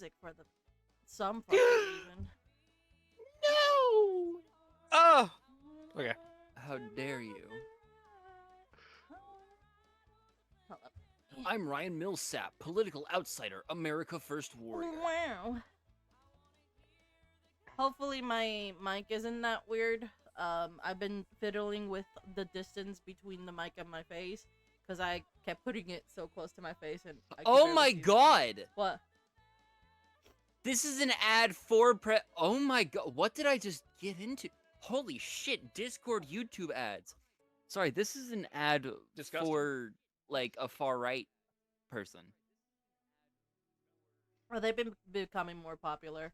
music for the some fucking reason. No! Oh! Okay. How dare you? Hold up. I'm Ryan Millsap, political outsider, America First warrior. Wow. Hopefully my mic isn't that weird. I've been fiddling with the distance between the mic and my face because I kept putting it so close to my face and I could Oh barely my see it. god! What? This is an ad for Oh my god, what did I just get into? Holy shit, Discord YouTube ads. Sorry, this is an ad Disgusting. for, like, a far-right person. Oh, they've been becoming more popular.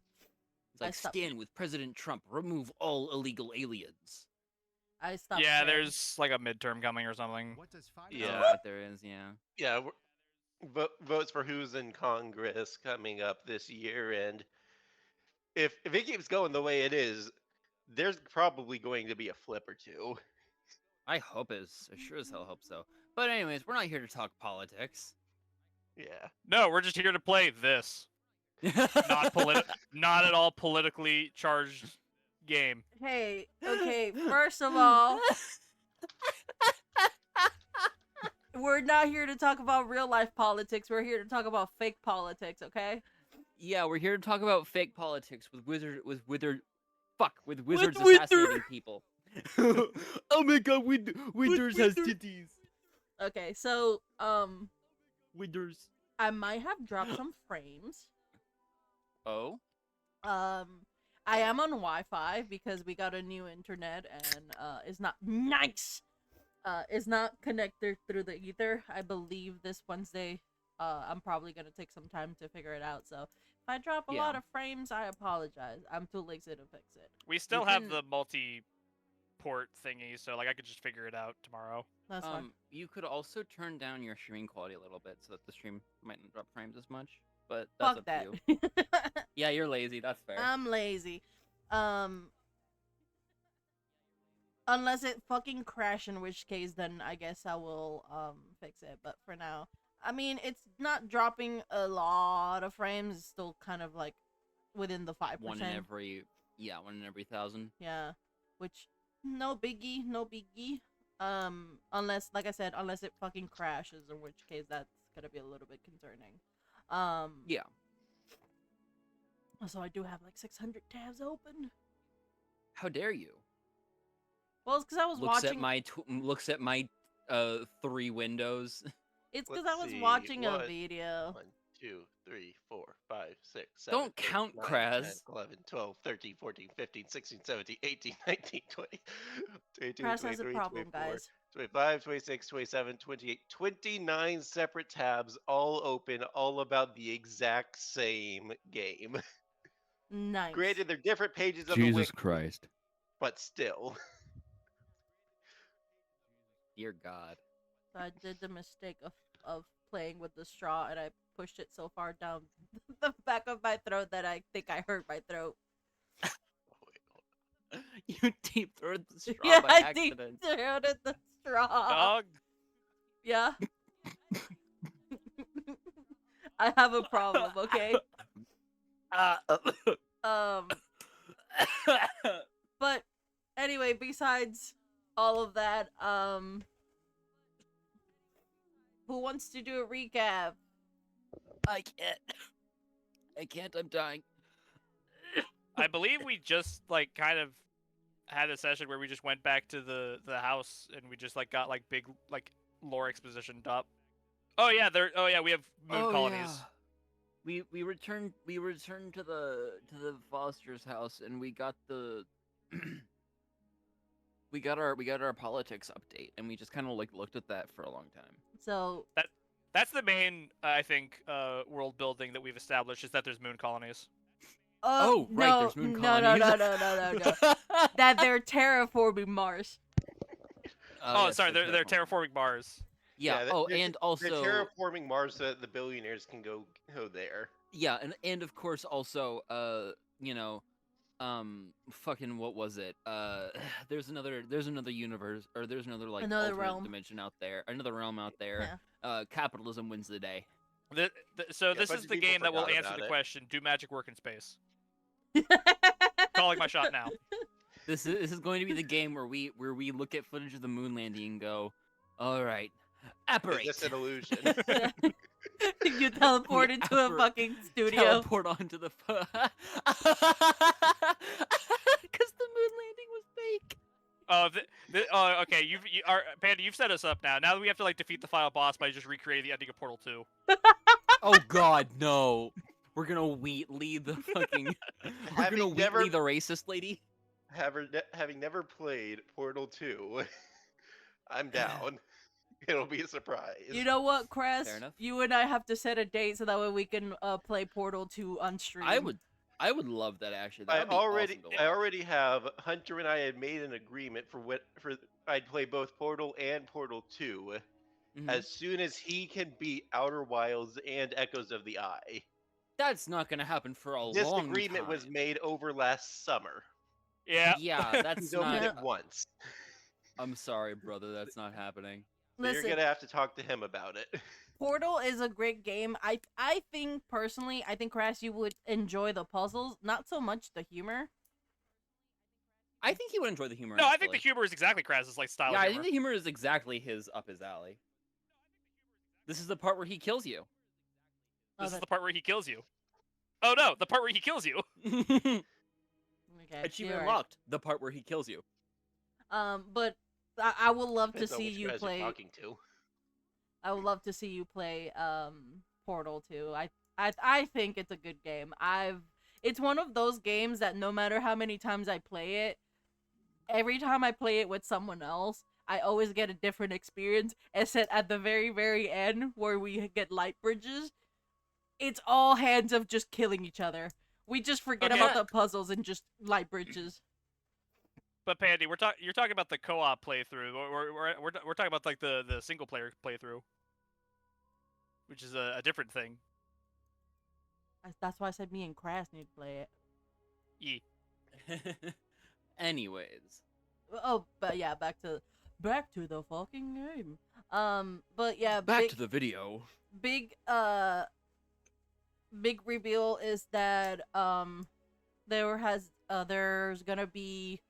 It's like, stand with President Trump, remove all illegal aliens. I stopped. Yeah, sharing. there's like a midterm coming or something. What does Yeah, $5 what there is, yeah. Yeah, votes for who's in Congress coming up this year, and if it keeps going the way it is, there's probably going to be a flip or two. I hope it's. I sure as hell hope so. But anyways, we're not here to talk politics. Yeah. No, we're just here to play this. Not at all politically charged game. Hey, okay, first of all, we're not here to talk about real life politics. We're here to talk about fake politics, okay? Yeah, we're here to talk about fake politics with wizards Wither. assassinating people. Oh my god, Withers has titties. Okay, so, Withers. I might have dropped some frames. Oh? I am on Wi-Fi because we got a new internet and, it's not nice. It's not connected through the ether. I believe this Wednesday, I'm probably gonna take some time to figure it out, so if I drop a lot Yeah. of frames, I apologize. I'm too lazy to fix it. We still You have can- the multi-port thingy, so like I could just figure it out tomorrow. That's fine. You could also turn down your streaming quality a little bit so that the stream might not drop frames as much. But that's Fuck up that. to you. Yeah, you're lazy. That's fair. I'm lazy. Unless it fucking crash, in which case then I guess I will fix it. But for now, I mean, it's not dropping a lot of frames. It's still kind of like within the 5%. One in every 1,000. Yeah, which no biggie, no biggie. Unless, like I said, unless it fucking crashes, in which case that's gonna be a little bit concerning. Yeah. So I do have like 600 tabs open. How dare you? Well, it's because I was watching. Looks at my 3 windows. It's because Let's I was see, watching a what- video. 1, 2, 3, 4, 5, 6, 7. Don't 8, count, 9, Kraz. 10, 11, 12, 13, 14, 15, 16, 17, 18, 19, 20, 22, Press has a 23, problem, 24, guys. 25, 26, 27, 28, 29 separate tabs, all open, all about the exact same game. Nice. Granted, they're different pages of the Jesus wiki, Christ. but still. Dear God. So I did the mistake of playing with the straw, and I pushed it so far down the back of my throat that I think I hurt my throat. You deep throated the straw Yeah, by I deep accident. throated the straw. Dog. Yeah. I have a problem, okay? Um, but anyway, besides all of that, who wants to do a recap? I can't, I'm dying. I believe we just like kind of had a session where we just went back to the house and we just like got like big like lore expositioned up. Oh yeah, we have moon colonies. We returned to the Foster's house and we got the we got our politics update and we just kind of like looked at that for a long time. So That's the main I think world building that we've established is that there's moon colonies. Oh, right, no, there's moon no, colonies. no. That they're terraforming Mars. Oh, yes, sorry, they're terraforming Mars. Yeah. they're- Oh, they're- and also They're terraforming Mars so that the billionaires can go there. yeah, and of course also you know, fucking what was it? There's another universe or there's another like Another alternate realm. dimension out there, another realm out there. Capitalism wins the day. So Yeah, a this bunch is of the people game that will forgot answer about the it. question: do magic work in space? Calling my shot now. This is going to be the game where we look at footage of the moon landing and go, all right, apparate. Is this an illusion? You teleport We into a apparate- fucking studio. Teleport onto the because the moon landing was fake. Okay. Panda. You've set us up now. Now that we have to like defeat the final boss by just recreating the ending of Portal 2. Oh God, no! We're gonna lead the fucking. We're Having gonna never- lead the racist lady. Having never played Portal 2, I'm down. It'll be a surprise. You know what, Cress? Fair enough. You and I have to set a date so that way we can play Portal 2 on stream. I would love that actually. That I would be already awesome to I watch. already have Hunter and I had made an agreement for I'd play both Portal and Portal 2 Mhm. as soon as he can beat Outer Wilds and Echoes of the Eye. That's not gonna happen for a This long agreement time. was made over last summer. Yeah. Yeah, that's He's opened not. it once. I'm sorry, brother. That's not happening. So Listen, you're gonna have to talk to him about it. Portal is a great game. I think personally, I think Crash, you would enjoy the puzzles, not so much the humor. I think he would enjoy the humor. No, I think the actually. humor is exactly Kras's like style. Yeah, of I humor. think the humor is exactly up his alley. This is the part where he kills you. Oh, This is that- the part where he kills you. Oh no, the part where he kills you. okay, Achievement you're right. unlocked. The part where he kills you. But I would love to Depends on see which you guys play. you're talking to. I would love to see you play Portal 2. I think it's a good game. It's one of those games that no matter how many times I play it, every time I play it with someone else, I always get a different experience. Except at the very, very end where we get light bridges, it's all hands of just killing each other. We just forget Okay. about the puzzles and just light bridges. But Pandy, you're talking about the co-op playthrough. We're talking about like the single player playthrough, which is a different thing. That's why I said me and Crass need to play it. Ye. Anyways, Oh, but yeah, back to the fucking game. But yeah, back big, to the video. big big reveal is that there's gonna be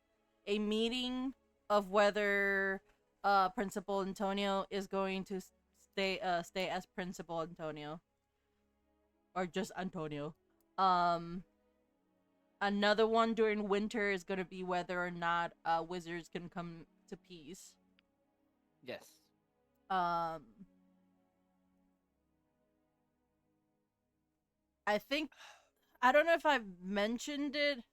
a meeting of whether Principal Antonio is going to stay as Principal Antonio or just Antonio. Another one during winter is gonna be whether or not wizards can come to peace. Yes. I think I don't know if I've mentioned it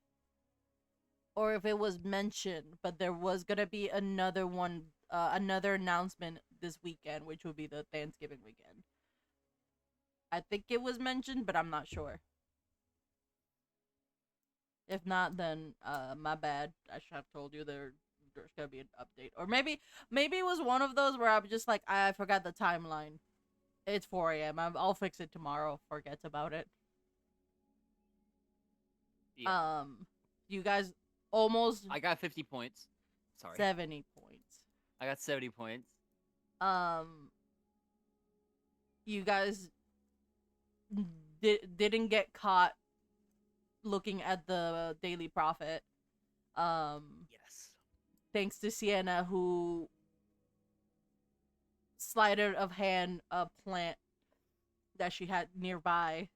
or if it was mentioned, but there was gonna be another one, another announcement this weekend, which would be the Thanksgiving weekend. I think it was mentioned, but I'm not sure. If not, then my bad. I should have told you there's gonna be an update, or maybe it was one of those where I'm just like I forgot the timeline. It's 4 a.m. I'll fix it tomorrow. Forget about it. Yeah. You guys almost I got 50 points. Sorry. 70 points. I got 70 points. You guys didn't get caught looking at the Daily Prophet. Yes. Thanks to Sienna, who sleighted of hand a plant that she had nearby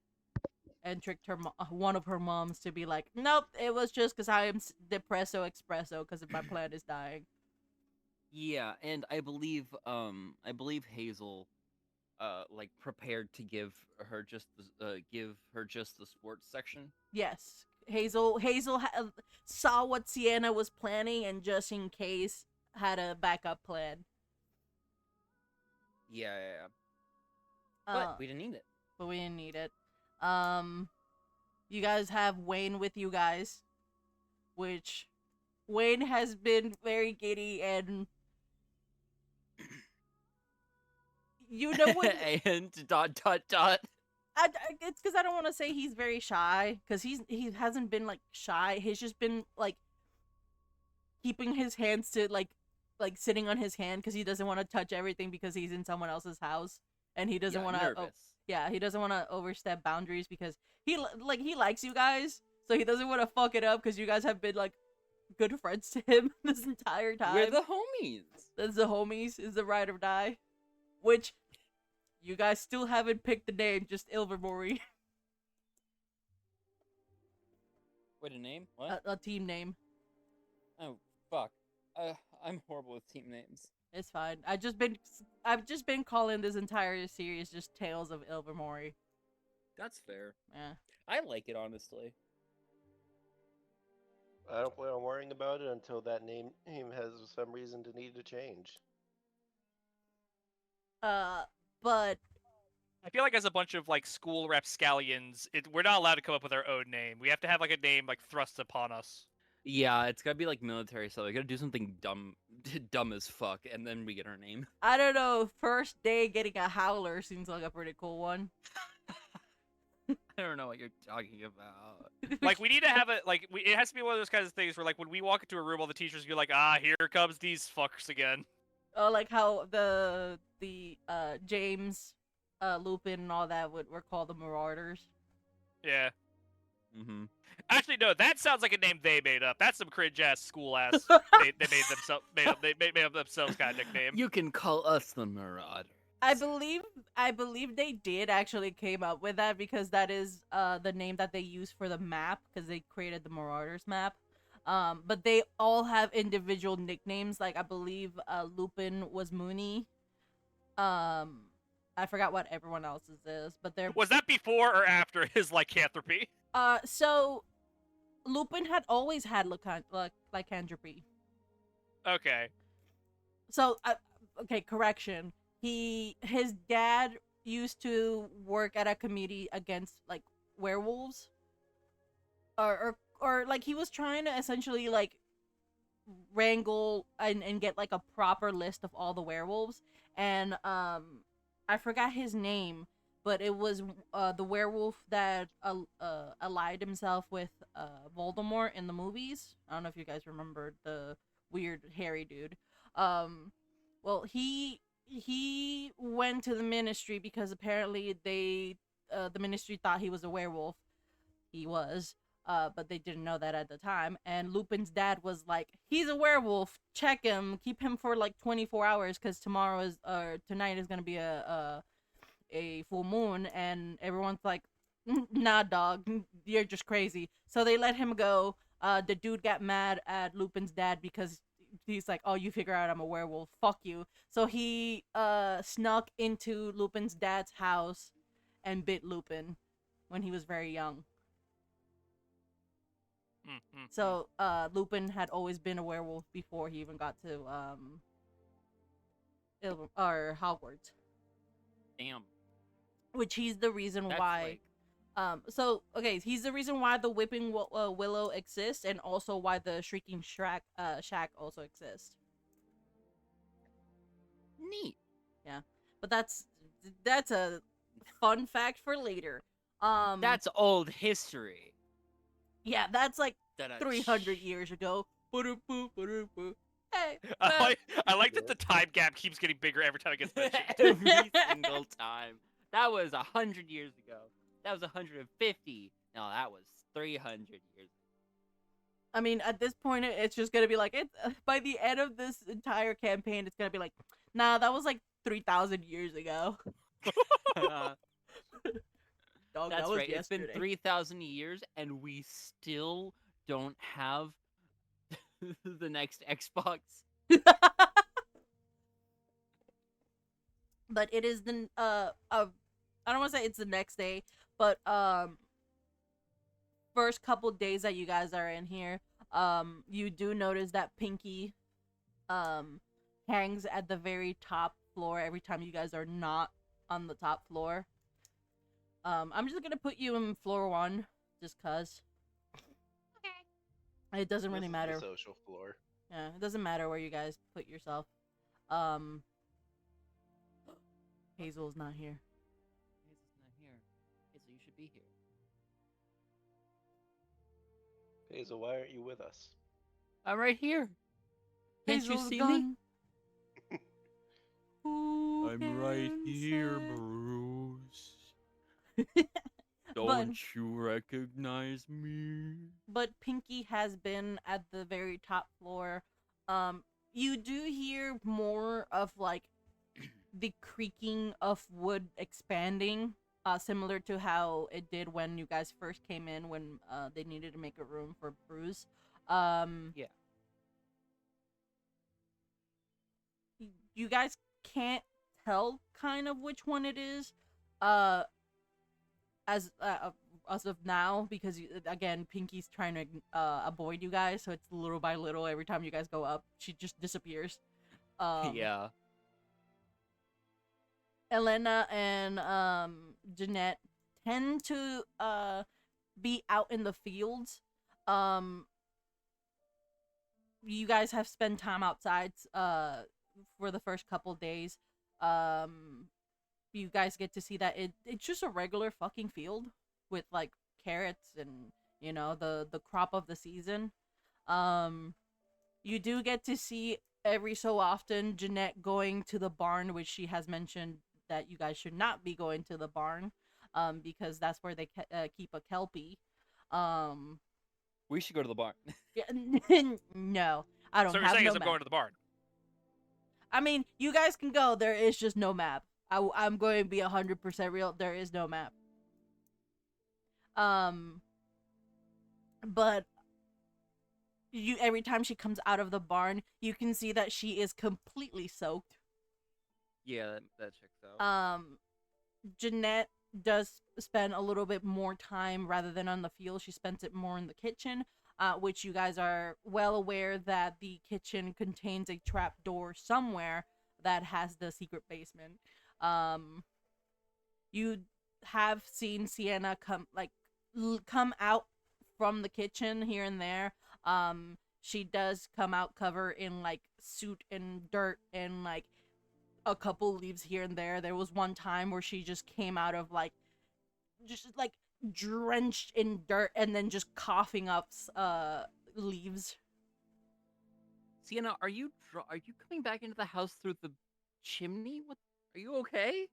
and tricked one of her moms to be like, nope, it was just because I am depresso espresso because my plant is dying. Yeah, and I believe Hazel like prepared to give her just the sports section. Yes, Hazel saw what Sienna was planning and just in case had a backup plan. Yeah. But we didn't need it. But we didn't need it. You guys have Wayne with you guys, which Wayne has been very giddy and you know what? And ... It's because I don't want to say he's very shy, because he hasn't been like shy. He's just been like keeping his hands to like sitting on his hand because he doesn't want to touch everything because he's in someone else's house and he doesn't Yeah, want to. nervous. Yeah, he doesn't want to overstep boundaries because he likes you guys, so he doesn't want to fuck it up because you guys have been like good friends to him this entire time. We're the homies. That's the homies, is the ride or die, which you guys still haven't picked the name, just Ilvermorny, What a name? What? a team name. Oh fuck. I'm horrible with team names. It's fine. I've just been calling this entire series just Tales of Ilvermorny. That's fair. Yeah. I like it honestly. I don't plan on worrying about it until that name has some reason to need to change. But I feel like as a bunch of like school rapscallions, we're not allowed to come up with our own name. We have to have like a name like thrust upon us. Yeah, it's gotta be like military stuff. We gotta do something dumb, dumb as fuck, and then we get our name. I don't know. First day getting a howler seems like a pretty cool one. I don't know what you're talking about. Like we need to have it has to be one of those kinds of things where like when we walk into a room, all the teachers be like, "Ah, here comes these fuckers again." Oh, like how the James, Lupin and all that were called the Marauders. Yeah. Mm-hmm. Actually, no, that sounds like a name they made up. That's some cringe ass school ass. They made up themselves kind of nickname. You can call us the Marauder. I believe they did actually came up with that because that is the name that they use for the map because they created the Marauders map. But they all have individual nicknames. Like I believe Lupin was Mooney. I forgot what everyone else's is, but they're Was that before or after his lycanthropy? so Lupin had always had lycanthropy. Okay. So okay, correction. His dad used to work at a committee against like werewolves, or like he was trying to essentially like wrangle and get like a proper list of all the werewolves, and I forgot his name, but it was the werewolf that allied himself with Voldemort in the movies. I don't know if you guys remember the weird hairy dude. Well, he went to the ministry because apparently the ministry thought he was a werewolf. He was, but they didn't know that at the time. And Lupin's dad was like, "He's a werewolf. Check him. Keep him for like 24 hours because tonight is gonna be a full moon." And everyone's like, "Nah, dog, you're just crazy." So they let him go. The dude got mad at Lupin's dad because he's like, "Oh, you figure out I'm a werewolf. Fuck you." So he snuck into Lupin's dad's house and bit Lupin when he was very young. So Lupin had always been a werewolf before he even got to Hogwarts. Damn. Which he's the reason That's why. like... he's the reason why the Whipping Willow exists, and also why the Shrieking Shack also exists. Neat. But that's a fun fact for later. That's old history. yeah, that's like Da-da. 300 years ago. Hey, I like that the time gap keeps getting bigger every time it gets mentioned. Every single time. That was 100 years ago. That was 150. No, that was 300 years. I mean, at this point, it's just gonna be like by the end of this entire campaign, it's gonna be like, nah, that was like 3,000 years ago. Dog, That's that was right. It's been yesterday. 3,000 years, and we still don't have the next Xbox. But it is the I don't want to say it's the next day, but first couple days that you guys are in here, you do notice that Pinky hangs at the very top floor every time you guys are not on the top floor. I'm just gonna put you in floor 1 just cuz. Okay. It doesn't really This is matter. the social floor. Yeah, it doesn't matter where you guys put yourself. Hazel's not here. Hazel's not here. Hazel, you should be here. Hazel, why aren't you with us? I'm right here. Can't you Hazel's see me? gone. Who I'm right can here, say? Bruce. Don't you recognize me? But Pinky has been at the very top floor. You do hear more of like the creaking of wood expanding, similar to how it did when you guys first came in when they needed to make a room for Bruce. Yeah. You guys can't tell kind of which one it is, uh, as of now, because again, Pinky's trying to avoid you guys, so it's little by little. Every time you guys go up, she just disappears. Yeah. Elena and Jeanette tend to be out in the fields. You guys have spent time outside for the first couple days. You guys get to see that it's just a regular fucking field with like carrots and the crop of the season. You do get to see every so often Jeanette going to the barn, which she has mentioned that you guys should not be going to the barn, because that's where they keep a kelpie. We should go to the barn. No, I don't So you're have saying no is I'm map. going to the barn. I mean, you guys can go. There is just no map. I'm going to be 100% real. There is no map. But every time she comes out of the barn, you can see that she is completely soaked. Yeah, that checks out. Jeanette does spend a little bit more time rather than on the field. She spends it more in the kitchen, which you guys are well aware that the kitchen contains a trap door somewhere that has the secret basement. You have seen Sienna come out from the kitchen here and there. She does come out covered in like soot and dirt and like a couple leaves here and there. There was one time where she just came out of just drenched in dirt and then just coughing up leaves. Sienna, are you coming back into the house through the chimney? What? Are you okay?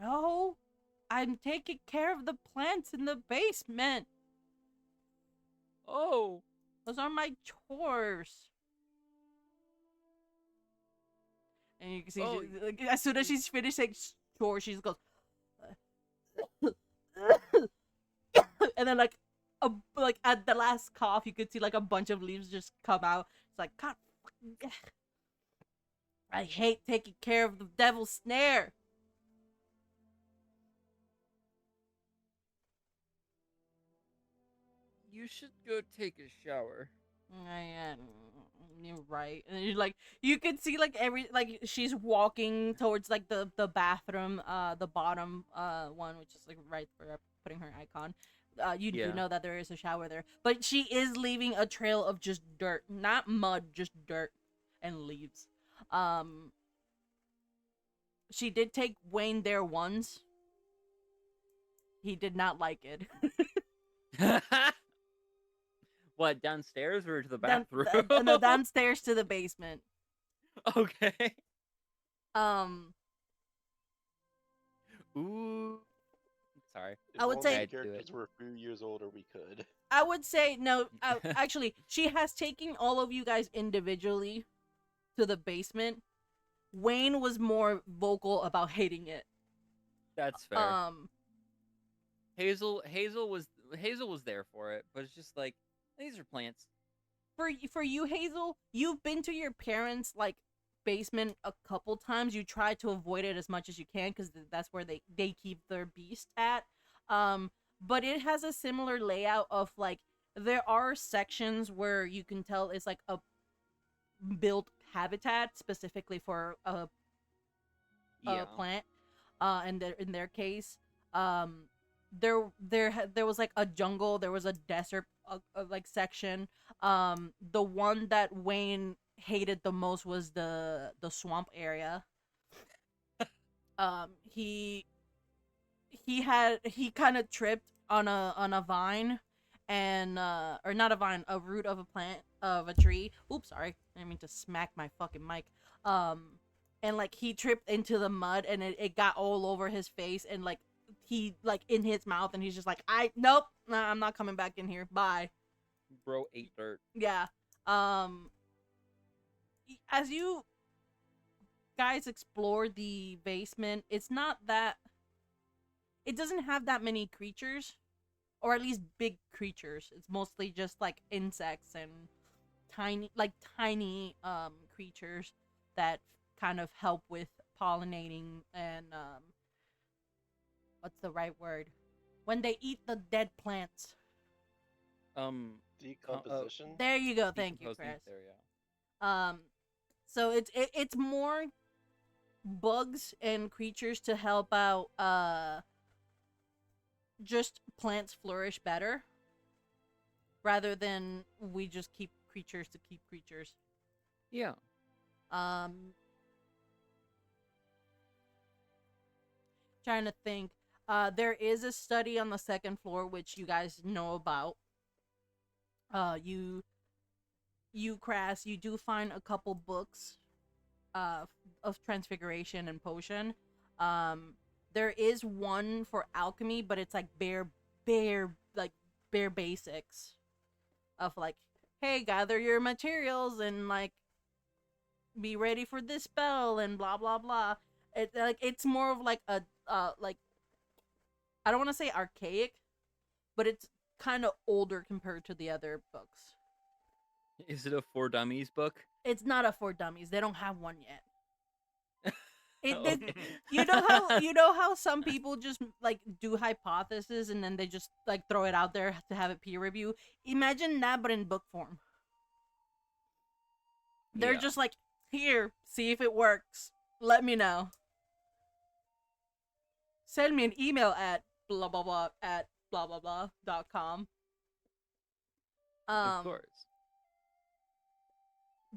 No, I'm taking care of the plants in the basement. Oh. Those are my chores. And you can see, as soon as she's finished saying chores, she just goes, and then like at the last cough, you could see like a bunch of leaves just come out. It's like, God, I hate taking care of the devil's snare. You should go take a shower. You're right. And you could see she's walking towards like the bathroom, the bottom one, which is like right for putting her icon. You do know that there is a shower there, but she is leaving a trail of just dirt, not mud, just dirt and leaves. She did take Wayne there once. He did not like it. What, downstairs or to the bathroom? No, downstairs to the basement. Okay. Ooh. Sorry. I would say- I'd do characters it. were a few years older, we could. I would say no. Actually, she has taken all of you guys individually to the basement. Wayne was more vocal about hating it. That's fair. Hazel was there for it, but it's just like, these are plants. For you, Hazel, you've been to your parents' basement a couple times. You try to avoid it as much as you can because that's where they keep their beast at. But it has a similar layout of there are sections where you can tell it's like a built habitat specifically for a plant. And in their case, there was like a jungle, there was a desert section. The one that Wayne hated the most was the swamp area. He kind of tripped on a vine and or not a vine, a root of a plant of a tree. Oops, sorry, I didn't mean to smack my fucking mic. And he tripped into the mud and it got all over his face and he like in his mouth, and he's just like, nope, nah, I'm not coming back in here. Bye. Bro ate dirt. Yeah. As you guys explore the basement, it's not that it doesn't have that many creatures, or at least big creatures. It's mostly just like insects and tiny creatures that kind of help with pollinating and what's the right word? When they eat the dead plants. Decomposition. There you go. Thank you, Decomposing Chris. there, yeah. So it's more bugs and creatures to help out just plants flourish better, rather than we just keep creatures to keep creatures. Yeah. Trying to think. There is a study on the second floor which you guys know about. You Crass, you do find a couple books of transfiguration and potion. There is one for alchemy, but it's like bare basics of like, hey, gather your materials and like be ready for this spell and blah blah blah. It's more of like a like, I don't want to say archaic, but it's kind of older compared to the other books. Is it a For Dummies book? It's not a for dummies. They don't have one yet. Okay. You know how some people just like do hypothesis and then they just like throw it out there to have it peer review. Imagine that, but in book form. They're Yeah. just like, here, see if it works. Let me know. Send me an email at blah blah blah at blah blah blah.com. Of course.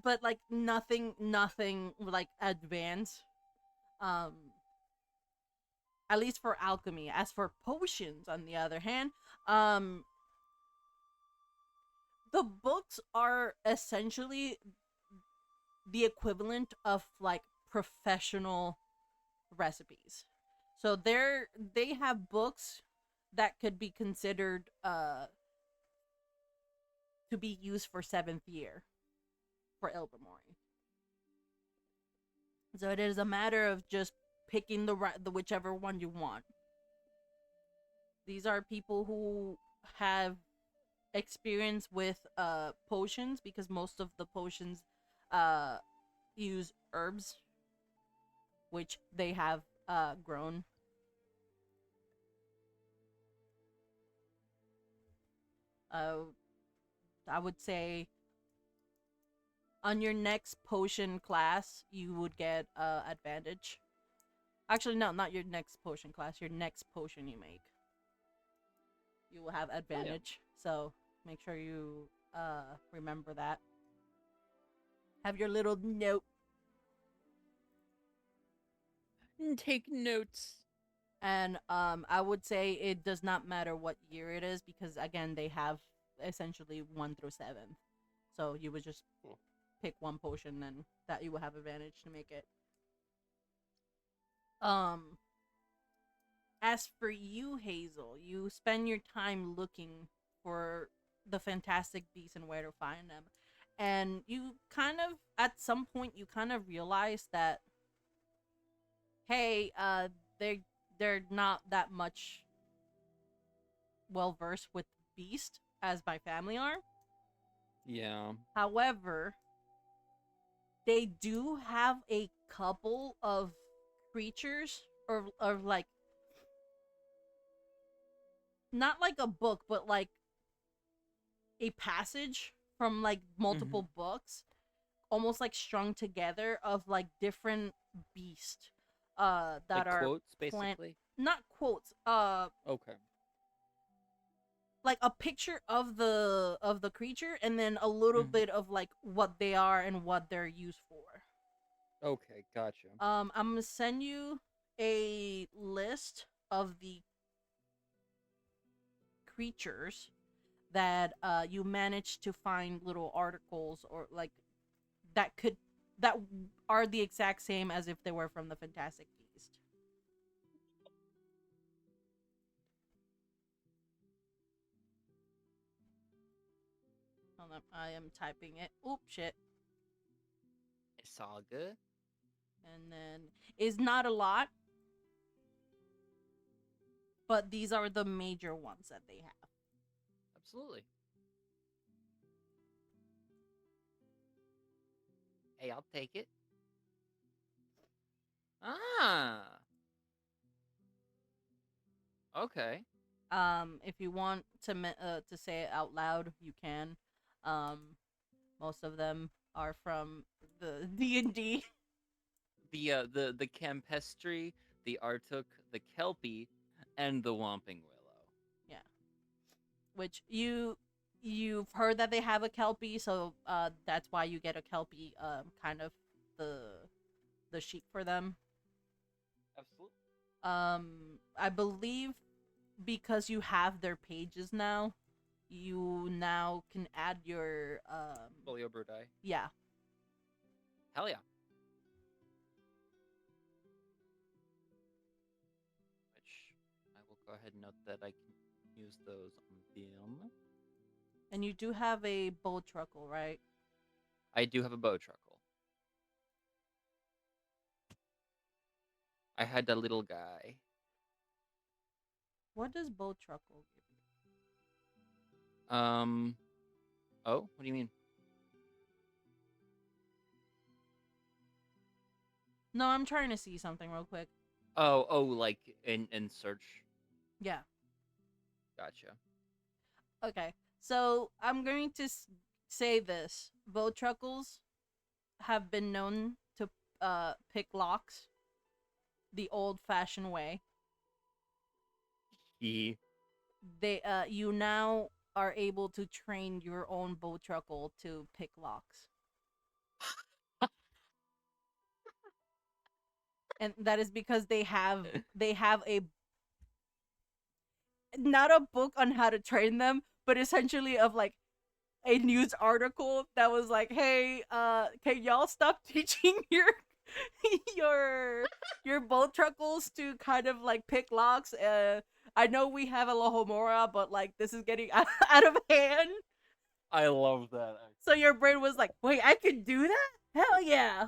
But like nothing like advanced. At least for alchemy. As for potions, on the other hand, the books are essentially the equivalent of like professional recipes. So they have books that could be considered to be used for 7th year for Ilvermorny. So it is a matter of just picking the whichever one you want. These are people who have experience with potions, because most of the potions use herbs, which they have grown. I would say on your next potion class, you would get advantage. Actually, no, not your next potion class. Your next potion you make, you will have advantage. So make sure you remember that. Have your little note. Take notes. And I would say it does not matter what year it is, because again, they have essentially 1 through 7. So you would just pick one potion and that you will have advantage to make it. As for you, Hazel, you spend your time looking for the fantastic beasts and where to find them. And you kind of, at some point, you kind of realize that, hey, they're not that much well versed with beast as my family are. Yeah. However, they do have a couple of creatures, or like, not like a book, but like a passage from like multiple books, almost like strung together, of like different beasts that Like are quotes, plant, basically. not quotes, Okay. like a picture of the creature, and then a little bit of like what they are and what they're used for. Okay, gotcha. I'm gonna send you a list of the creatures that you managed to find little articles, or like that are the exact same as if they were from the Fantastic Beast. Hold on, I am typing it. Oop, shit. It's all good. And then is not a lot, but these are the major ones that they have. Absolutely. Hey, I'll take it. Ah. Okay. If you want to say it out loud, you can. Most of them are from the D&D. The Campestry, the Artuk, the Kelpie, and the Whomping Willow. Which you've heard that they have a Kelpie, so that's why you get a Kelpie kind of the sheet for them. Absolutely. I believe because you have their pages now, you now can add your Folio Brudai. yeah. Hell yeah. Which I will go ahead and note that I can use those on them. And you do have a bow truckle, right? I do have a bow truckle. I had a little guy. What does bow truckle give you? Oh, what do you mean? No, I'm trying to see something real quick. Oh, like in search. Yeah. Gotcha. Okay. So I'm going to say this: bow truckles have been known to pick locks the old-fashioned way. He. They you now are able to train your own bow truckle to pick locks. And that is because they have a not a book on how to train them, but essentially of like a news article that was like, hey, can y'all stop teaching your bow truckles to kind of like pick locks? I know we have a Lohomora, but like this is getting out of hand. I love that. So your brain was like, wait, I could do that? Hell yeah.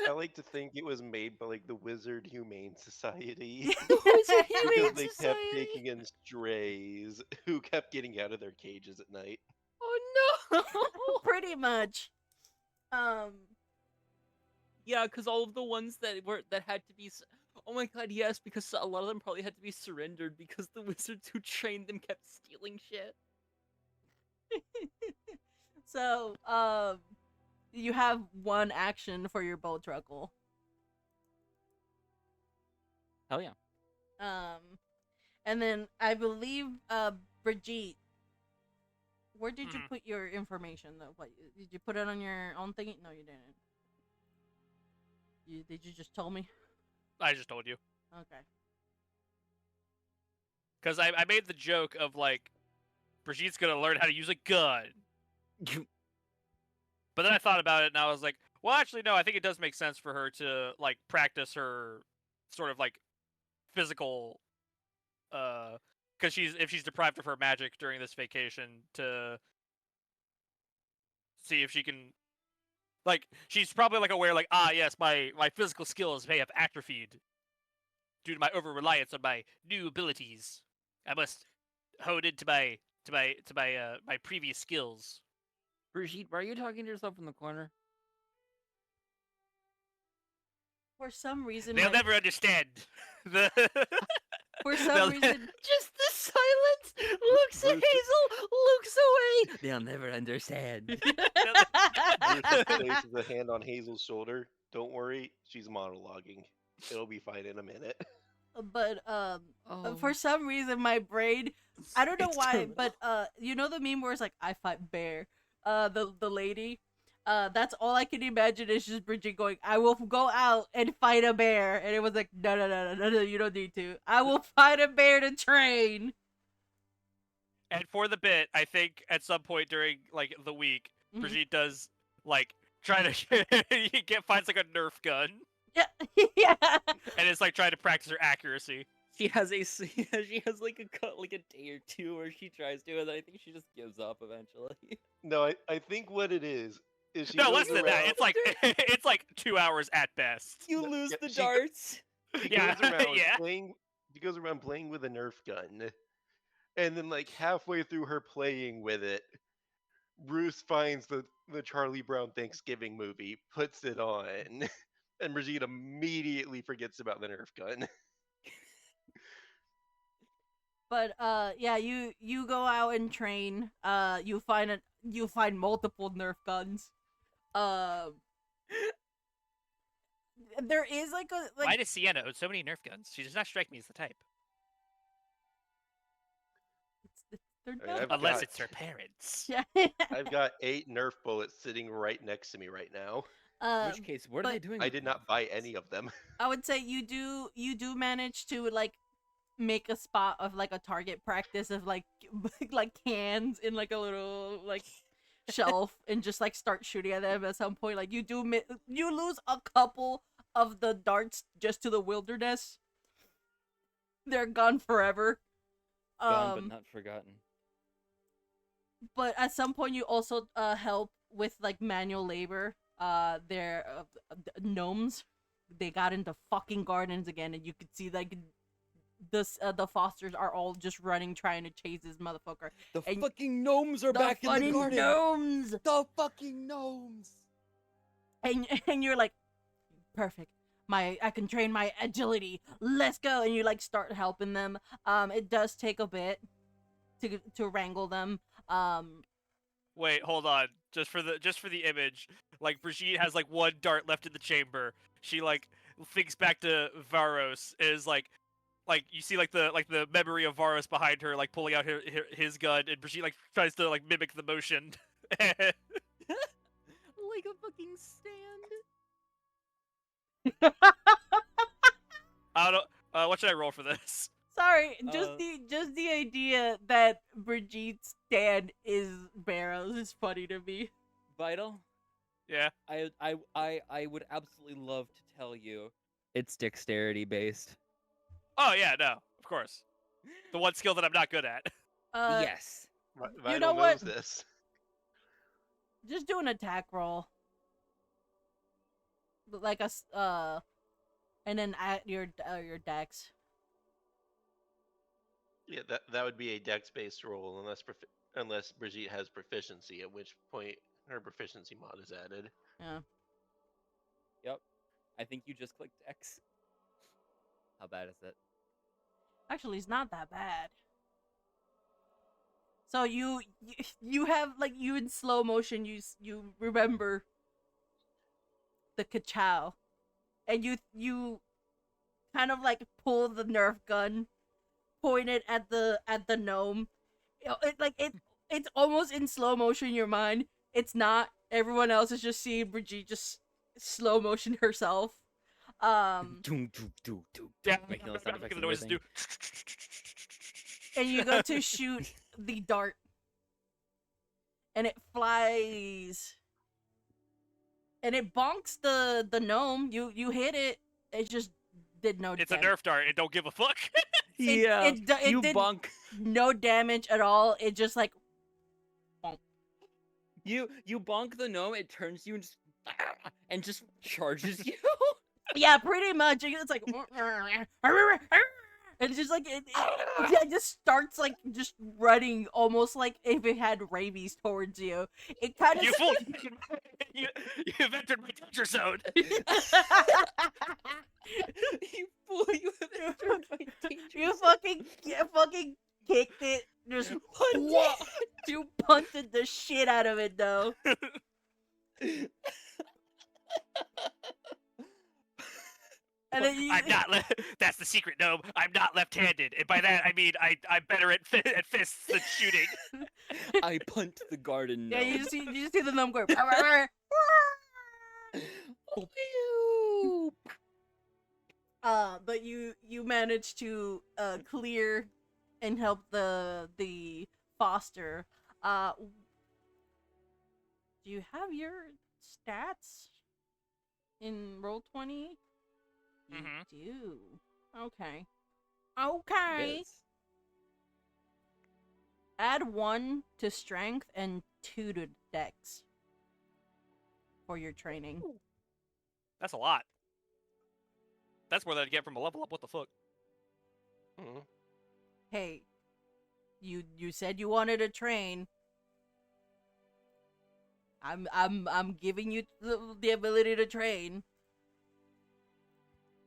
I like to think it was made by like the Wizard Humane Society. Wizard Because Humane they kept Society? taking in strays who kept getting out of their cages at night. Oh no! Pretty much. Yeah, because all of the ones that had to be. Oh my god, yes, because a lot of them probably had to be surrendered because the wizards who trained them kept stealing shit. So, you have one action for your bow truckle. Hell yeah. And then I believe, Brigitte, where did you Mhm. put your information though? What, did you put it on your own thingy? No, you didn't. Did you just tell me? I just told you. Okay. Because I made the joke of like, Brigitte's gonna learn how to use a gun. But then I thought about it and I was like, well, actually, no, I think it does make sense for her to like practice her sort of like physical, because if she's deprived of her magic during this vacation, to see if she can, like, she's probably like aware, like, yes, my physical skills may have atrophied due to my over reliance on my new abilities. I must hone into my previous skills. Brigitte, why are you talking to yourself in the corner? For some reason, They'll never understand. The for they'll some ne- reason, Just the silence! Looks at Bruce- Hazel, looks away! They'll never understand. Bruce places a hand on Hazel's shoulder. Don't worry, she's monologuing. It'll be fine in a minute. but Oh. for some reason, my brain, I don't know It's why, terrible. but you know the meme where it's like, I fight bear, the lady, that's all I can imagine is just Bridget going, I will go out and fight a bear, and it was like, no, you don't need to. I will fight a bear to train. And for the bit, I think at some point during like the week, Mhm. Brigitte does like try to finds like a Nerf gun Yeah, yeah. and it's like trying to practice her accuracy. She has she has like like a day or two where she tries to, and then I think she just gives up eventually. No, I think what it is she No, goes less than that. around. It's like it's like 2 hours at best. You No, lose yeah, the she go- darts. She Yeah, goes around yeah. playing. She goes around playing with a Nerf gun, and then like halfway through her playing with it, Bruce finds the Charlie Brown Thanksgiving movie, puts it on, and Brigitte immediately forgets about the Nerf gun. But yeah, you go out and train. You find multiple Nerf guns. Um, there is like a Why does Sienna own so many Nerf guns? She does not strike me as the type. they're I mean, Nerf I've Unless got- it's her parents. Yeah. I've got 8 Nerf bullets sitting right next to me right now. In which case, what are they but doing? I with did Nerf not buy guns? any of them. I would say you do manage to like make a spot of like a target practice of like like cans in like a little like shelf and just like start shooting at them at some point. Like you lose a couple of the darts just to the wilderness. They're gone forever. Gone but not forgotten. But at some point you also help with like manual labor. They're gnomes. They got into fucking gardens again, and you could see like the Fosters are all just running trying to chase this motherfucker. The And fucking gnomes are back in the fucking garden. gnomes. The fucking gnomes. And you're like, perfect. I can train my agility. Let's go. And you like start helping them. It does take a bit to wrangle them. Wait, hold on. Just for the image, like Brigitte has like one dart left in the chamber. She like thinks back to Varos, is like you see like the memory of Varos behind her, like pulling out his gun, and Brigitte like tries to like mimic the motion. Like a fucking stand. I don't know. What should I roll for this? Sorry, Uh, just the idea that Brigitte's stand is Barrows is funny to me. Vital. Yeah. I would absolutely love to tell you it's dexterity based. Oh yeah, no, of course. The one skill that I'm not good at. Yes. Vital know knows what? this. Just do an attack roll. Like and then add your dex. Yeah, that would be a dex-based roll unless Brigitte has proficiency, at which point her proficiency mod is added. Yeah. Yep. I think you just clicked X. How bad is it? Actually, it's not that bad. So you have like you in slow motion. You remember the Kachow, and you kind of like pull the Nerf gun, point it at the gnome. It's almost in slow motion in your mind. It's not. Everyone else is just seeing Brigitte just slow motion herself. Doom, doom, doom, doom, doom, Yeah, making those sound effects the and noises do. everything. And you go to shoot the dart, and it flies, and it bonks the gnome. You hit it. It just did no. It's a damage. Nerf dart. It don't give a fuck. Yeah. it You did bunk. no damage at all. It just like You bonk the gnome. It turns you and just charges you. yeah, pretty much. It's like and it's just like it just starts like just running almost like if it had rabies towards you. It kind of You fool! You've entered my danger zone. You fool! You have entered my danger you zone. fucking kicked it. Just you punted the shit out of it though. And then you, I'm not. That's the secret, gnome. I'm not left-handed, and by that I mean I'm better at fists than shooting. I punt the garden. yeah, you gnome. just see the gnome going. Pew! But you managed to clear and help the Foster. Do you have your stats in Roll20? You Mhm. do. Okay. Okay. Yes. Add 1 to strength and 2 to dex for your training. That's a lot. That's more than I get from a level up. What the fuck? Hmm. Hey, you said you wanted to train. I'm giving you the ability to train.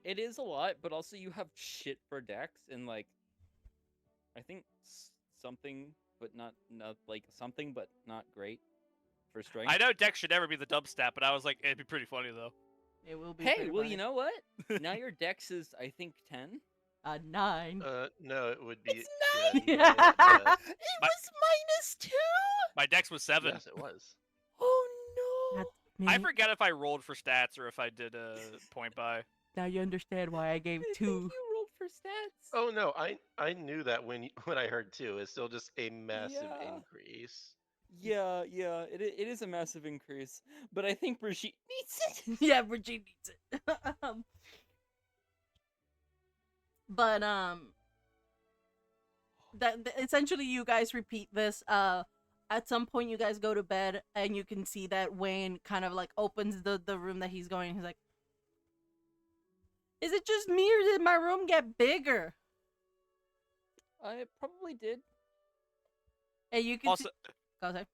It is a lot, but also you have shit for dex and like, I think something, but not like something, but not great for strength. I know Dex should never be the dumb stat, but I was like, it'd be pretty funny though. It will be. Hey, pretty well, funny. you know what? Now your dex is, I think, 10. 9. No, it would be. It's yeah, 9! yeah, It My- was -2. My Dex was 7. yes, it was. Oh no. I forget if I rolled for stats or if I did a point by. Now you understand why I gave I think 2. you rolled for stats. Oh no, I knew that when I heard 2. It's still just a massive Yeah. increase. Yeah, it is a massive increase, but I think Brigitte needs it. Yeah, Brigitte needs it. But essentially you guys repeat this. At some point you guys go to bed and you can see that Wayne kind of like opens the room that he's going. He's like, "Is it just me or did my room get bigger?" I probably did. And you can Also, see. Go ahead.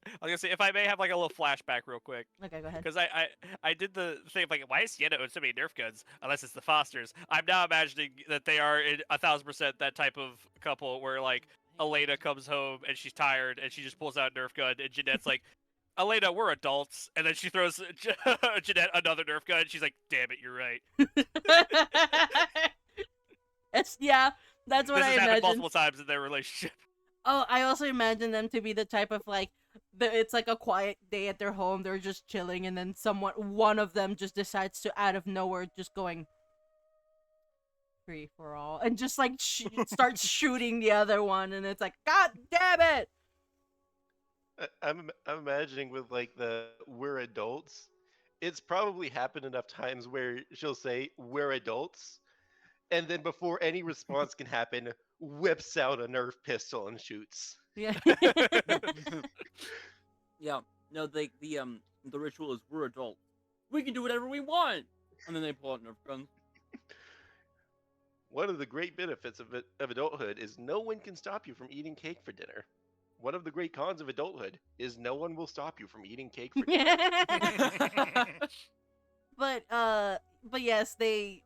I was gonna say if I may have like a little flashback real quick. Okay, go ahead. Because I did the thing of like, why is Sienna own so many Nerf guns? Unless it's the Fosters. I'm now imagining that they are 1,000% that type of couple where like Elena comes home and she's tired and she just pulls out a Nerf gun and Jeanette's like, Elena, we're adults, and then she throws Jeanette another Nerf gun and she's like, damn it, you're right. Yeah, that's what This I has happened imagine. multiple times in their relationship. Oh, I also imagine them to be the type of like, it's like a quiet day at their home. They're just chilling, and then one of them just decides to, out of nowhere, just going free for all, and just like starts shooting the other one, and it's like, God damn it! I'm imagining with like the we're adults. It's probably happened enough times where she'll say we're adults, and then before any response can happen, whips out a Nerf pistol and shoots. Yeah. Yeah. No, the ritual is we're adults. We can do whatever we want, and then they pull out Nerf guns. One of the great benefits of adulthood is no one can stop you from eating cake for dinner. One of the great cons of adulthood is no one will stop you from eating cake for dinner. But yes, the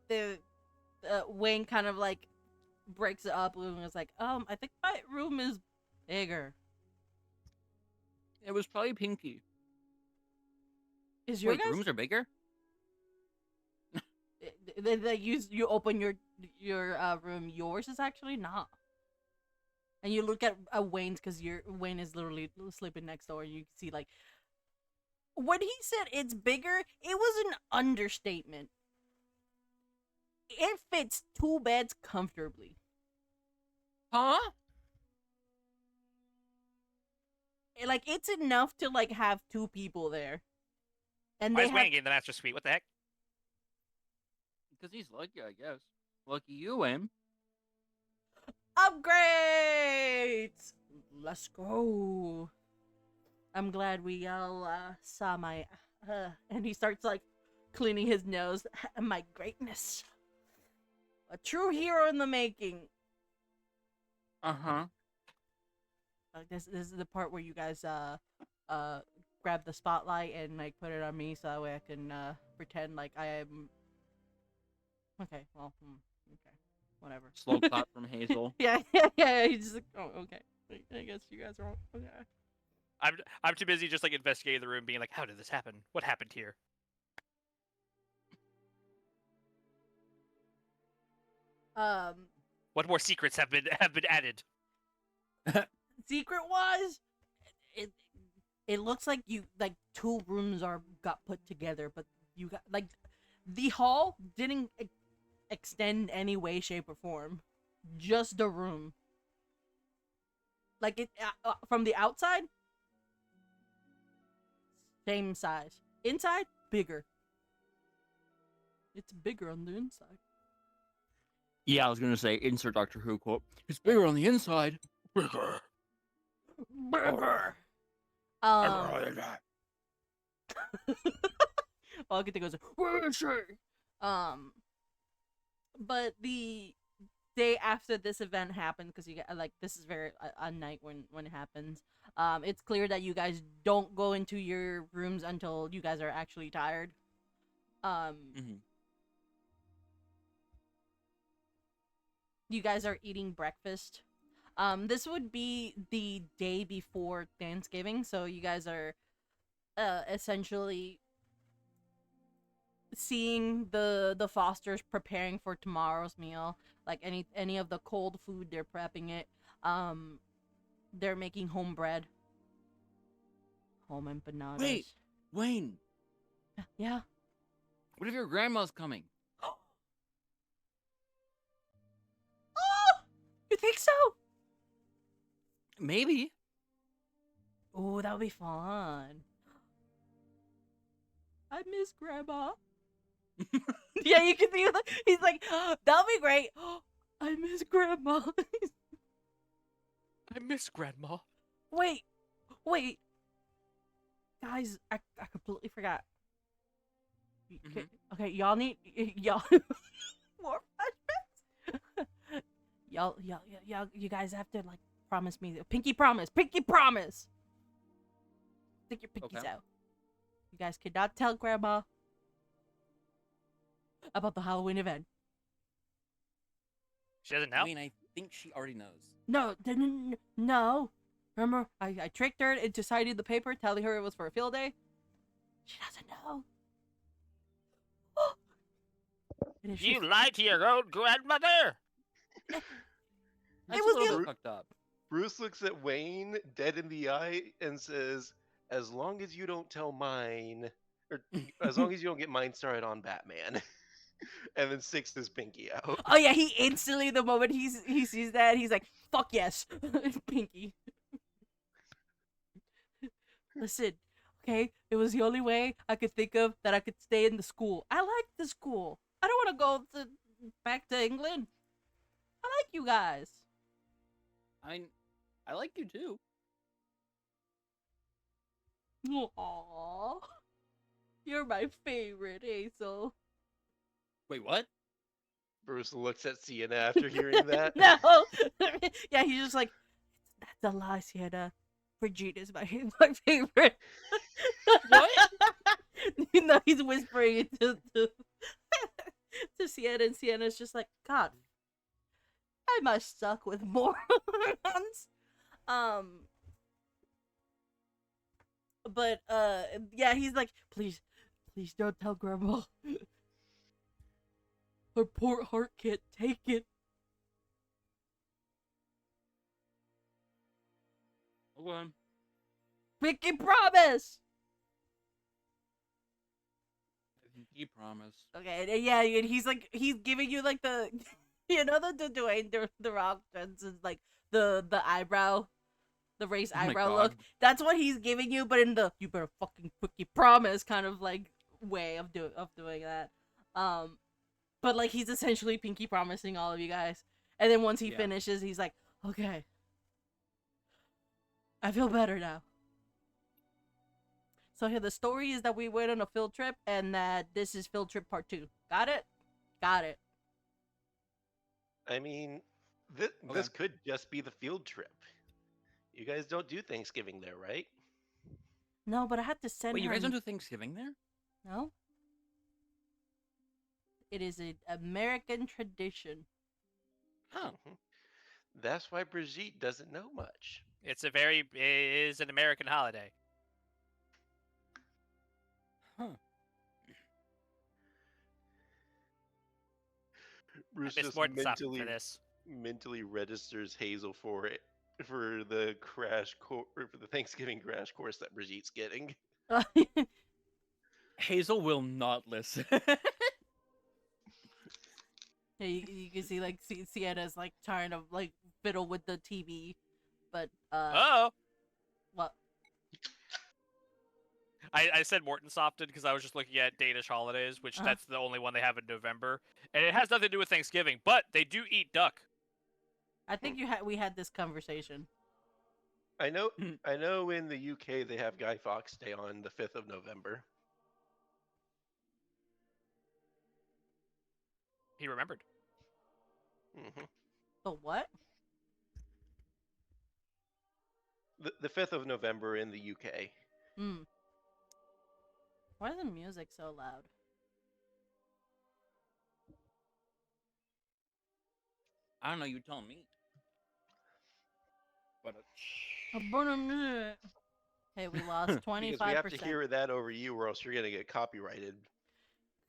Wayne kind of like breaks it up and was like, I think my room is bigger. It was probably Pinky. Is your Wait, guys? the rooms are bigger? They you open your room. Yours is actually not. And you look at Wayne's because Wayne is literally sleeping next door. And you can see like when he said it's bigger, it was an understatement. It fits 2 beds comfortably. Huh? Like it's enough to like have 2 people there. And Why they is have Wayne getting the master suite? What the heck? Because he's lucky, I guess. Lucky you, Em. upgrades. Let's go. I'm glad we all saw my and he starts like cleaning his nose. My greatness. A true hero in the making. Uh-huh. This is the part where you guys grab the spotlight and like put it on me so that way I can pretend like I am. Okay, well, okay, whatever. Slow clap from Hazel. Yeah. He's just like, oh, okay. I guess you guys are all okay. I'm too busy just like investigating the room, being like, how did this happen? What happened here? What more secrets have been added? Secret wise, it looks like you like 2 rooms got put together, but you got like the hall didn't extend any way, shape, or form. Just the room. Like it from the outside, same size. Inside, bigger. It's bigger on the inside. Yeah, I was gonna say insert Doctor Who quote. It's bigger on the inside. Bigger. Burger. All I can think of was, where is she? But the day after this event happened, because you get like this is very a night when it happens. It's clear that you guys don't go into your rooms until you guys are actually tired. Mhm. You guys are eating breakfast. This would be the day before Thanksgiving, so you guys are essentially seeing the Fosters preparing for tomorrow's meal. Like any of the cold food, they're prepping it. They're making home bread, home empanadas. Wait, Wayne. Yeah. What if your grandma's coming? Oh, you think so? Maybe. Oh, that would be fun. I miss Grandma. Yeah, you can see he's like, that'll be great. I miss Grandma. I miss Grandma. Wait, guys, I completely forgot. Okay, okay, y'all need y'all more flashbacks. y'all, you guys have to like promise me, pinky promise. Stick your pinkies Okay. out. You guys cannot tell Grandma about the Halloween event. She doesn't know. I mean, I think she already knows. No. Remember, I tricked her into signing the paper, telling her it was for a field day. She doesn't know. And if she You lied to your own grandmother. That's was a little the- bit fucked up. Bruce looks at Wayne dead in the eye and says, "As long as you don't tell mine, or as long as you don't get mine started on Batman," and then sticks his pinky out. Oh yeah, he instantly the moment he sees that, he's like, "Fuck yes, pinky." Listen, okay, it was the only way I could think of that I could stay in the school. I like the school. I don't want to go back to England. I like you guys. I like you too. Aww, you're my favorite, Hazel. Wait, what? Bruce looks at Sienna after hearing that. No, yeah, he's just like, that's a lie, Sienna. Brigitte is my favorite. What? You know, he's whispering it to Sienna, and Sienna's just like, God, I must suck with morons. But yeah, he's like, please don't tell Grandma. Her poor heart can't take it. Hold on. Pinky promise. He promised. Okay, and yeah, and he's giving you like the, you know, the Dwayne the Rock Johnson's like the eyebrow, the raised Oh my eyebrow God. look. That's what he's giving you, but in the you better fucking pinky promise kind of like way of doing that. But like he's essentially pinky promising all of you guys, and then once he Yeah. finishes, he's like, okay, I feel better now. So here, the story is that we went on a field trip, and that this is field trip part 2. Got it? Got it. I mean, this could just be the field trip. You guys don't do Thanksgiving there, right? No, but I had to send Wait, you her. guys don't do Thanksgiving there? No. It is an American tradition. Huh. That's why Brigitte doesn't know much. It is an American holiday. Huh. Bruce It's just more than something for this. mentally registers Hazel for it for the for the Thanksgiving crash course that Brigitte's getting. Hazel will not listen. Yeah, you can see like Sienna's like trying to like fiddle with the TV, but Oh, what? I said Morton Softed because I was just looking at Danish holidays, which Uh-huh. that's the only one they have in November, and it has nothing to do with Thanksgiving, but they do eat duck. I think we had this conversation. I know. Hmm. I know. In the UK, they have Guy Fawkes Day on the 5th of November. He remembered. Hmm The what? The 5th of November in the UK. Hmm. Why is the music so loud? I don't know. You tell me. But Hey, we lost Because we have to 25%. hear that over you, or else you're gonna get copyrighted.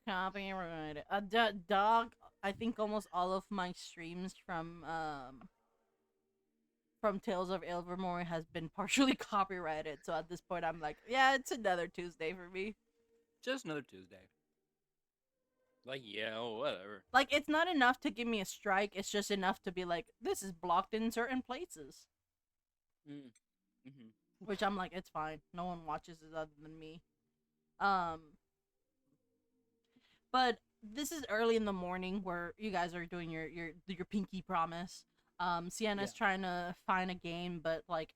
Copyright. Dog. I think almost all of my streams from Tales of Ilvermorny has been partially copyrighted. So at this point, I'm like, yeah, it's another Tuesday for me. just another Tuesday. Like, yeah, oh, whatever. Like, it's not enough to give me a strike. It's just enough to be like, this is blocked in certain places. Mm-hmm. Which I'm like, it's fine. No one watches it other than me. But this is early in the morning where you guys are doing your pinky promise. Sienna's Yeah. trying to find a game, but like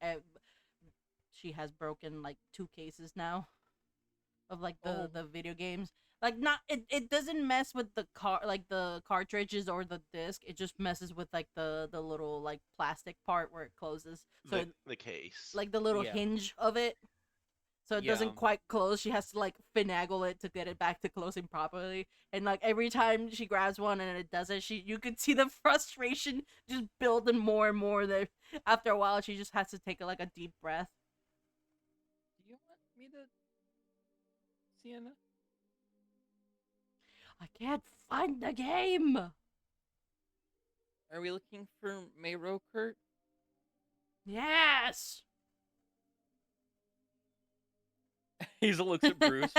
she has broken like 2 cases now of like the video games. Like not it doesn't mess with the the cartridges or the disc. It just messes with like the little like plastic part where it closes. So The case. like the little Yeah. hinge of it. So it Yeah. doesn't quite close. She has to like finagle it to get it back to closing properly. And like every time she grabs one and it doesn't, you could see the frustration just building more and more. There, after a while, she just has to take like a deep breath. Do you want me to, Sienna? I can't find the game. Are we looking for Mayro Kurt? Yes. Hazel looks at Bruce.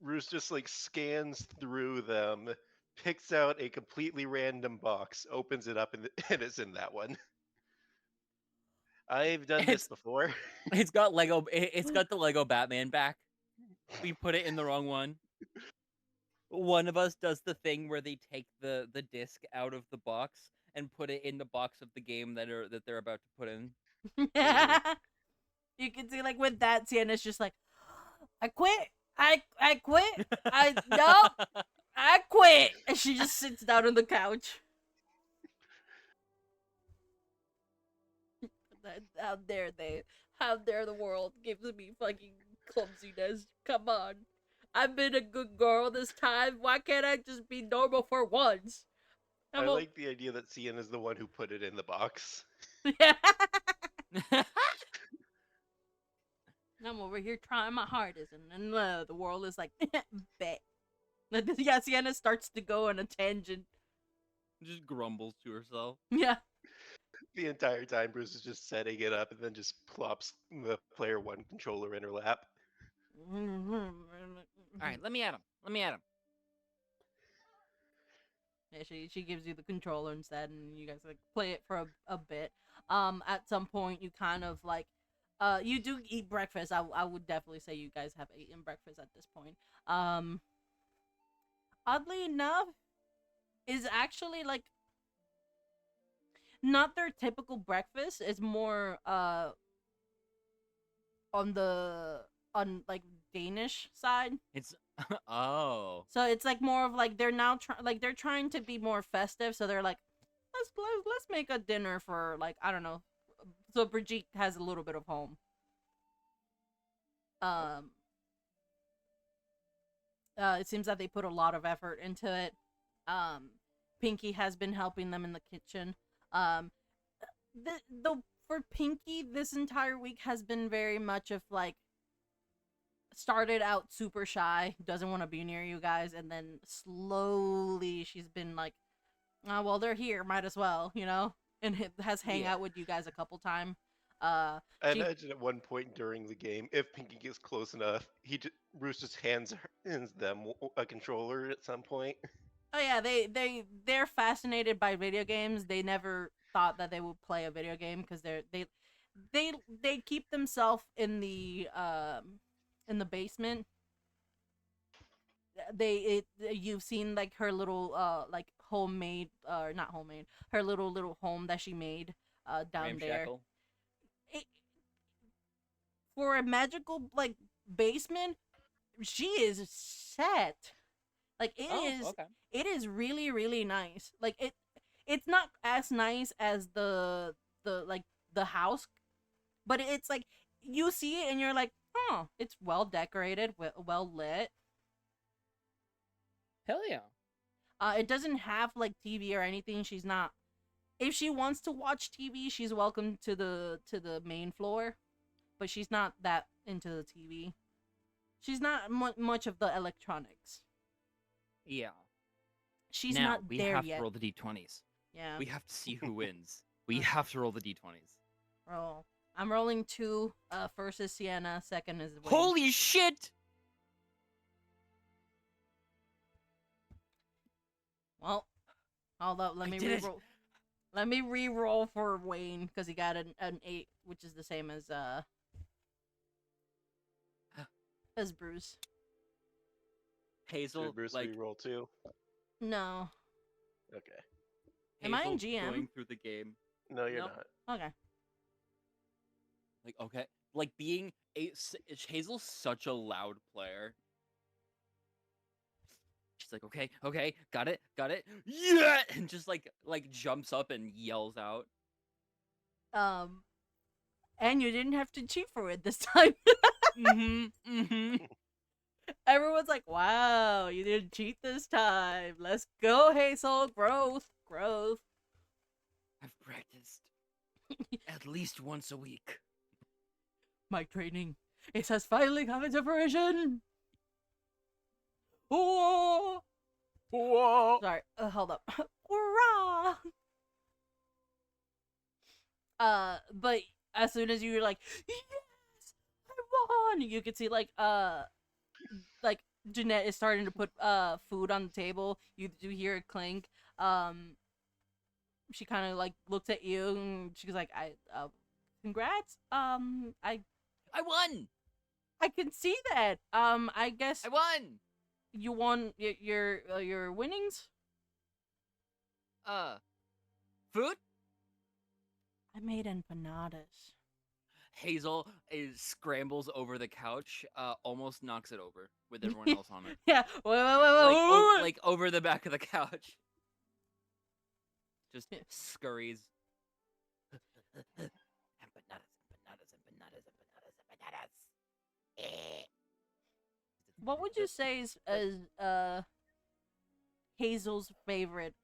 Bruce just like scans through them, picks out a completely random box, opens it up, and, and it's in that one. I've done this It's- before. It's got Lego. It's got the Lego Batman back. We put it in the wrong one. One of us does the thing where they take the disc out of the box and put it in the box of the game that they're about to put in. You can see like with that, Sienna's just like, I quit. I quit. I quit. And she just sits down on the couch. How dare they? How dare the world gives me fucking clumsiness? Come on. I've been a good girl this time. Why can't I just be normal for once? I like the idea that Cian is the one who put it in the box. Yeah. I'm over here trying my hardest, and then the world is like, bet. Yeah, Sienna starts to go on a tangent. Just grumbles to herself. Yeah. The entire time, Bruce is just setting it up and then just plops the player 1 controller in her lap. All right, let me at him. Let me at him. Yeah, she gives you the controller instead, and you guys like play it for a bit. At some point, you kind of like, you do eat breakfast. I would definitely say you guys have eaten breakfast at this point. Oddly enough, is actually like not their typical breakfast. It's more on like Danish side. It's oh. So it's like more of like they're now they're trying to be more festive. So they're like, let's make a dinner for like I don't know. So Brigitte has a little bit of home. It seems that they put a lot of effort into it. Pinky has been helping them in the kitchen. The for Pinky, this entire week has been very much of like started out super shy, doesn't want to be near you guys, and then slowly she's been like, oh, well, they're here, might as well, you know, and has hang out with you guys a couple times. I imagine at one point during the game, if Pinky gets close enough, Bruce just hands them a controller at some point. Oh yeah, they're fascinated by video games. They never thought that they would play a video game because they keep themselves in the basement. You've seen like her little like homemade not homemade, her little home that she made down there. Ramshackle. It, for a magical like basement, she is set. Like Okay. it is really really nice. Like it's not as nice as the house, but it's like you see it and you're like, oh, it's well decorated, well lit. Hell yeah. It doesn't have like TV or anything. She's not. If she wants to watch TV, she's welcome to the main floor, but she's not that into the TV. She's not much of the electronics. Yeah. She's Now, not we there have yet. to roll the d20s. Yeah. We have to see who wins. We have to roll the d20s. Roll. I'm rolling 2. First is Sienna. Second is Wayne. Holy shit! Well, hold up. Let I me did it. re-roll. Let me re-roll for Wayne because he got an 8, which is the same as Bruce. Hazel, Should Bruce like, re-roll too? No. Okay. Am I in Hazel GM? going through the game. No, you're Nope. not. Okay. Like, okay. Like, being Hazel's such a loud player. She's like, okay, got it, yeah! And just, like jumps up and yells out. And you didn't have to cheat for it this time. Mm-hmm. Everyone's like, wow, you didn't cheat this time. Let's go, Hazel. Growth. I've practiced at least once a week. My training. It has finally come into fruition. Oh, Whoa! sorry. Hold up. Hurrah! But as soon as you're like, yes, I won, you can see like Jeanette is starting to put food on the table. You do hear it clink. She kind of like looks at you and she's like, congrats. I won! can see that. I guess I won! you won your winnings. Food? I made empanadas. Hazel scrambles over the couch, almost knocks it over with everyone else on it. Yeah. Wait. Like over the back of the couch. Just scurries. Empanadas. What would you say is Hazel's favorite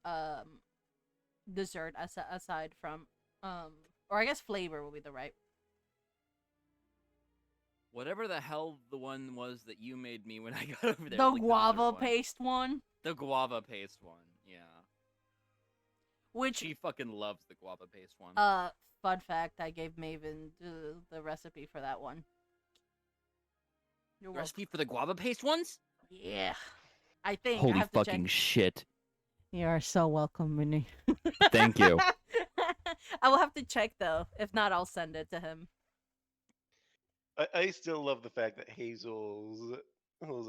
dessert aside from or I guess flavor would be the right. Whatever the hell the one was that you made me when I got over there. The like guava dessert one. paste one, The guava paste one, yeah. which She fucking loves the guava paste one. fun fact, I gave Maven the recipe for that one. You're welcome. Recipe for the guava paste ones? Yeah. I think I Holy have to fucking check. shit. You are so welcome, Minnie. Thank you. I will have to check though. If not, I'll send it to him. I still love the fact that Hazel's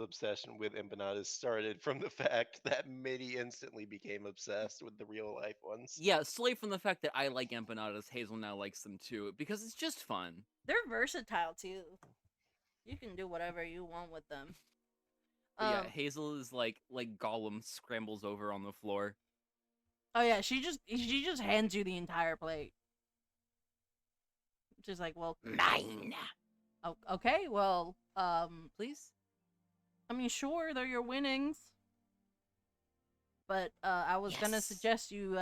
obsession with empanadas started from the fact that Minnie instantly became obsessed with the real life ones. Yeah, slave from the fact that I like empanadas, Hazel now likes them too, because it's just fun. They're versatile too. You can do whatever you want with them. But yeah, Hazel is like Gollum scrambles over on the floor. Oh yeah, she just hands you the entire plate. She's like, well, Mine! oh, okay, well, Please? I mean, sure, they're your winnings. But I was gonna Yes. suggest you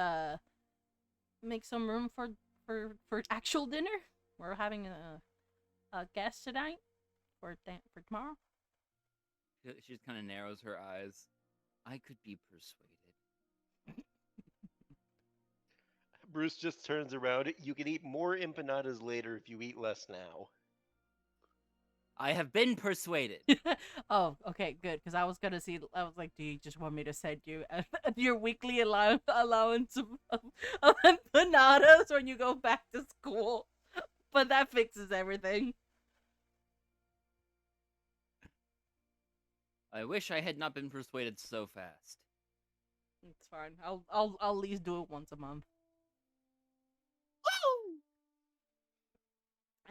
make some room for actual dinner. We're having a guest tonight for tomorrow. She just kind of narrows her eyes. I could be persuaded. Bruce just turns around. You can eat more empanadas later if you eat less now. I have been persuaded. Oh, okay, good. Because I was gonna see. I was like, do you just want me to send you your weekly allowance of empanadas when you go back to school? But that fixes everything. I wish I had not been persuaded so fast. It's fine. I'll at least do it once a month.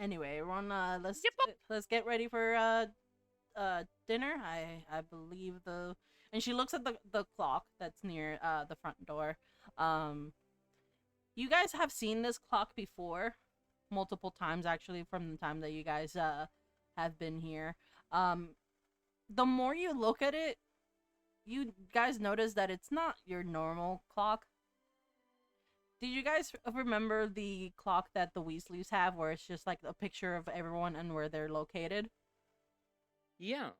Anyway, everyone, let's get ready for dinner. I believe and she looks at the clock that's near the front door. You guys have seen this clock before, multiple times actually, from the time that you guys have been here. The more you look at it, you guys notice that it's not your normal clock. Did you guys remember the clock that the Weasleys have, where it's just like a picture of everyone and where they're located? Yeah.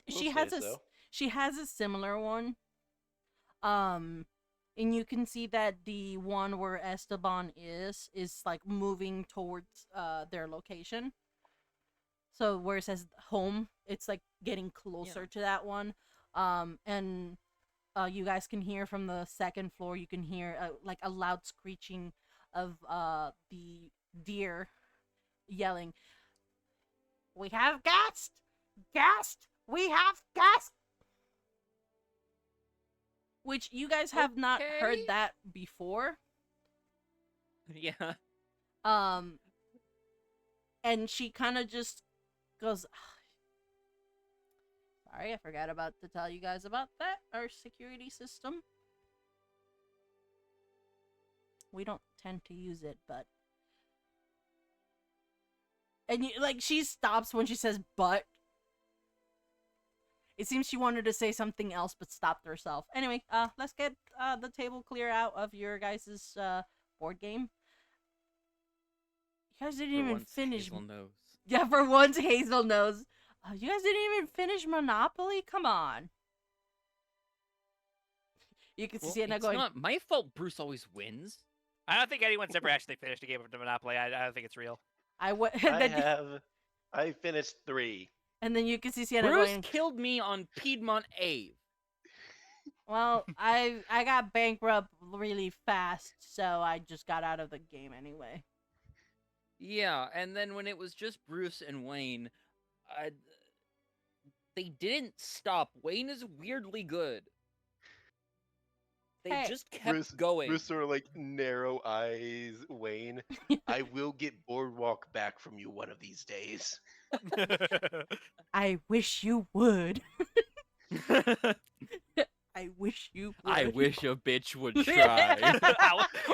She We'll has say a so. she has a similar one. And you can see that the one where Esteban is like moving towards their location. So where it says home, it's like getting closer to that one. And you guys can hear from the second floor. You can hear like a loud screeching of the deer yelling, "We have guests! Guest! We have guests!" Which you guys have not heard Okay. that before. Yeah. And she kind of just goes, "Sorry, I forgot about to tell you guys about that. Our security system. We don't tend to use it, but..." And she stops when she says "but." It seems she wanted to say something else, but stopped herself. Anyway, let's get the table clear out of your guys' board game. You guys didn't For even once, finish. Hazel knows. Yeah, for once, Hazel knows. You guys didn't even finish Monopoly? Come on. You can Well, see Sienna it's going, not my fault Bruce always wins. I don't think anyone's ever actually finished a game of Monopoly. I don't think it's real. I finished 3. And then you can see Sienna Bruce going, killed me on Piedmont Ave. "Well, I got bankrupt really fast, so I just got out of the game anyway." Yeah, and then when it was just Bruce and Wayne, they didn't stop. Wayne is weirdly good. They Hey. just kept going. Bruce sort of like narrow eyes Wayne. I will get Boardwalk back from you one of these days. I wish you would. I wish you would. I wish a bitch would try.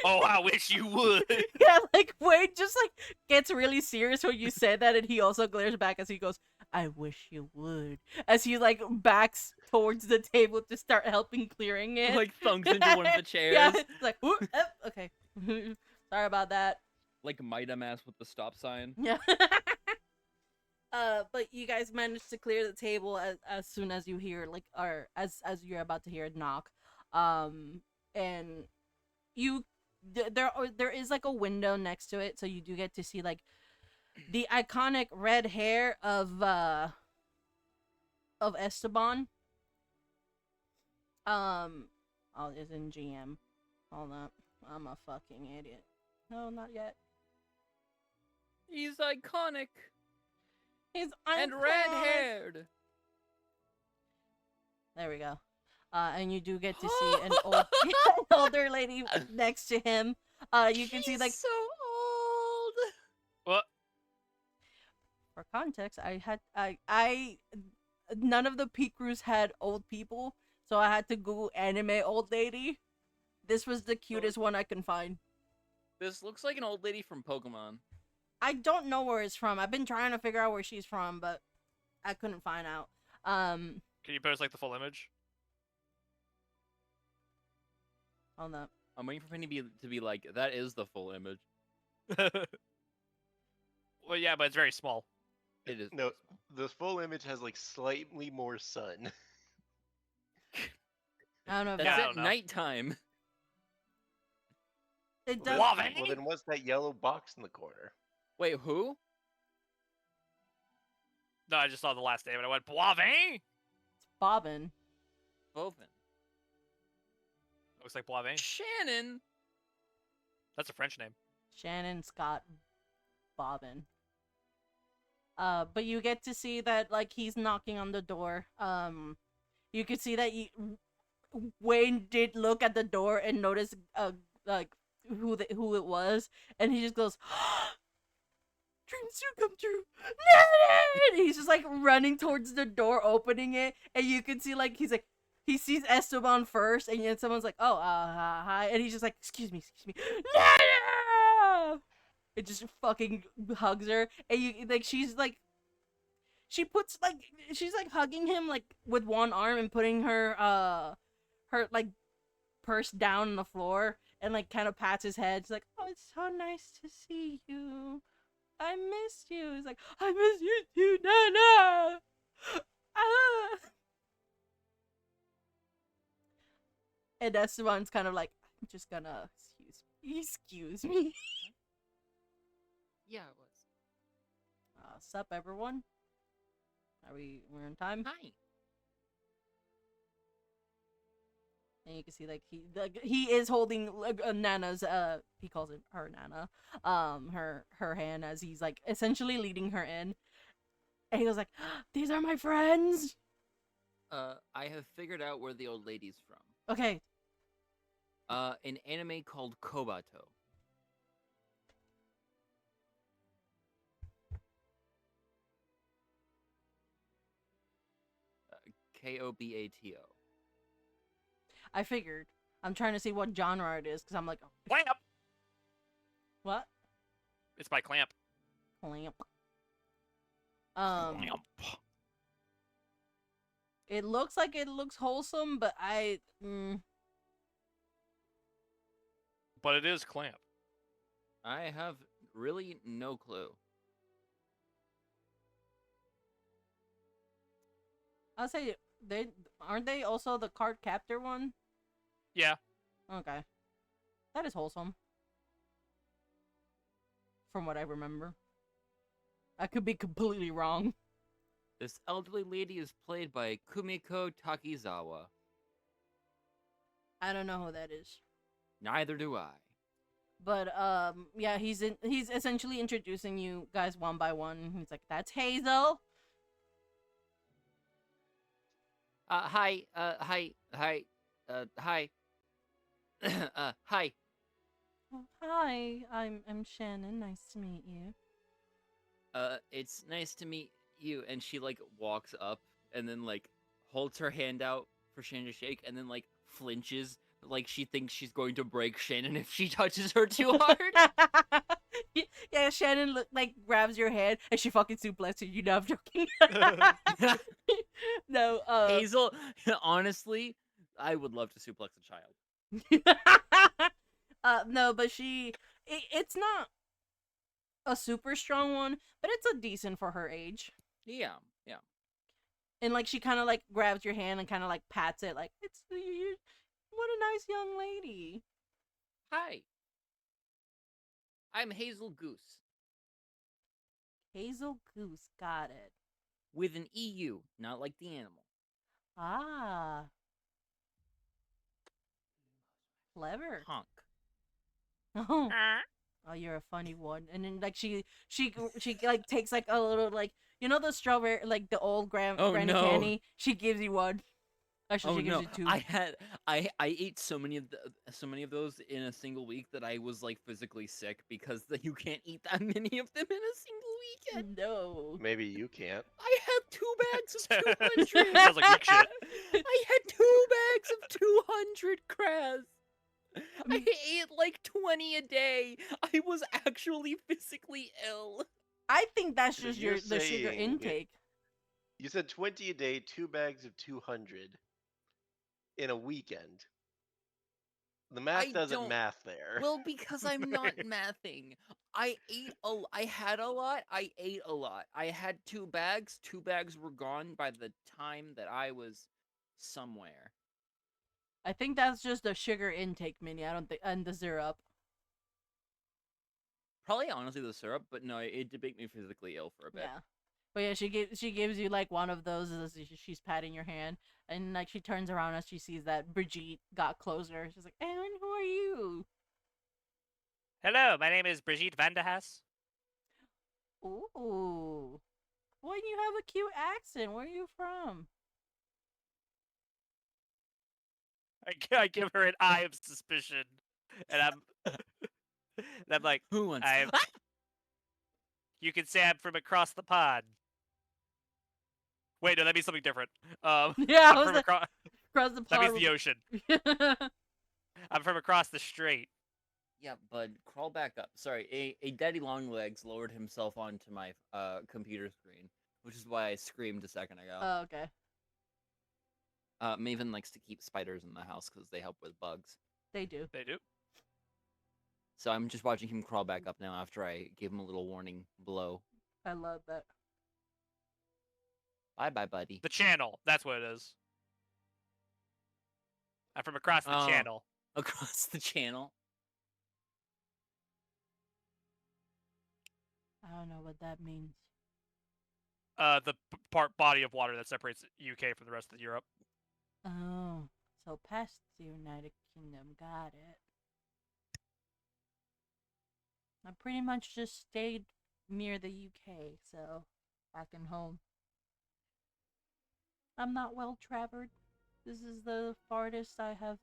I wish you would. Yeah, like Wayne just like gets really serious when you say that, and he also glares back as he goes, "I wish you would," as he like backs towards the table to start helping clearing it. Like thunks into one of the chairs. Yeah, it's like, "Ooh, okay, sorry about that." Like Mighty-Mass with the stop sign. Yeah. But you guys managed to clear the table as soon as you hear or as you're about to hear a knock, and there is like a window next to it, so you do get to see like the iconic red hair of Esteban. It's in GM. Hold up, I'm a fucking idiot. No, not yet. He's iconic He's and iconic. red-haired. There we go. And you do get to see an older lady next to him. You can see like so old. What? for context, I none of the peak crews had old people, so I had to Google anime old lady. This was the cutest one I can find. This looks like an old lady from Pokemon. I don't know where it's from. I've been trying to figure out where she's from, but I couldn't find out. Can you post like the full image? Hold up. I'm waiting for Penny to be like, that is the full image. Well, yeah, but it's very small. It is. No, the full image has like slightly more sun. I don't know if That's Yeah, I that, don't at know. nighttime. it does. Love Well, then what's that yellow box in the corner? Wait, who? No, I just saw the last name and I went, Boivin? It's Bobbin. Bovin. Looks like Boivin. Shannon. That's a French name. Shannon Scott bobbing. But you get to see that like he's knocking on the door. You can see that Wayne did look at the door and notice like who it was, and he just goes, "Dreams do come true." And he's just like running towards the door, opening it, and you can see like he's like he sees Esteban first, and then someone's like, "Oh, hi," and he's just like, excuse me." No! It just fucking hugs her, and you like she's like. She's like hugging him like with one arm and putting her like purse down on the floor and like kind of pats his head. She's like, "Oh, it's so nice to see you. I missed you." He's like, "I miss you too, Nana." Ah. And Esteban's kind of like, "I'm just gonna excuse me." Yeah, it was. Sup, everyone? We're in time? Hi. And you can see like he is holding like, Nana's he calls it her Nana her hand as he's like essentially leading her in, and he goes like, "These are my friends." I have figured out where the old lady's from. Okay. An anime called Kobato. Kobato. I figured. I'm trying to see what genre it is because I'm like, Clamp. what? It's by Clamp. Clamp. Clamp. It looks like it looks wholesome, but But it is Clamp. I have really no clue. I'll say aren't they also the card captor one? Yeah. Okay. That is wholesome. From what I remember. I could be completely wrong. This elderly lady is played by Kumiko Takizawa. I don't know who that is. Neither do I. But yeah, he's essentially introducing you guys one by one. He's like, "That's Hazel." Hi. Hi. Hi. Hi. Hi. Oh, hi, I'm Shannon. Nice to meet you. It's nice to meet you. And she like walks up and then like holds her hand out for Shannon to shake, and then like flinches, like she thinks she's going to break Shannon if she touches her too hard. Yeah, Shannon like grabs your hand and she fucking suplexes you. No, I'm joking. No, Hazel, honestly, I would love to suplex a child. no, but it's not a super strong one, but it's a decent for her age. Yeah. And like she kind of like grabs your hand and kind of like pats it, like you. What a nice young lady. Hi. I'm Hazel Goose. Hazel Goose, got it. With an EU, not like the animal. Ah. Clever. Honk. Oh. Oh, you're a funny one. And then like she like takes like a little like the strawberry like the old Granny no. candy. She gives you one. Actually, she gives no! you two. I ate so many of those in a single week that I was like physically sick because you can't eat that many of them in a single weekend. No. Maybe you can't. I had 2 bags of 200. Sounds like weak shit. I had 2 bags of 200 crabs. I ate like 20 a day. I was actually physically ill. I think that's So just you're the sugar saying- intake. You said 20 a day, 2 bags of 200 in a weekend. The math I doesn't don't- math there. Well, because I'm not mathing. I had a lot. I ate a lot. I had 2 bags. 2 bags were gone by the time that I was somewhere. I think that's just the sugar intake, Minnie. I don't think, and the syrup. Probably honestly the syrup, but no, it did make me physically ill for a bit. Yeah. But yeah, she gives you like one of those as she's patting your hand, and like she turns around as she sees that Brigitte got closer. She's like, "Aaron, who are you?" Hello, my name is Brigitte Vanderhaas. Ooh. Boy, you have a cute accent. Where are you from? I give her an eye of suspicion, and I'm like, Who wants? I'm. You can say I'm from across the pond. Wait, no, that means something different. Yeah, I I'm was from like, across. across the That means pond. the ocean. I'm from across the strait. Yeah, bud, crawl back up. Sorry, a daddy longlegs lowered himself onto my computer screen, which is why I screamed a second ago. Oh, okay. Maven likes to keep spiders in the house because they help with bugs. They do. They do. So I'm just watching him crawl back up now after I gave him a little warning blow. I love that. Bye, buddy. The channel. That's what it is. I'm from across the Oh. channel. Across the channel. I don't know what that means. The body of water that separates UK from the rest of Europe. Oh, so past the United Kingdom. Got it. I pretty much just stayed near the UK, so back in home. I'm not well traveled. This is the farthest I have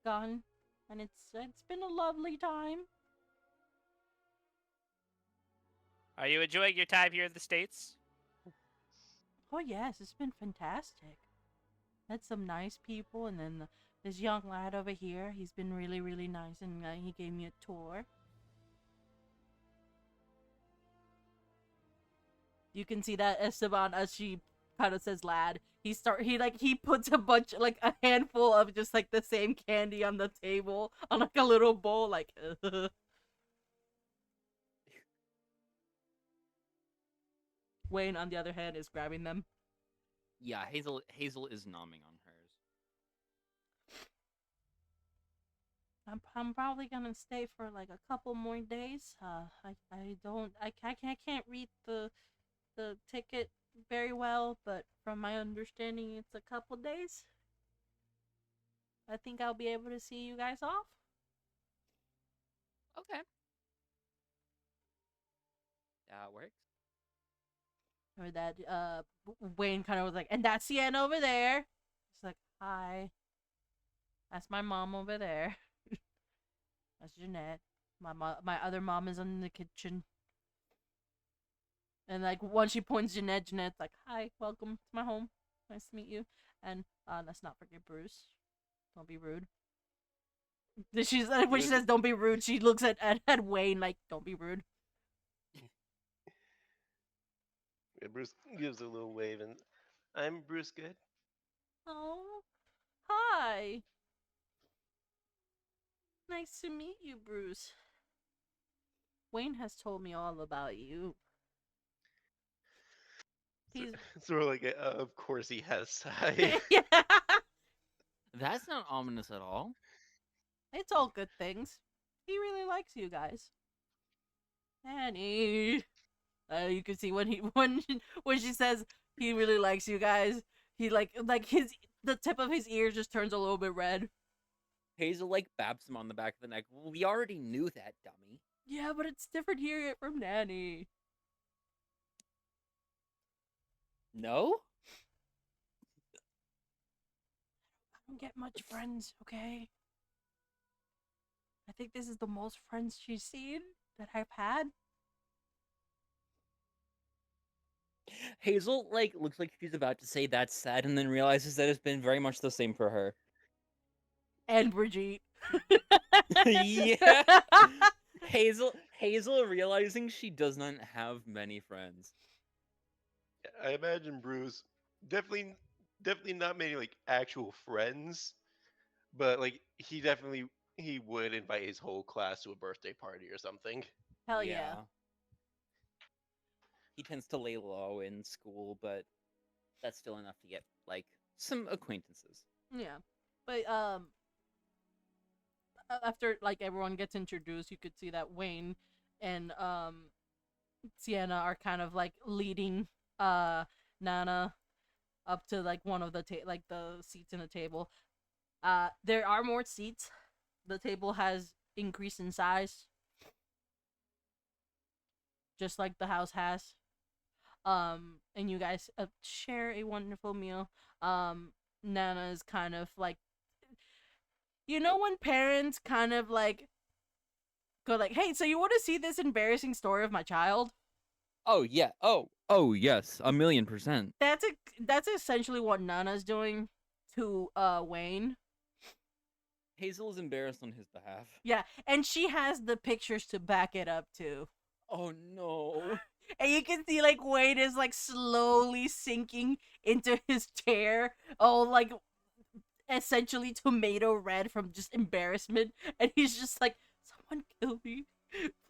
gone, and it's been a lovely time. Are you enjoying your time here in the States? Oh yes, it's been fantastic. Met some nice people, and then this young lad over here, he's been really, really nice, and he gave me a tour. You can see that Esteban, as she kind of says lad, he puts a handful of just like the same candy on the table on like a little bowl, like Wayne, on the other hand, is grabbing them. Yeah, Hazel is nomming on hers. I'm probably gonna stay for like a couple more days. I can't read the ticket very well, but from my understanding, it's a couple days. I think I'll be able to see you guys off. Okay. That works. Or that Wayne kind of was like, and that's Sienna over there. It's like, hi. That's my mom over there. That's Jeanette. My other mom is in the kitchen. And like once she points Jeanette's like, hi, welcome to my home. Nice to meet you. And let's not forget Bruce. Don't be rude. When she says don't be rude, she looks at Wayne like, don't be rude. Yeah, Bruce gives a little wave, and I'm Bruce Good. Oh, hi. Nice to meet you, Bruce. Wayne has told me all about you. He's Sort of like, of course he has sigh. yeah. That's not ominous at all. It's all good things. He really likes you guys. And you can see when she says he really likes you guys, he like the tip of his ear just turns a little bit red. Hazel like baps him on the back of the neck. Well, we already knew that, dummy. Yeah, but it's different hearing it from Nanny. No? I don't get much friends, okay? I think this is the most friends she's seen that I've had. Hazel like looks like she's about to say that's sad, and then realizes that it's been very much the same for her. And Brigitte. Yeah. Hazel realizing she does not have many friends. I imagine Bruce definitely not many like actual friends, but like he would invite his whole class to a birthday party or something. Hell yeah. He tends to lay low in school, but that's still enough to get like some acquaintances. Yeah. But after like everyone gets introduced, you could see that Wayne and Sienna are kind of like leading Nana up to like one of the the seats in the table. There are more seats. The table has increased in size. just like the house has. And you guys share a wonderful meal. Nana is kind of like, you know, when parents kind of like go like, "Hey, so you want to see this embarrassing story of my child?" Oh yeah. Oh yes. 1,000,000%. That's essentially what Nana's doing to Wayne. Hazel is embarrassed on his behalf. Yeah, and she has the pictures to back it up too. Oh no. And you can see like Wayne is like slowly sinking into his chair, all like essentially tomato red from just embarrassment, and he's just like, "Someone kill me,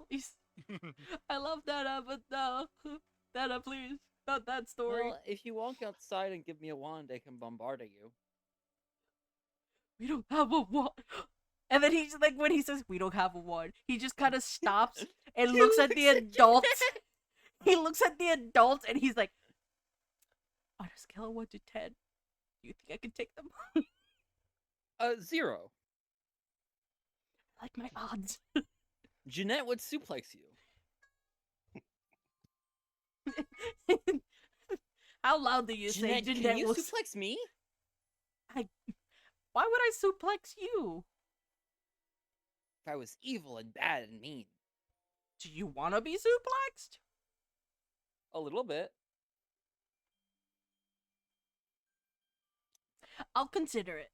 please. I love Nana, but no, Nana, please, not that story. Well, if you walk outside and give me a wand, I can bombard you. We don't have a wand." And then he's like, when he says we don't have a wand, he just kind of stops and He looks at the looks at adults. Jeanette. He looks at the adults and he's like, "On a scale of 1 to 10, do you think I can take them?" 0. I like my odds. Jeanette would suplex you. How loud do you say Jeanette, can Jeanette you will suplex me? Why would I suplex you? If I was evil and bad and mean. Do you want to be suplexed? A little bit. I'll consider it.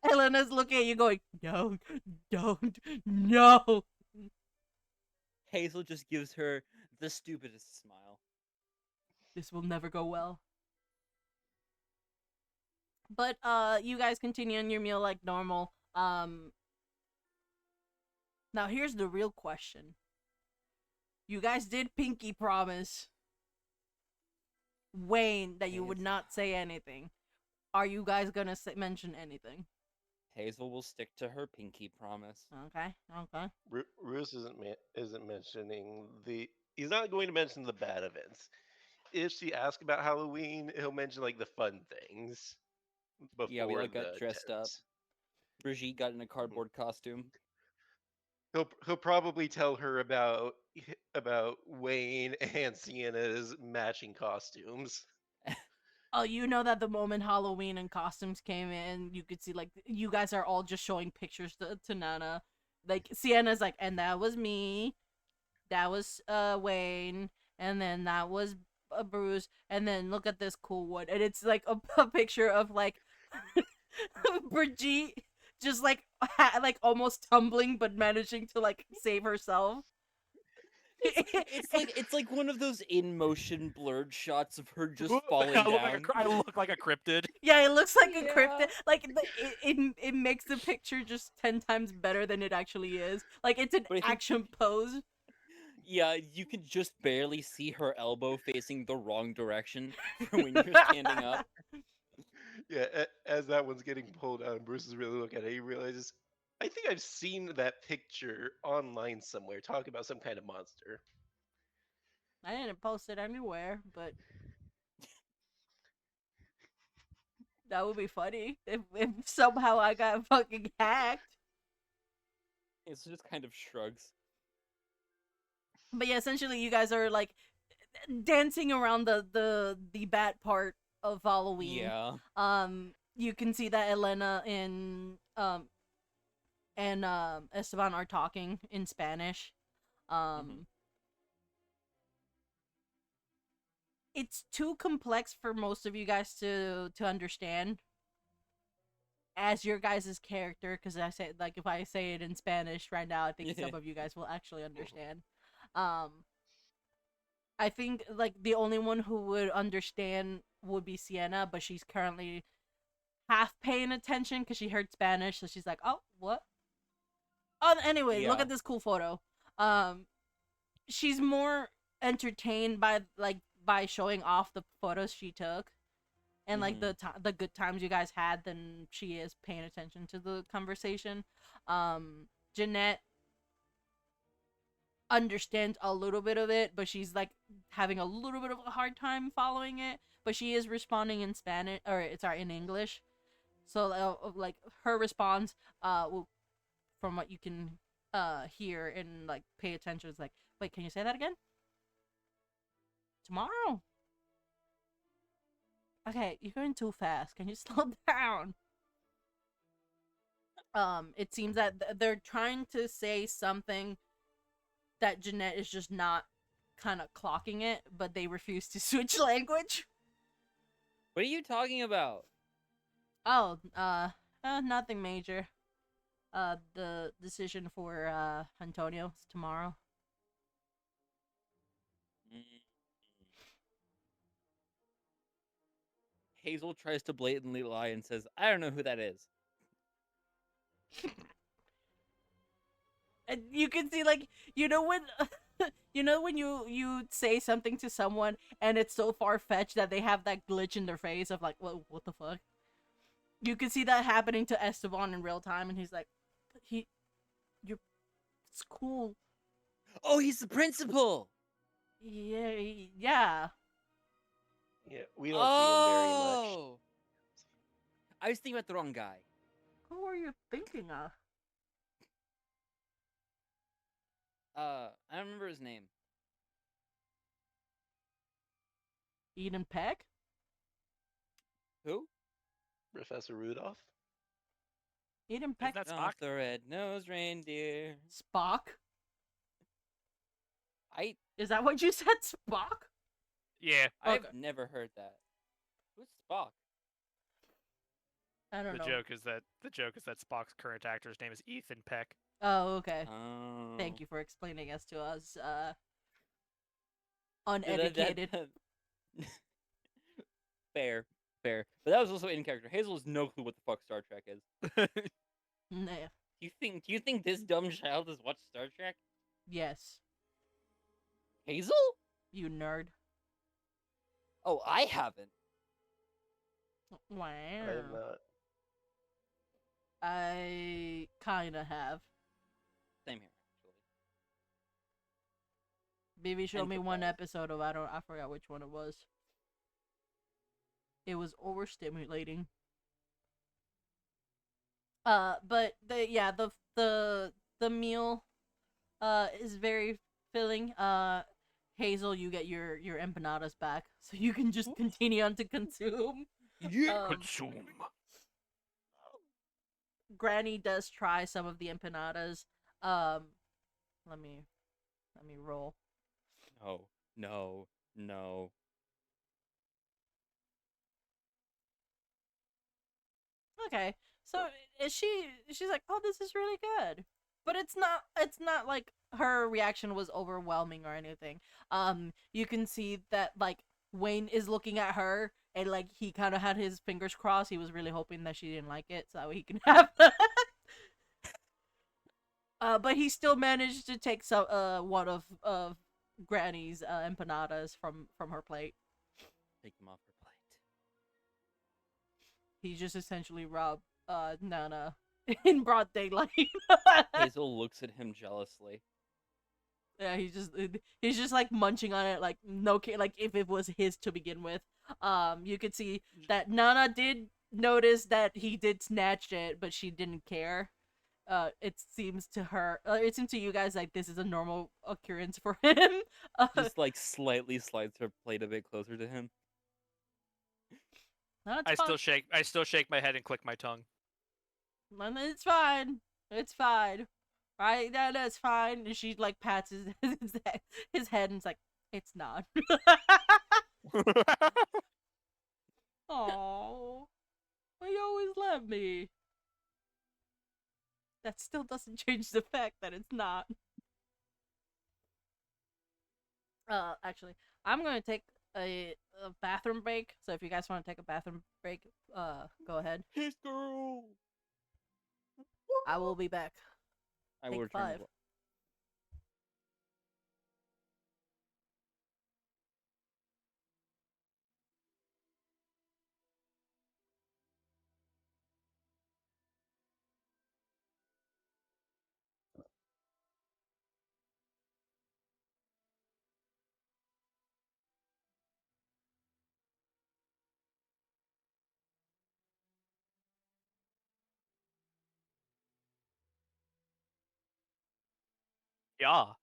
Elena's looking at you going, "No, don't, no." Hazel just gives her the stupidest smile. This will never go well. But you guys continue on your meal like normal. Now here's the real question. You guys did pinky promise Wayne that you would not say anything. Are you guys gonna mention anything? Hazel will stick to her pinky promise. Okay. Bruce isn't mentioning the. He's not going to mention the bad events. If she asks about Halloween, he'll mention like the fun things. Before Yeah, we all got the dressed up. tense. Brigitte got in a cardboard costume. He'll probably tell her about Wayne and Sienna's matching costumes. Oh, you know that the moment Halloween and costumes came in, you could see like you guys are all just showing pictures to Nana. Like Sienna's like, "And that was me, that was Wayne, and then that was Bruce, and then look at this cool one," and it's like a picture of like Brigitte just like like almost tumbling but managing to like save herself. It's like one of those in motion blurred shots of her just I falling look down. like I look like a cryptid. Yeah, it looks like a Yeah. cryptid. Like it makes the picture just 10 times better than it actually is. Like it's an But I think- action pose. Yeah, you can just barely see her elbow facing the wrong direction for when you're standing up. Yeah, as that one's getting pulled out, and Bruce is really looking at it. He realizes, I think I've seen that picture online somewhere. Talk about some kind of monster. I didn't post it anywhere, but that would be funny if somehow I got fucking hacked. It's just kind of shrugs. But yeah, essentially you guys are like dancing around the bat part of Halloween. Yeah. You can see that Elena and Esteban are talking in Spanish. Mhm. It's too complex for most of you guys to understand as your guys' character, because I say like if I say it in Spanish right now, I think some of you guys will actually understand. I think like the only one who would understand would be Sienna, but she's currently half paying attention because she heard Spanish, so she's like, "Oh, what?" Oh, anyway, look Yeah. at this cool photo. She's more entertained by showing off the photos she took, and like the good times you guys had than she is paying attention to the conversation. Jeanette understands a little bit of it, but she's like having a little bit of a hard time following it. But she is responding in Spanish, or in English. So like her response, from what you can hear and like pay attention. It's like, wait, can you say that again? Tomorrow. Okay, you're going too fast. Can you slow down? It seems that they're trying to say something that Jeanette is just not kind of clocking it, but they refuse to switch language. What are you talking about? Oh, nothing major. The decision for Antonio is tomorrow. Mm. Hazel tries to blatantly lie and says, "I don't know who that is." And you can see, like, when when you say something to someone and it's so far-fetched that they have that glitch in their face of like, what the fuck? You can see that happening to Esteban in real time, and he's like, you're it's cool. Oh, he's the principal. Yeah, yeah. Yeah, we don't see him very much. Oh, I was thinking about the wrong guy. Who are you thinking of? I don't remember his name. Eden Peck? Who? Professor Rudolph? Eden Isn't Peck? that Not Spock? the red-nosed reindeer. Spock? I've Is that what you said, Spock? Yeah, I've never heard that. Who's Spock? I don't the know. joke is that Spock's current actor's name is Ethan Peck. Oh, okay. Oh. Thank you for explaining us to us, Yeah, uneducated. Fair. But that was also in character. Hazel has no clue what the fuck Star Trek is. Nah. Do you think this dumb child has watched Star Trek? Yes, Hazel? you nerd. Oh, I haven't. Wow. I have not. I kinda have. Same here, actually. Maybe show And me one football. episode of I forgot which one it was. It was overstimulating. But the meal is very filling. Hazel, you get your empanadas back, so you can just continue on to consume. Yeah. Consume. Granny does try some of the empanadas. Let me roll. No. Okay, so she's like, oh, this is really good, but it's not like her reaction was overwhelming or anything. You can see that like Wayne is looking at her and like he kind of had his fingers crossed. He was really hoping that she didn't like it so that way he can have but he still managed to take some one of Granny's empanadas from her plate. Take them off her plate. He just essentially robbed Nana in broad daylight. Hazel looks at him jealously. Yeah, he's just like munching on it like no care, like if it was his to begin with. You could see that Nana did notice that he did snatch it, but she didn't care. It seems to you guys like this is a normal occurrence for him. Just like slightly slides her plate a bit closer to him. No, it's I fine. still shake my head and click my tongue. It's fine. It's fine. Right? That's fine. And she like pats his head and it's like, it's not. Oh, but you always love me. That still doesn't change the fact that it's not. Actually, I'm gonna take a bathroom break. So if you guys want to take a bathroom break, go ahead. His girl. I will be back. I Take will return. 5. Yeah.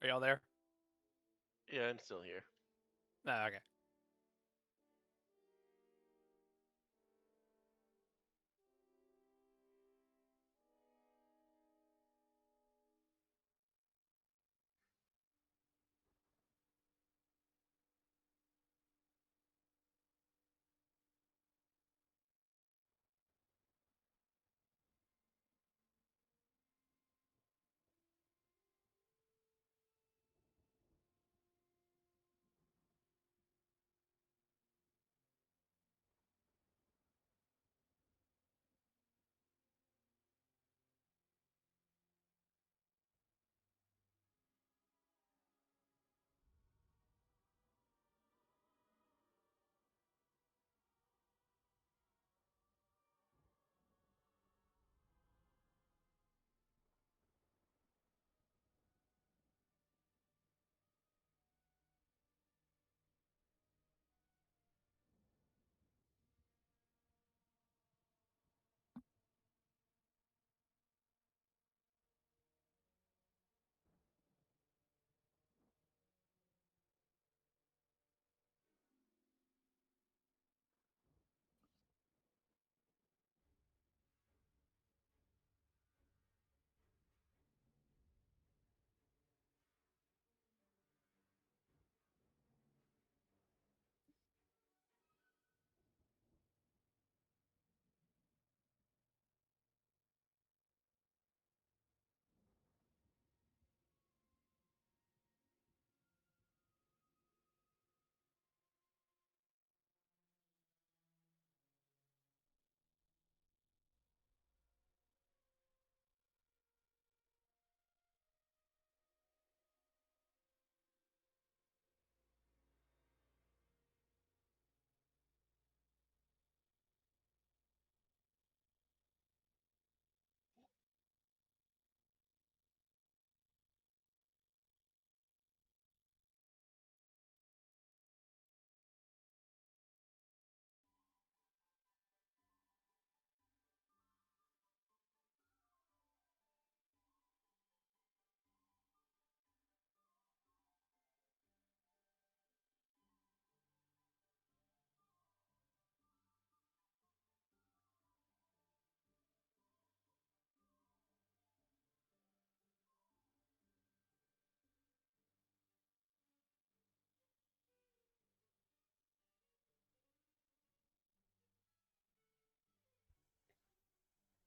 Are y'all there? Yeah, I'm still here. Ah, okay.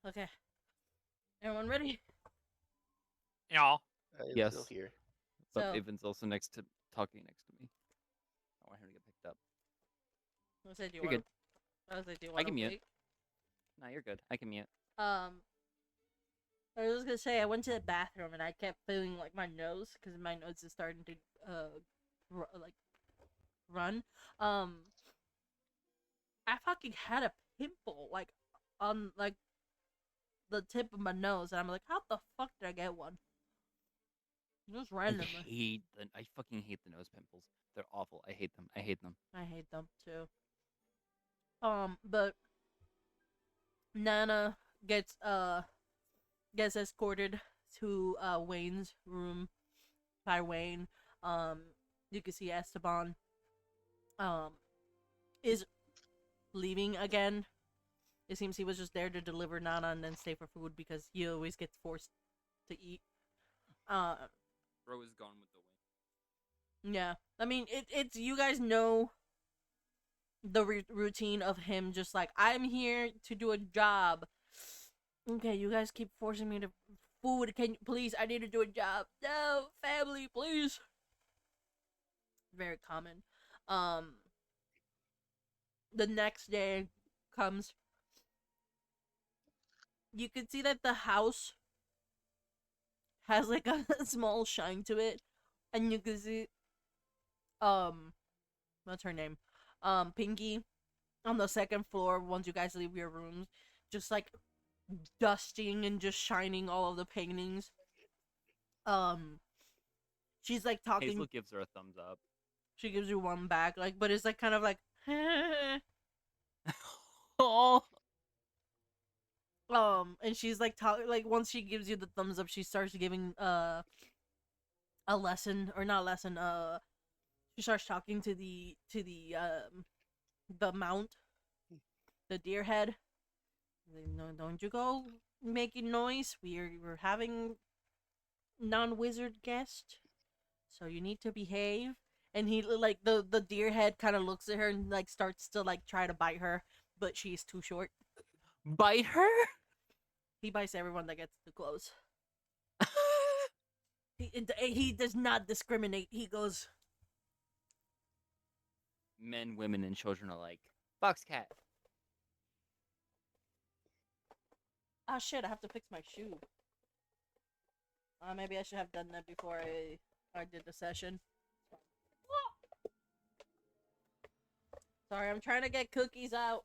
Okay. Everyone ready? Y'all. I'm Yes. still here. But So- Evan's also talking next to me. I want him to get picked said, do you You're want? good. I was like, do you I want can to mute. wait? No, you're good. I can mute. I was just gonna say I went to the bathroom and I kept feeling like my nose because my nose is starting to like run. I fucking had a pimple like on like the tip of my nose, and I'm like, how the fuck did I get one? Just randomly. I fucking hate the nose pimples. They're awful. I hate them. I hate them. I hate them too. But Nana gets escorted to Wayne's room by Wayne. You can see Esteban is leaving again. It seems he was just there to deliver Nana and then stay for food because he always gets forced to eat. Bro is gone with the wind. Yeah. I mean, it's you guys know the routine of him just like, I'm here to do a job. Okay, you guys keep forcing me to food. Can you please? I need to do a job. No, family, please. Very common. The next day comes. You can see that the house has like a small shine to it, and you can see what's her name? Pinky on the second floor once you guys leave your rooms, just like dusting and just shining all of the paintings. She's like talking. Hazel gives her a thumbs up. She gives you one back, like, but it's like kind of like. Oh. And she's like like once she gives you the thumbs up, she starts giving a lesson or not lesson. She starts talking to the mount, the deer head. Like, no, don't you go making noise. We're having non-wizard guest, so you need to behave. And he like the deer head kind of looks at her and like starts to like try to bite her, but she's too short. Bite her? He bites everyone that gets too close. He does not discriminate. He goes, Men, women, and children alike. Fox cat. oh shit, I have to fix my shoe. Maybe I should have done that before I did the session. Sorry, I'm trying to get cookies out.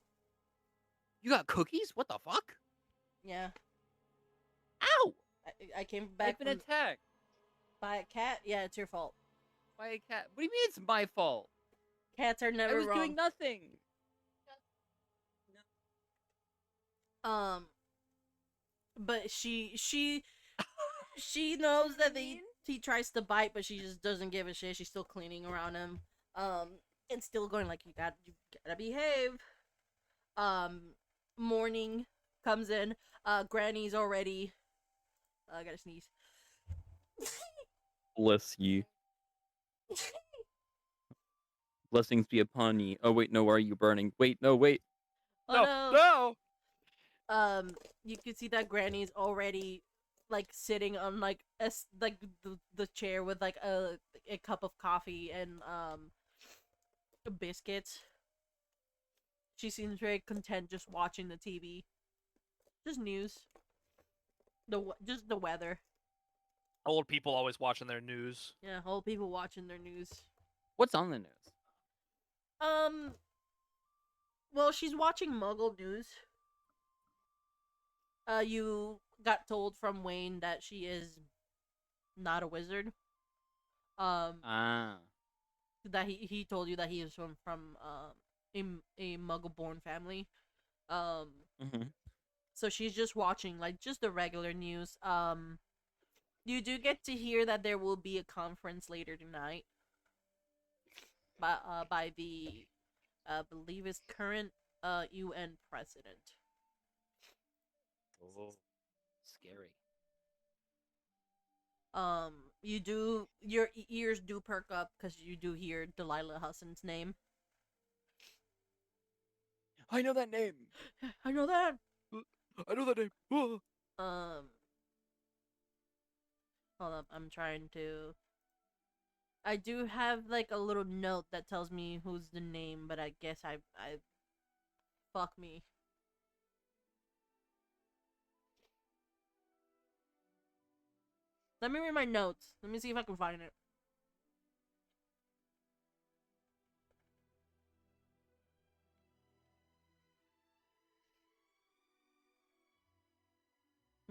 You got cookies? What the fuck? Yeah. Ow! I came I've back been from attacked by a cat. Yeah, it's your fault. by a cat. What do you mean it's my fault? Cats are never I was wrong. doing nothing. But she knows that he tries to bite, but she just doesn't give a shit. She's still cleaning around him. And still going like you gotta behave. Morning comes in. Granny's already. I gotta sneeze. Bless ye. Blessings be upon ye. Oh wait, no, why are you burning? Wait, no, wait. Oh No! you can see that Granny's already like sitting on like the chair with like a cup of coffee and biscuits. She seems very content just watching the TV. Just news. Just the weather. Old people always watching their news. Yeah, old people watching their news. What's on the news? Well, she's watching Muggle news. You got told from Wayne that she is not a wizard. Ah. That he told you that he is from a Muggle-born family. Mm-hmm. So she's just watching like just the regular news. You do get to hear that there will be a conference later tonight. By the believe is current UN president. Oh, scary. You do your ears do perk up because you do hear Delilah Husson's name. I know that name. I know that. I know that name. Hold up, I'm trying to. I do have like a little note that tells me who's the name, but I guess I fuck me. Let me read my notes. Let me see if I can find it.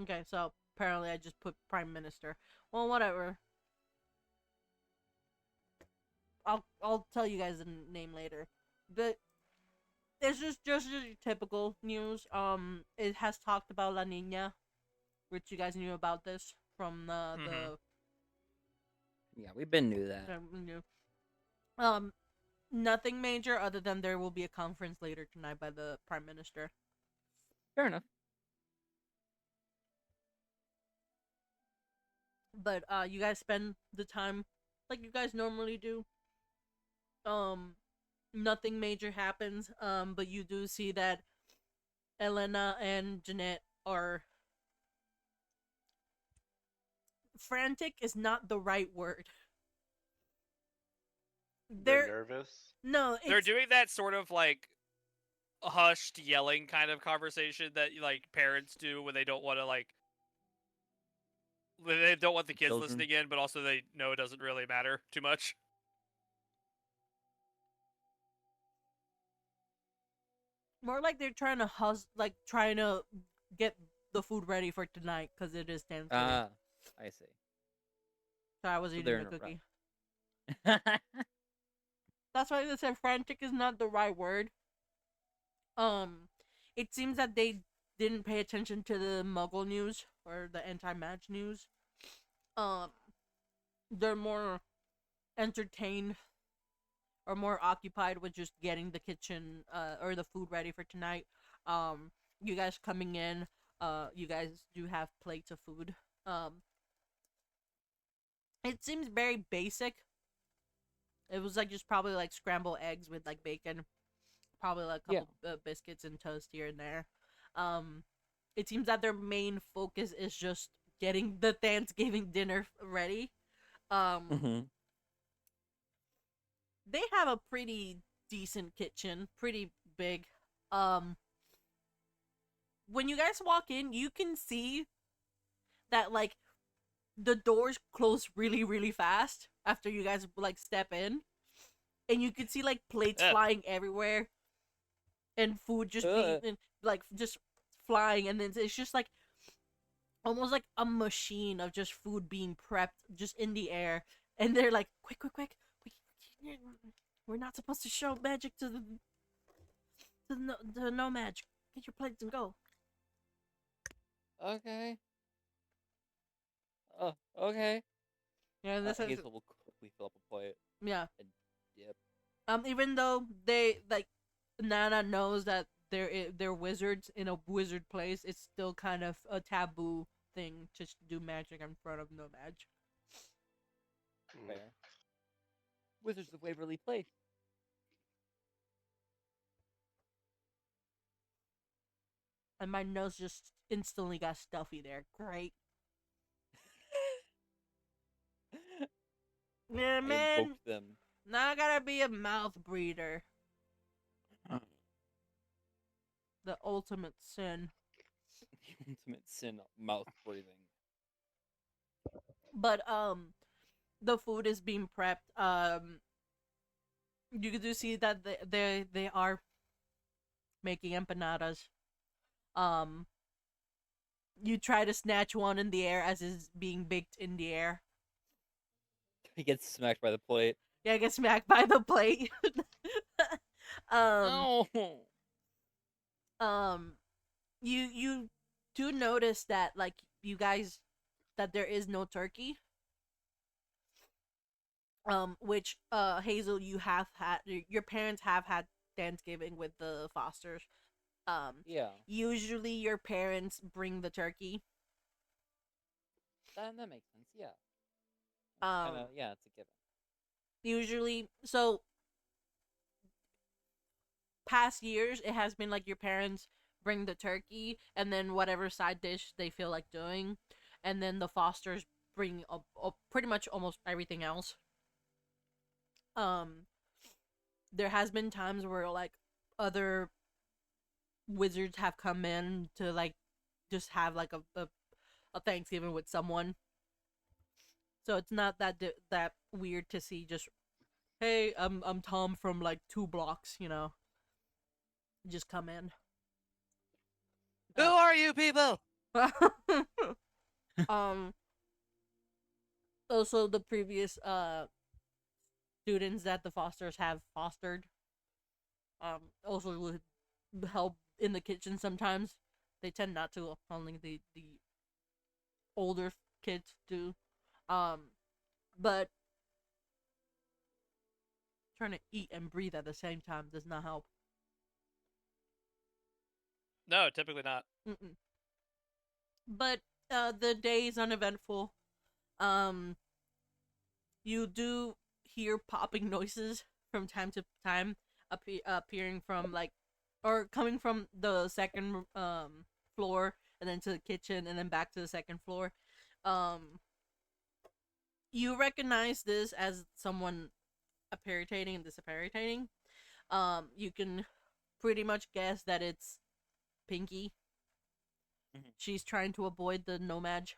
Okay, so apparently I just put Prime Minister. Well, whatever. I'll tell you guys the name later. But it's just your typical news. It has talked about La Nina, which you guys knew about this from the Yeah, we've been knew that. new. Um, nothing major other than there will be a conference later tonight by the Prime Minister. Fair enough. But you guys spend the time like you guys normally do. Nothing major happens. But you do see that Elena and Jeanette are frantic is not the right word. They're nervous. No, it's, They're doing that sort of like hushed yelling kind of conversation that like parents do when they don't want to like when they don't want the kids Children. listening in, but also they know it doesn't really matter too much. more like they're trying to trying to get the food ready for tonight because it is Thanksgiving. Ah, I see. So I was so eating they're the in a cookie. rush. That's why they said frantic is not the right word. It seems that they didn't pay attention to the Muggle news or the anti-match news. They're more entertained or more occupied with just getting the kitchen or the food ready for tonight. You guys coming in, you guys do have plates of food. It seems very basic. It was like just probably like scrambled eggs with like bacon, probably like a couple biscuits and toast here and there. It seems that their main focus is just getting the Thanksgiving dinner ready. Mhm. They have a pretty decent kitchen, pretty big. When you guys walk in, you can see that like the doors close really really fast after you guys like step in, and you can see like plates Yeah. flying everywhere and food just being and, like just flying, and then it's just like almost like a machine of just food being prepped just in the air, and they're like quick we're not supposed to show magic to the no magic. Get your plates and go. Okay. Oh, okay. Yeah, this is Hazel will quickly fill up a plate yeah. and dip. Even though they like Nana knows that they're wizards in a wizard place, it's still kind of a taboo thing to do magic in front of no magic. Fair. Wizards of Waverly Place. And my nose just instantly got stuffy there. Great. Yeah, I man. invoked them. Now I gotta be a mouth breather. The ultimate sin. The ultimate sin of mouth breathing. But the food is being prepped. You do see that they are making empanadas. You try to snatch one in the air as is being baked in the air. He gets smacked by the plate. Yeah, I get smacked by the plate. Oh. You do notice that like you guys that there is no turkey. Which Hazel, you have had your parents have had Thanksgiving with the Fosters. Yeah. Usually your parents bring the turkey. That makes sense. Yeah. Yeah, it's a given. Usually, so past years it has been like your parents bring the turkey and then whatever side dish they feel like doing, and then the Fosters bring pretty much almost everything else. there has been times where like other wizards have come in to like just have like a Thanksgiving with someone. So it's not that weird to see just, hey, I'm Tom from like 2 blocks, just come in. Who are you people? um Also the previous students that the Fosters have fostered also would help in the kitchen sometimes. They tend not to, only the older kids do. But trying to eat and breathe at the same time does not help. No, typically not. Mm-mm. But the day is uneventful. Um, you do hear popping noises from time to time, appearing from like, or coming from the second floor, and then to the kitchen, and then back to the second floor. You recognize this as someone apparitating and disapparating. You can pretty much guess that it's Pinky. Mhm. She's trying to avoid the nomad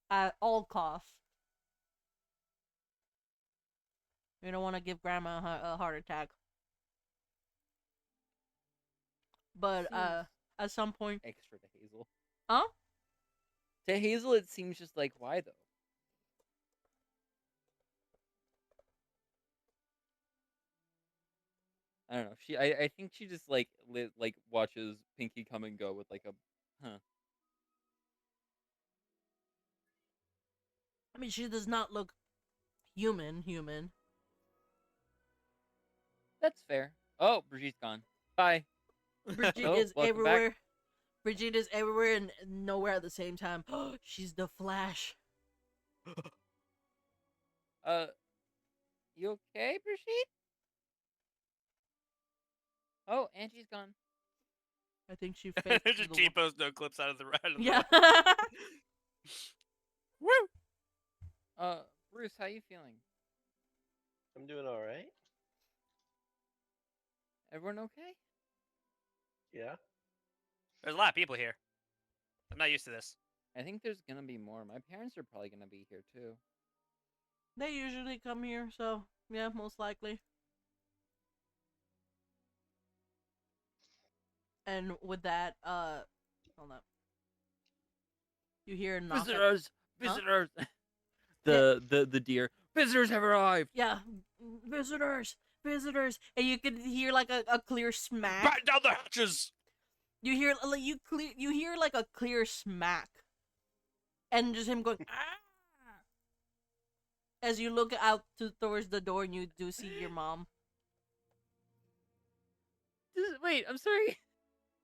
at all costs. We don't want to give Grandma a heart attack. But Seems at some point, extra to Hazel. huh? To Hazel, it seems just like, why though? I don't know. I think she just like watches Pinky come and go with like a, huh. I mean, she does not look human. That's fair. Oh, Brigitte's gone. Bye. Brigitte Oh, is welcome back. everywhere. Brigitte is everywhere and nowhere at the same time. She's the Flash. You okay, Brigitte? Oh, Angie's gone. I think she faked Just the wall. T-pose no clips out of the Yeah. Woo! Bruce, how you feeling? I'm doing all right. Everyone okay? Yeah. There's a lot of people here. I'm not used to this. I think there's gonna be more. My parents are probably gonna be here too. They usually come here, so yeah, most likely. And with that, hold up. You hear a knock. Visitors! Huh? Visitors! The deer. Visitors have arrived! Yeah, visitors, and you can hear like a clear smack. Batten down the hatches! You hear like you hear like a clear smack, and just him going ah. As you look out towards the door, and you do see your mom. Wait, I'm sorry.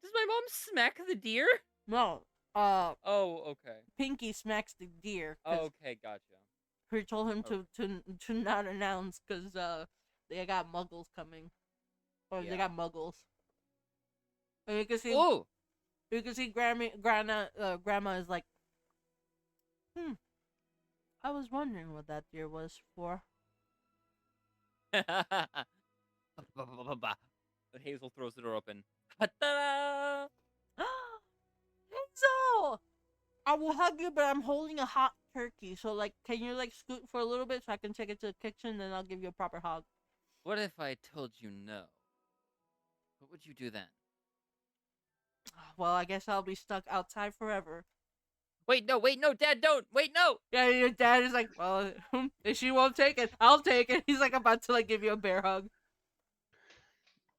Does my mom smack the deer? No, Oh, okay. Pinky smacks the deer. 'Cause Okay, gotcha. He told him Oh. to not announce because they got muggles coming, or they Yeah. got muggles. And you can see Oh! grandma is like, I was wondering what that deer was for. Hazel throws the door open. Ta-da! Hazel, I will hug you, but I'm holding a hot turkey. So like, can you like scoot for a little bit so I can take it to the kitchen, then I'll give you a proper hug. What if I told you no? What would you do then? Well, I guess I'll be stuck outside forever. Wait, no, Dad, don't! Wait, no! Yeah, your dad is like, well, if she won't take it, I'll take it. He's like about to like give you a bear hug.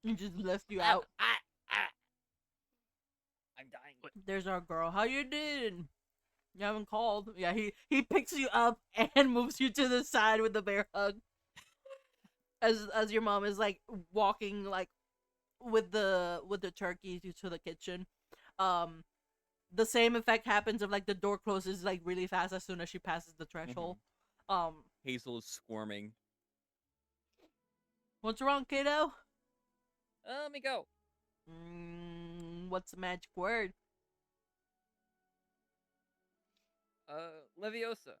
He just left you out. I'm dying. There's our girl. How you doing? You haven't called. Yeah, he picks you up and moves you to the side with the bear hug. As your mom is like walking like with the turkey to the kitchen. The same effect happens of like the door closes like really fast as soon as she passes the threshold. Hazel is squirming. What's wrong, kiddo? Let me go. What's the magic word? Leviosa.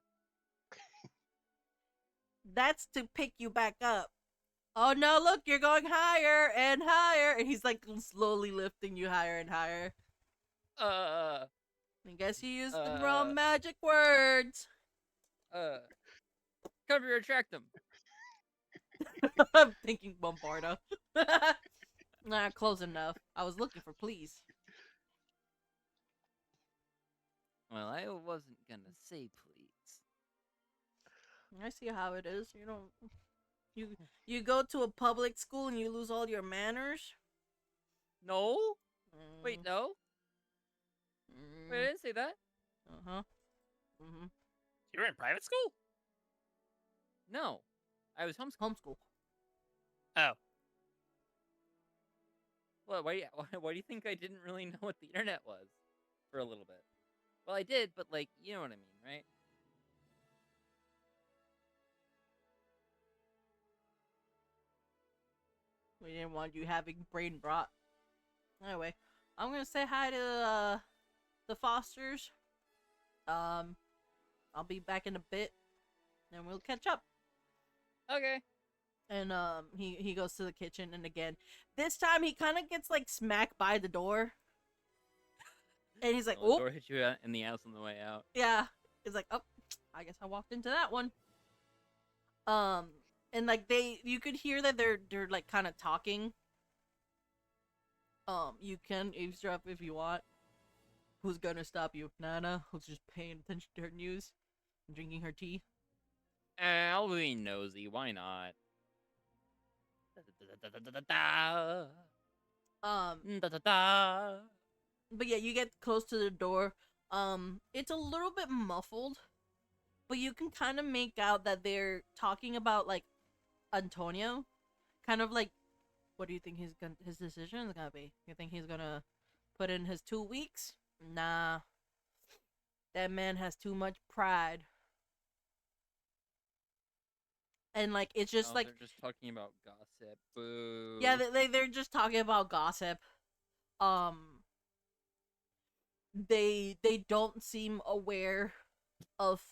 That's to pick you back up. Oh no, look, you're going higher and higher. And he's like slowly lifting you higher and higher. Uh, I guess you used the Uh. wrong magic words. Cover your attract I'm thinking Bombarda. Nah, close enough. I was looking for please. Well, I wasn't gonna say please. I see how it is. You don't. You go to a public school and you lose all your manners. No? Wait, no? Wait, I didn't say that. Uh huh. Mm-hmm. You were in private school? No. I was homeschooled. Homeschool. Oh. Well, why do you think I didn't really know what the internet was for a little bit? Well, I did, but like, you know what I mean, right? We didn't want you having brain rot. Anyway, I'm gonna say hi to the Fosters. I'll be back in a bit, and we'll catch up. Okay. And he goes to the kitchen, and again, this time he kind of gets like smacked by the door, and he's like, Well, the "Oh, door hit you in the ass on the way out. yeah." He's like, "Oh, I guess I walked into that one." And like you could hear that they're like kind of talking. You can eavesdrop if you want. Who's gonna stop you? Nana, who's just paying attention to her news and drinking her tea. I'll be nosy. Why not? Um, Da-da-da. but yeah, you get close to the door. It's a little bit muffled, but you can kind of make out that they're talking about like Antonio, kind of like, what do you think his decision is gonna be? You think he's gonna put in his 2 weeks? Nah, that man has too much pride. And like it's just Oh, like, they're just talking about gossip. Boo. yeah, they're just talking about gossip. They don't seem aware of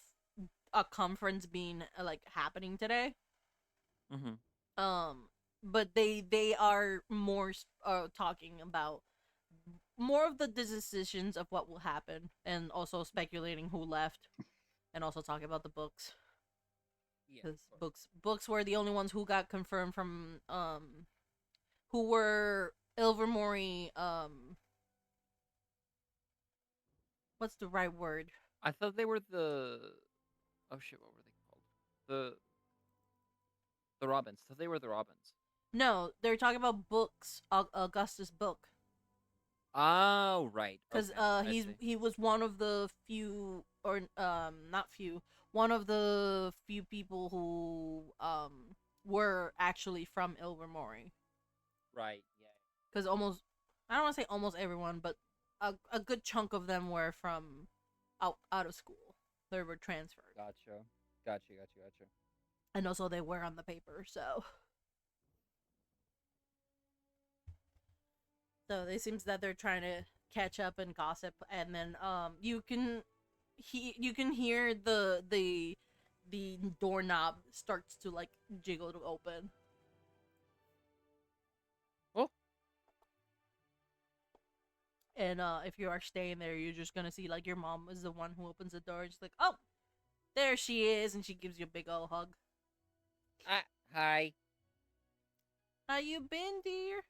a conference being like happening today. Mm-hmm. But they are more talking about more of the decisions of what will happen, and also speculating who left, and also talking about the books, Yeah. because of course. books were the only ones who got confirmed from who were Ilvermorny what's the right word? I thought they were the. Oh shit! What were they called? The Robins. I thought they were the Robins. No, they're talking about books. Augustus Book, Oh right. because Okay, I see. he was one of the few, or not few, one of the few people who were actually from Ilvermorny. Right. Yeah. Because almost, I don't want to say almost everyone, but a good chunk of them were from out of school. They were transferred, Gotcha. and also they were on the paper. So it seems that they're trying to catch up and gossip, and then you can hear the doorknob starts to like jiggle to open. Oh. And if you are staying there, you're just gonna see like your mom is the one who opens the door. Just like, oh, there she is, and she gives you a big old hug. Hi. How you been, dear?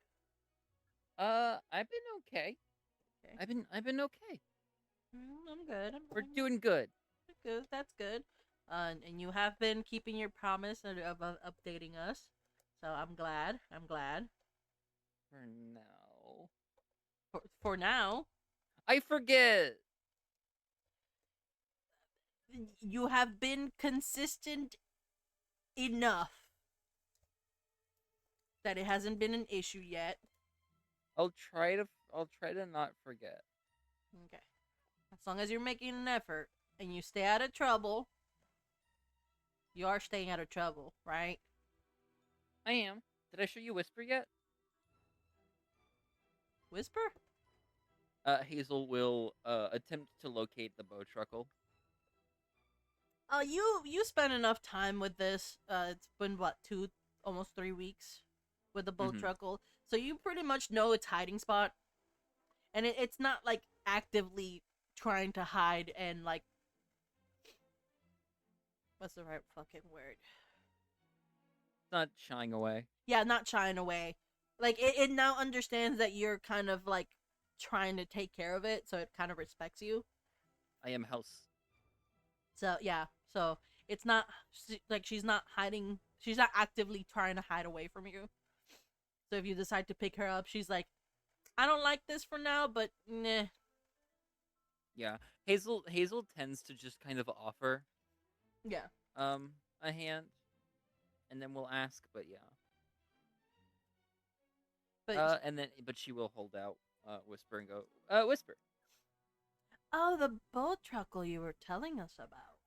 I've been okay. Okay. I've been okay. I'm good. We're doing good. Good. That's good. And you have been keeping your promise of updating us, so I'm glad. I'm glad. For now. For now, I forget. you have been consistent enough that it hasn't been an issue yet. I'll try to not forget. Okay. As long as you're making an effort and you stay out of trouble, you are staying out of trouble, right? I am. Did I show you Whisper yet? Whisper? Hazel will attempt to locate the bow truckle. You spent enough time with this. It's been what, almost 3 weeks with the boat Mhm. truckle, so you pretty much know its hiding spot, and it's not like actively trying to hide and like, what's the right fucking word? It's not shying away. Yeah, not shying away. Like it now understands that you're kind of like trying to take care of it, so it kind of respects you. I am house. So yeah, so it's not like she's not hiding. She's not actively trying to hide away from you. So if you decide to pick her up, she's like, I don't like this for now, but nah. Yeah. Hazel tends to just kind of offer Yeah. a hand, and then we'll ask, but yeah. But But she will hold out, whisper and go, whisper. oh, the boat truckle you were telling us about.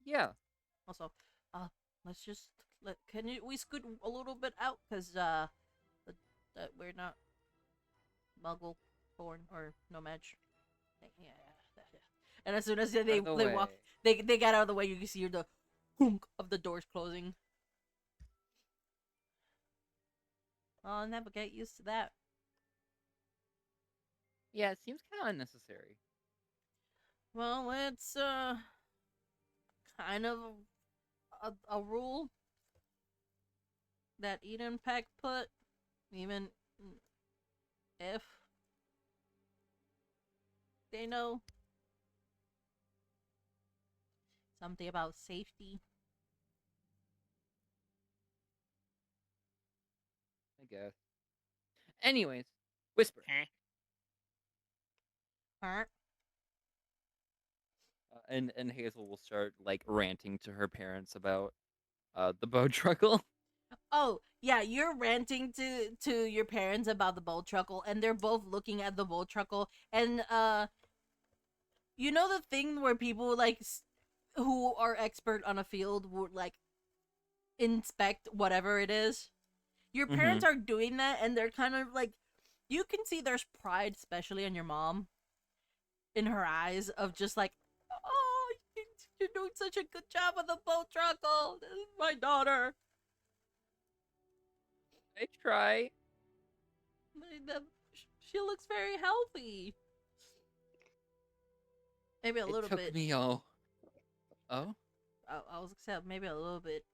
Yeah. Also, let's just we scoot a little bit out because that we're not Muggle born or no match. Yeah. And as soon as Out they of the walk, way. they get out of the way. You can see the hunk of the doors closing. I'll never get used to that. Yeah, it seems kind of unnecessary. Well, it's kind of a rule that Eden Peck put, even if they know something about safety. I guess. Anyways, whisper. Huh? Huh? And Hazel will start like ranting to her parents about the boat truckle. Oh, yeah, you're ranting to your parents about the boat truckle, and they're both looking at the boat truckle, and you know the thing where people like who are expert on a field would like inspect whatever it is. Your parents are doing that, and they're kind of like, you can see there's pride, especially in your mom, in her eyes of just like, oh, you're doing such a good job with the boat truckle. This is my daughter. I try. She looks very healthy. Maybe a It little took bit. me oh. Oh? I was gonna say maybe a little bit.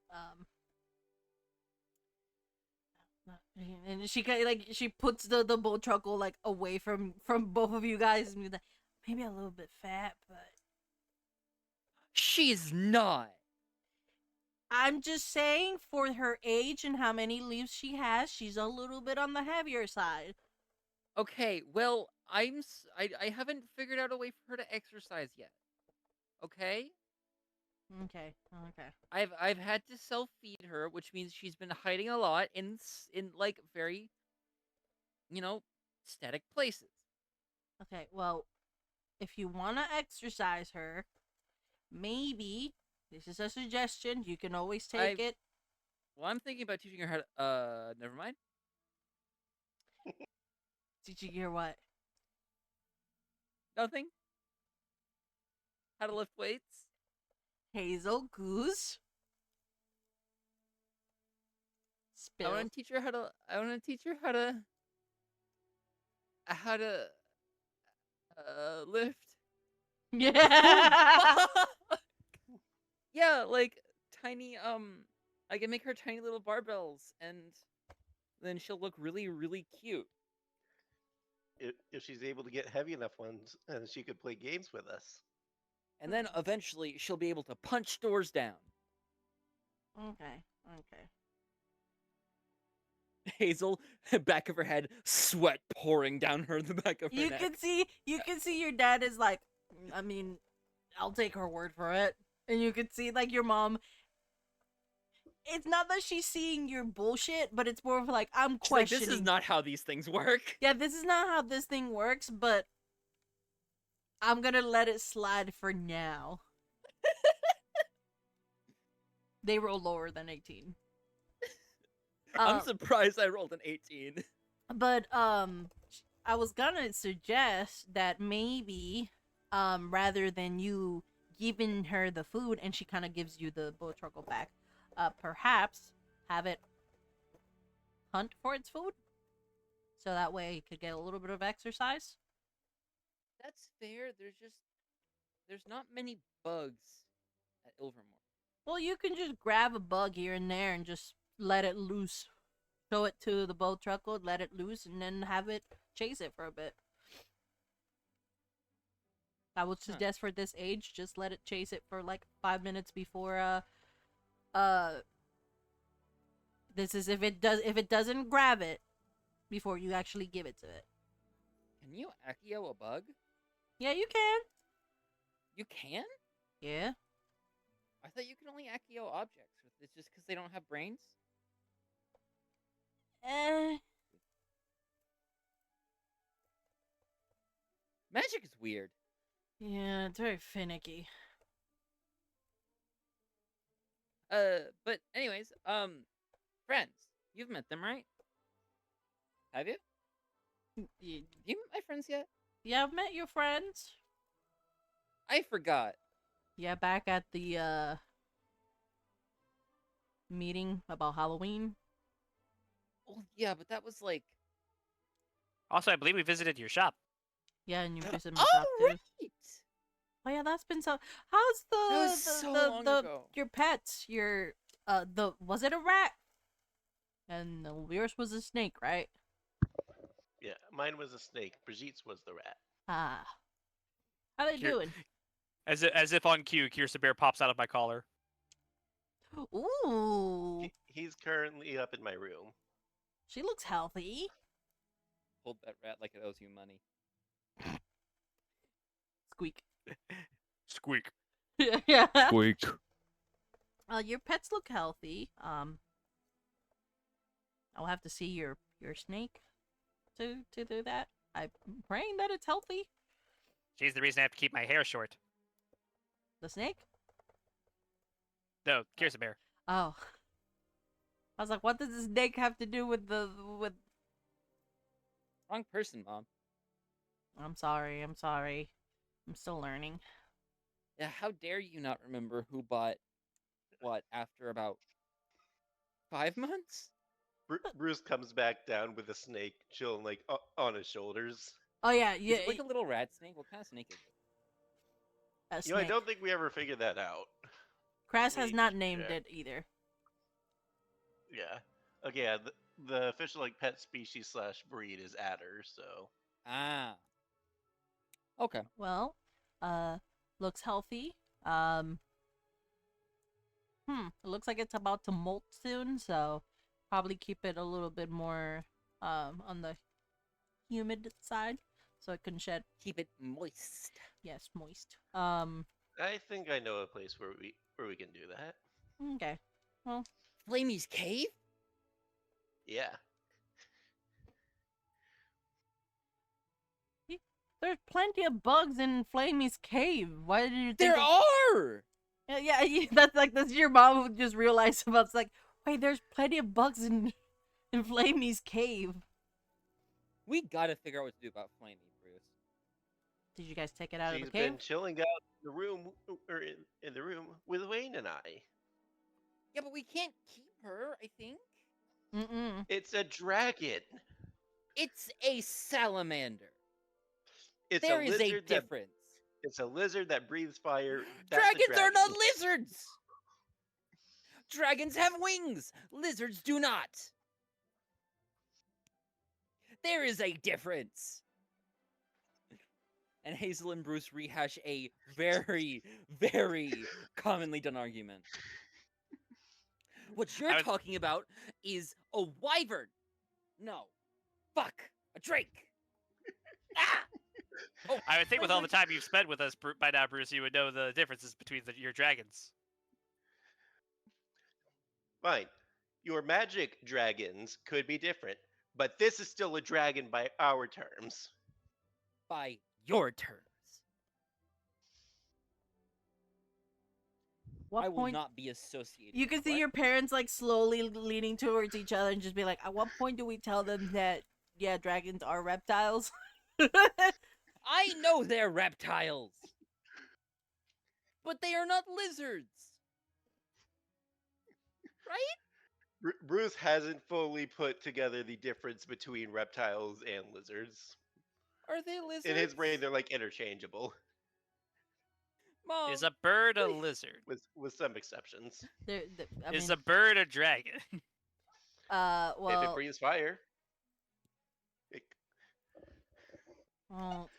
And she kind of like she puts the boat truckle like away from both of you guys, and be like, maybe a little bit fat, but She's not. I'm just saying for her age and how many leaves she has, she's a little bit on the heavier side. Okay, well, I haven't figured out a way for her to exercise yet. Okay? Okay. I've had to self-feed her, which means she's been hiding a lot in like very, static places. Okay, well, if you want to exercise her, maybe this is a suggestion. You can always take it. Well, I'm thinking about teaching her how to never mind. Did you hear what? Nothing. How to lift weights. Hazel Goose. I Spill. want to teach her how to lift. Yeah. Yeah, like tiny I can make her tiny little barbells, and then she'll look really, really cute. If she's able to get heavy enough ones, and she could play games with us. And then eventually she'll be able to punch doors down. Okay. Hazel, back of her head, sweat pouring down the back of her You neck. can see your dad is like, I mean, I'll take her word for it. And you can see like your mom, it's not that she's seeing your bullshit, but it's more of like, I'm She's like, questioning. this is not how these things work. Yeah, this is not how this thing works, but I'm gonna let it slide for now. They roll lower than 18. I'm surprised I rolled an 18. But I was gonna suggest that maybe rather than you given her the food and she kind of gives you the bow truckle back, perhaps have it hunt for its food, so that way it could get a little bit of exercise. That's fair. There's not many bugs at Ilvermore. Well, you can just grab a bug here and there and just let it loose. Show it to the bow truckle, let it loose, and then have it chase it for a bit. I would suggest for this age, just let it chase it for like 5 minutes before this is if it doesn't grab it before you actually give it to it. Can you Accio a bug? Yeah, you can. You can? Yeah. I thought you could only Accio objects. It's just because they don't have brains? Magic is weird. Yeah, it's very finicky. But anyways, friends, you've met them, right? Have you? Y- You met my friends yet? Yeah, I've met your friends. I forgot. Yeah, back at the meeting about Halloween. Well, yeah, but that was like. Also, I believe we visited your shop. Yeah, and you visited my Oh, shop too. right! Oh yeah, that's been so. How's That was so long ago. your pets? Your was it a rat? And yours was a snake, right? Yeah, mine was a snake. Brigitte's was the rat. Ah, how they Here- doing? As if on cue, Kirsten Bear pops out of my collar. Ooh, He's currently up in my room. she looks healthy. Hold that rat like it owes you money. Squeak. Squeak. Yeah. Squeak. Your pets look healthy. I'll have to see your snake to do that. I'm praying that it's healthy. She's the reason I have to keep my hair short. The snake? No, Kirsten Bear. Oh. I was like, what does the snake have to do with with? Wrong person, Mom. I'm sorry. I'm still learning. Yeah, how dare you not remember who bought what after about 5 months? Bruce comes back down with a snake chilling like on his shoulders. Oh yeah, Is yeah. it like a little rat snake? What kind of snake is it? A You know, I snake. don't think we ever figured that out. Crass has we not named check. it either. Yeah. Okay, yeah, the official like pet species / breed is adder, so Ah. Okay. Well, looks healthy. It looks like it's about to molt soon, so probably keep it a little bit more on the humid side so it can shed. Keep it moist. Yes, moist. I think I know a place where we can do that. Okay. Flamey's cave? Yeah. There's plenty of bugs in Flamey's cave. Why did you think There of- are! Yeah, that's your mom who just realized about. It's like, wait, there's plenty of bugs in Flamey's cave. We gotta figure out what to do about Flamey, Bruce. Did you guys take it out She's of the cave? been chilling out in the room or in the room with Wayne and I. Yeah, but we can't keep her, I think. Mm-mm. It's a dragon. It's a salamander. It's There a is lizard a difference. It's a lizard that breathes fire. That's a Dragons are not dragon. lizards! Dragons have wings! Lizards do not! There is a difference! And Hazel and Bruce rehash a very, very commonly done argument. What you're would- talking about is a wyvern! No. Fuck! A drake! Ah! Oh, I would think with all the time you've spent with us by now, Bruce, you would know the differences between your dragons. Fine. Your magic dragons could be different, but this is still a dragon by our terms. by your terms. What I will point? not be associated. You can with see what? your parents like slowly leaning towards each other and just be like, at what point do we tell them that yeah, dragons are reptiles? I know they're reptiles. But they are not lizards. Right? Bruce hasn't fully put together the difference between reptiles and lizards. Are they lizards? In his brain, they're like interchangeable, Mom, Is a bird a wait. lizard? with some exceptions. I Is mean, a bird a dragon? If it well, breathes fire, it, well,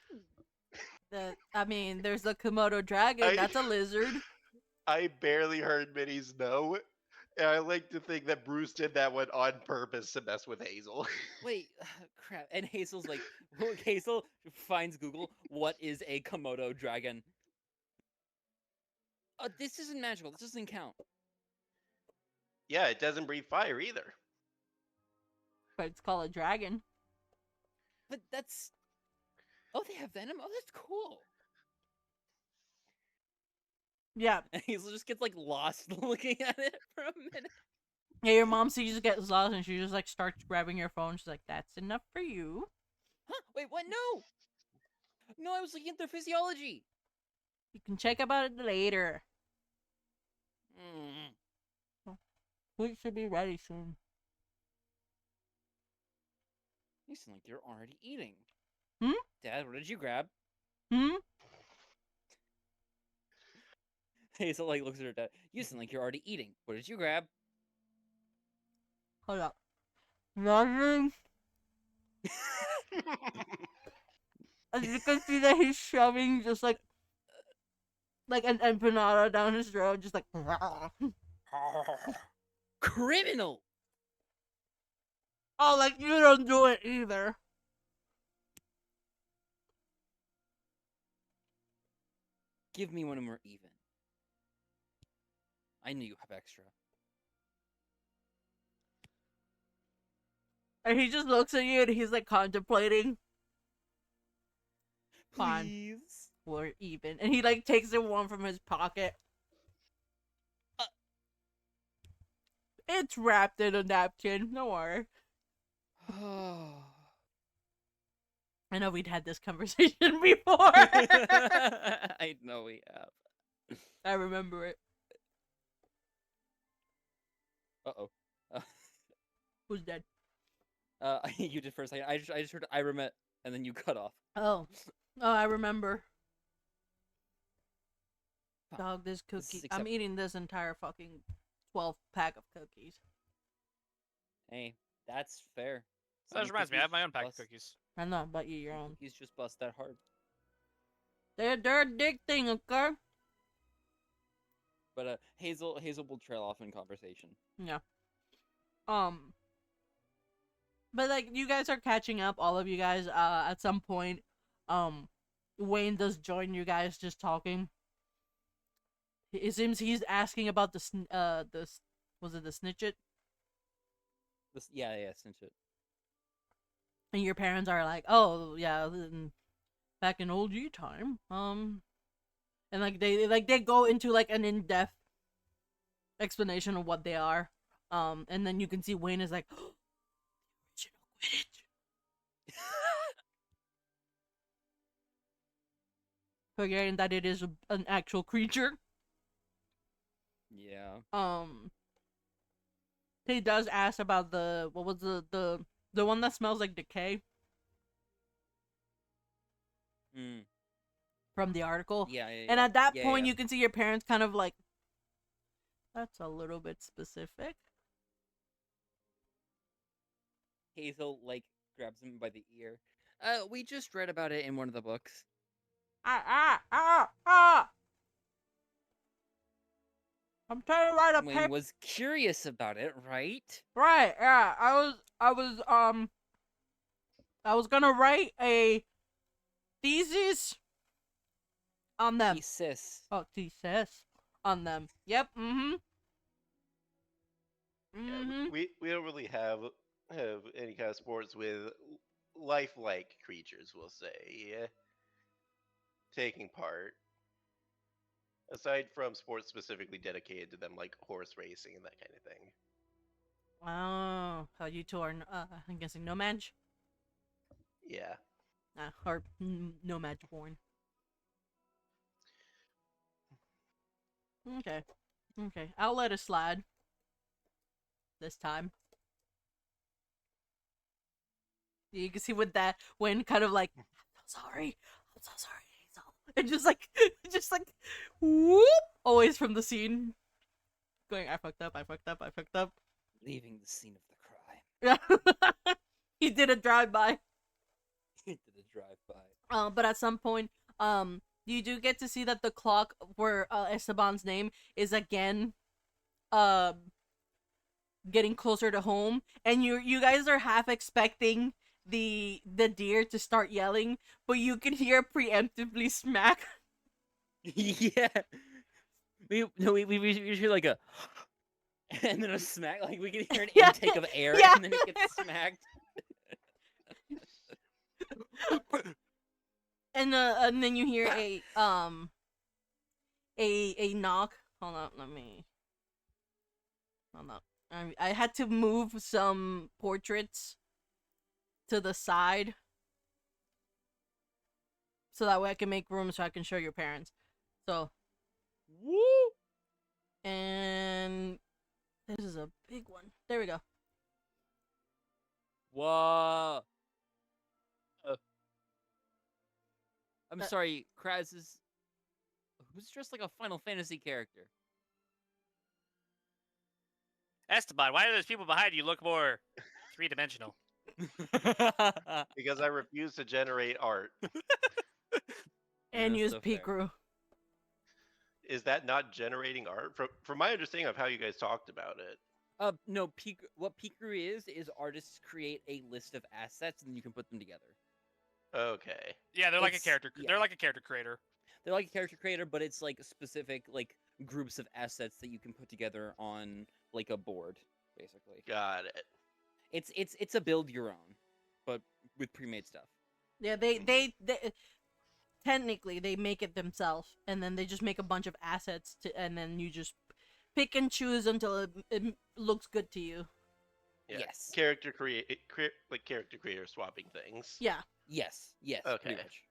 I mean, there's the Komodo dragon. That's a lizard. I barely heard Minnie's no, and I like to think that Bruce did that one on purpose to mess with Hazel. Wait, crap. And Hazel's like, look, Hazel finds Google. What is a Komodo dragon? This isn't magical. This doesn't count. Yeah, it doesn't breathe fire either. But it's called a dragon. But that's. Oh, they have venom. Oh, that's cool. Yeah. And Hazel just gets like lost looking at it for a minute. Yeah, your mom sees you get lost and she just like starts grabbing your phone. She's like, "That's enough for you." Huh? Wait, what? No. No, I was looking at their physiology. You can check about it later. Mm. We should be ready soon. You seem like you're already eating. Hmm? Dad, what did you grab? Hmm? Hazel like looks at her dad. You seem like you're already eating. What did you grab? Hold up. Nothing. As you can see that he's shoving just like an empanada down his throat, just like. Criminal. Oh, like you don't do it either. Give me one more even. I knew you have extra. And he just looks at you and he's like contemplating. Fine. Please. We're even. And he like takes the one from his pocket. It's wrapped in a napkin. Don't worry. I know we'd had this conversation before. I know we have. I remember it. Uh-oh. Who's dead? You did for a second. I just heard I remit, and then you cut off. Oh, I remember. Fuck. Dog, this This is cookie. accept- I'm eating this entire fucking 12-pack of cookies. Hey, that's fair. That just reminds me, I have my own pack of cookies. I know, but eat your own. Cookies just bust that hard. They're addicting, okay? But Hazel will trail off in conversation. Yeah. But like you guys are catching up, all of you guys. At some point, Wayne does join you guys just talking. It seems he's asking about was it the Snitchit? This, yeah, snitch it. And your parents are like, oh yeah, back in old G time, and like they go into like an in-depth explanation of what they are, and then you can see Wayne is like, oh, the original Quidditch, forgetting that it is an actual creature. Yeah. He does ask about what was the one that smells like decay Mm. from the article. Yeah. And at that Yeah, point, yeah. you can see your parents kind of like, that's a little bit specific. Hazel like grabs him by the ear. We just read about it in one of the books. Ah! I'm trying to write a Wayne paper. was curious about it, right? Right, yeah. I was gonna write a thesis on them. Thesis. Oh, thesis on them. Yep. Yeah, we don't really have any kind of sports with lifelike creatures, we'll say, taking part. Aside from sports specifically dedicated to them, like horse racing and that kind of thing. Oh, how you two are, I'm guessing no match? Yeah. Or no match born. Okay. Okay. I'll let it slide. This time. You can see with that when kind of like, I'm so sorry. I'm so sorry, Hazel. And just like, whoop, always from the scene. Going, I fucked up, I fucked up, I fucked up. Leaving the scene of the crime. Yeah. He did a drive-by. Did a drive-by. But at some point, you do get to see that the clock where Esteban's name is again, getting closer to home, and you guys are half expecting the deer to start yelling, but you can hear preemptively smack. Yeah. We hear like a and then a smack, like we can hear an Yeah, intake of air yeah. and then it gets smacked. And then you hear a knock. Hold on, hold on. I had to move some portraits to the side so that way I can make room so I can show your parents. So, Woo! and this is a big one. There we go. Whoa. I'm sorry, Kraz is who's dressed like a Final Fantasy character? Esteban, why do those people behind you look more three-dimensional? Because I refuse to generate art. And That's use so fair. Pikru. Is that not generating art? From my understanding of how you guys talked about it. No, what Pikru is artists create a list of assets and you can put them together. Okay. Yeah, they're like a It's- character. yeah. They're like a character creator. They're like a character creator, but it's like specific like groups of assets that you can put together on like a board, basically. Got it. It's a build your own, but with pre-made stuff. Yeah, they technically they make it themselves, and then they just make a bunch of assets and then you just pick and choose until it looks good to you. Yeah. Yes. Character like character creator swapping things. Yeah. Yes. Okay. Pretty much.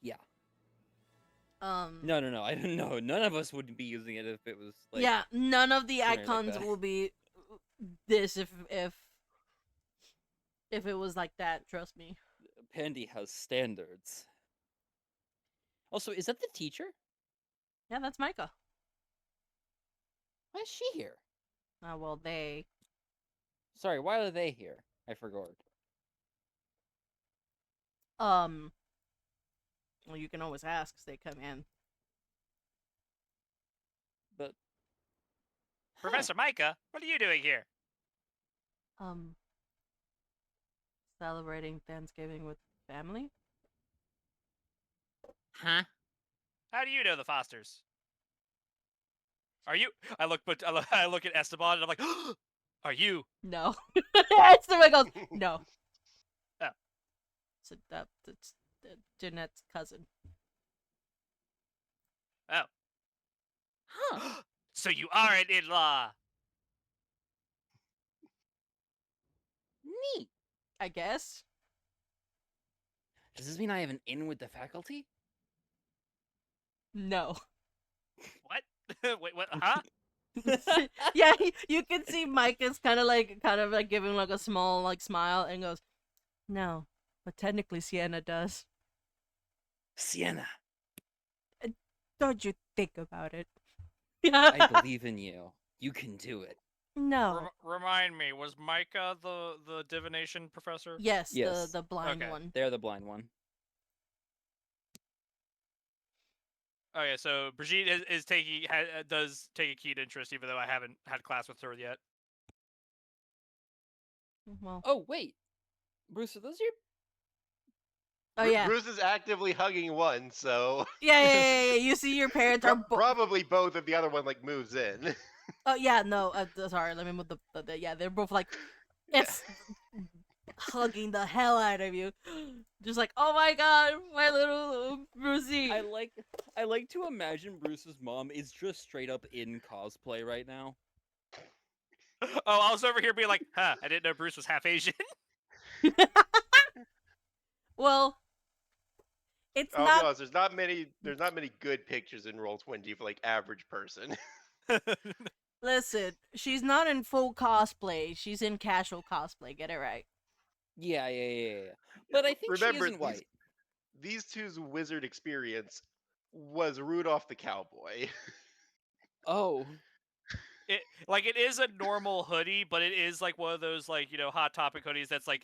Yeah. No. I don't know. None of us would be using it if it was like. Yeah, none of the something like icons that. will be this if it was like that, trust me. Pandy has standards. Also, is that the teacher? Yeah, that's Micah. Why is she here? Well, they. Sorry, why are they here? I forgot. Well, you can always ask. They come in. But Professor Micah, what are you doing here? Celebrating Thanksgiving with family. Huh? How do you know the Fosters? Are you? I look at Esteban and I'm like, are you? No. Esteban goes, no. Oh. So that's Jeanette's cousin. Oh. Huh? So you are an in-law. Neat. I guess. Does this mean I have an in with the faculty? No. What? Wait, what? Huh? Yeah, you can see Mike is kind of like giving like a small like smile and goes, no, but technically Sienna does. Sienna, Don't you think about it? I believe in you. You can do it. No. Remind me, was Micah the divination professor? Yes, Yes. the blind Okay. one. They're the blind one. Okay, so Brigitte does take a keen interest, even though I haven't had class with her yet. Well, Oh wait, Bruce, are those your? oh yeah. Bruce is actively hugging one, so Yeah. You see your parents are probably both if the other one like moves in. Oh yeah, no. Sorry, let me move the yeah. They're both like, it's hugging the hell out of you, just like, oh my god, my little Brucey. I like to imagine Bruce's mom is just straight up in cosplay right now. Oh, I was over here being like, huh, I didn't know Bruce was half Asian. Well, It's I'll be not. honest. There's not many good pictures in Roll20 for like average person. Listen, she's not in full cosplay. She's in casual cosplay. Get it right. Yeah. But I think Remember, she isn't white. these two's wizard experience was Rudolph the Cowboy. Oh. It is a normal hoodie, but it is like one of those like Hot Topic hoodies that's like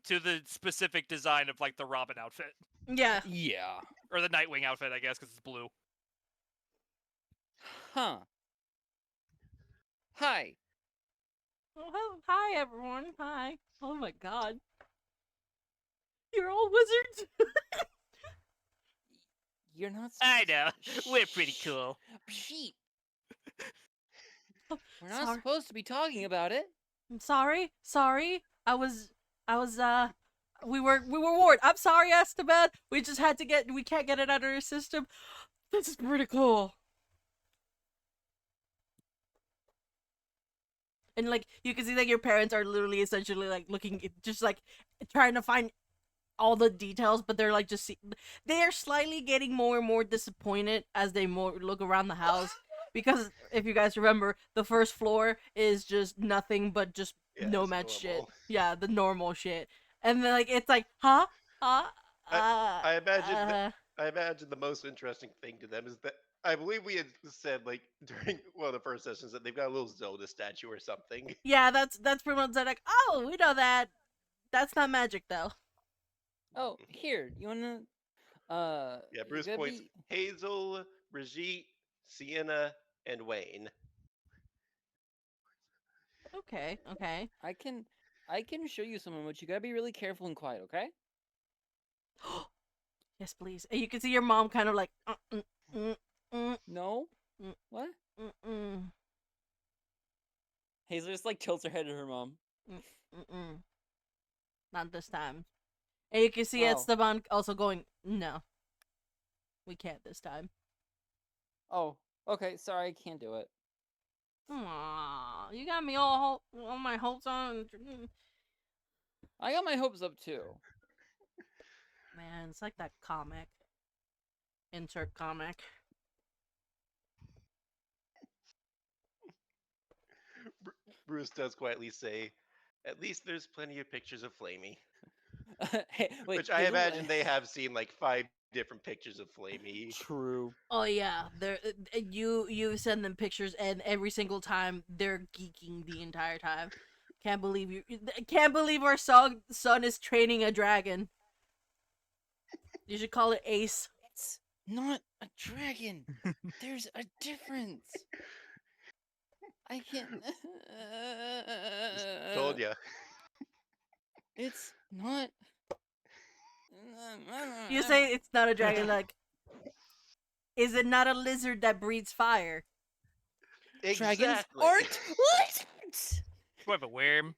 to the specific design of like the Robin outfit Yeah. Yeah. or the Nightwing outfit, I guess, because it's blue. Huh. Hi. Oh, hi everyone. Hi. Oh my god. You're all wizards. You're not. I supposed- know. We're pretty cool. Sheep. Oh, We're not sorry. supposed to be talking about it. I'm sorry. I was we were warned. I'm sorry, Esteban. We just had to we can't get it out of our system. This is pretty cool. And like you can see that your parents are literally essentially like looking just like trying to find all the details, but they're like just they are slightly getting more and more disappointed as they more look around the house. Because if you guys remember, the first floor is just nothing but just Yeah, nomad it's shit. normal. Yeah, the normal shit. And then like it's like, huh? I imagine the most interesting thing to them is that I believe we had said like during one of the first sessions that they've got a little Zelda statue or something. yeah, that's pretty much like, oh, we know that. That's not magic though. Oh, here. You wanna? Yeah, you Bruce gotta points be- Hazel, Brigitte, Sienna, and Wayne. Okay. I can show you someone, but you gotta be really careful and quiet, okay? Yes, please. And you can see your mom kind of like, No. Mm. What? mm. Hazel just like tilts her head to her mom. Not this time. And you can see Oh. Esteban also going, no. We can't this time. Oh, okay. Sorry, I can't do it. Aww, you got me all my hopes on. I got my hopes up too. Man, it's like that comic. Insert comic. Bruce does quietly say, "At least there's plenty of pictures of Flamey," Hey, wait, which I Hazel, imagine they have seen like 5 different pictures of Flamey. True. Oh yeah, they're you send them pictures, and every single time they're geeking the entire time. Can't believe our son is training a dragon. You should call it Ace. It's not a dragon. There's a difference. I can't. Told ya. It's not. You say it's not a dragon, like, is it not a lizard that breathes fire? Dragons Exactly. aren't lizards. What a worm.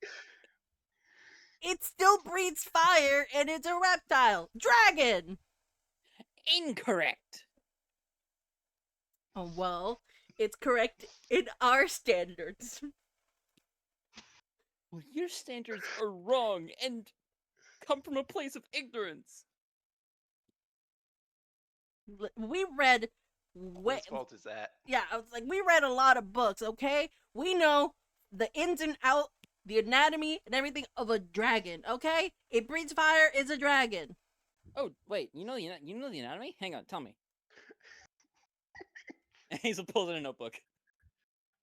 It still breathes fire, and it's a reptile. Dragon! Incorrect. Oh, well, it's correct in our standards. Well, your standards are wrong and come from a place of ignorance. We read Whose fault is that? yeah, I was like, we read a lot of books, okay? We know the ins and out, the anatomy and everything of a dragon, okay? It breathes fire, it's a dragon. Oh, wait, you know the anatomy? Hang on, tell me. Hazel pulls in a notebook.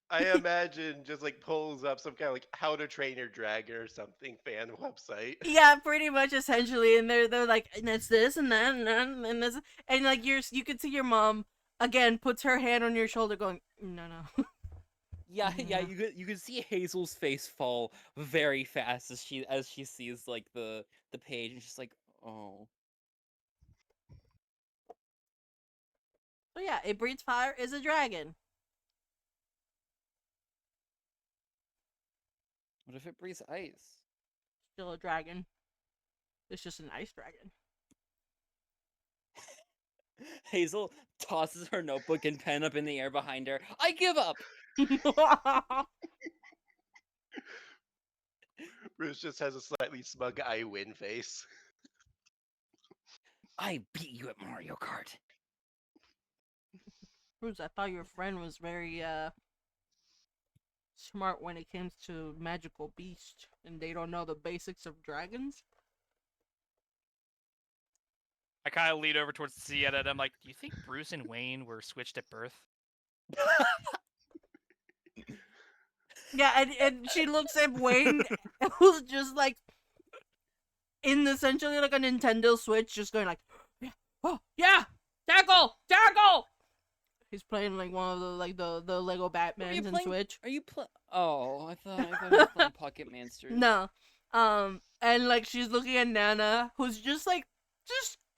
I imagine just like pulls up some kind of like How to Train Your Dragon or something fan website. Yeah, pretty much essentially, and they're like, and it's this and that and this, and like you can see your mom again puts her hand on your shoulder, going, no. Yeah, Yeah. you could see Hazel's face fall very fast as she sees like the page, and she's like, oh. But yeah, it breathes fire, is a dragon. What if it breathes ice? Still a dragon. It's just an ice dragon. Hazel tosses her notebook and pen up in the air behind her. I give up. Bruce just has a slightly smug I win face. I beat you at Mario Kart. Bruce, I thought your friend was very smart when it comes to magical beasts, and they don't know the basics of dragons. I kind of lean over towards Sienna and I'm like, do you think Bruce and Wayne were switched at birth? Yeah, and she looks at Wayne, who's just like in essentially like a Nintendo Switch, just going like, yeah, oh yeah, tackle, tackle. He's playing like one of the Lego Batmans in Switch. Are you playing? Oh, I thought you were playing Pocket Monsters. No, and like she's looking at Nana, who's just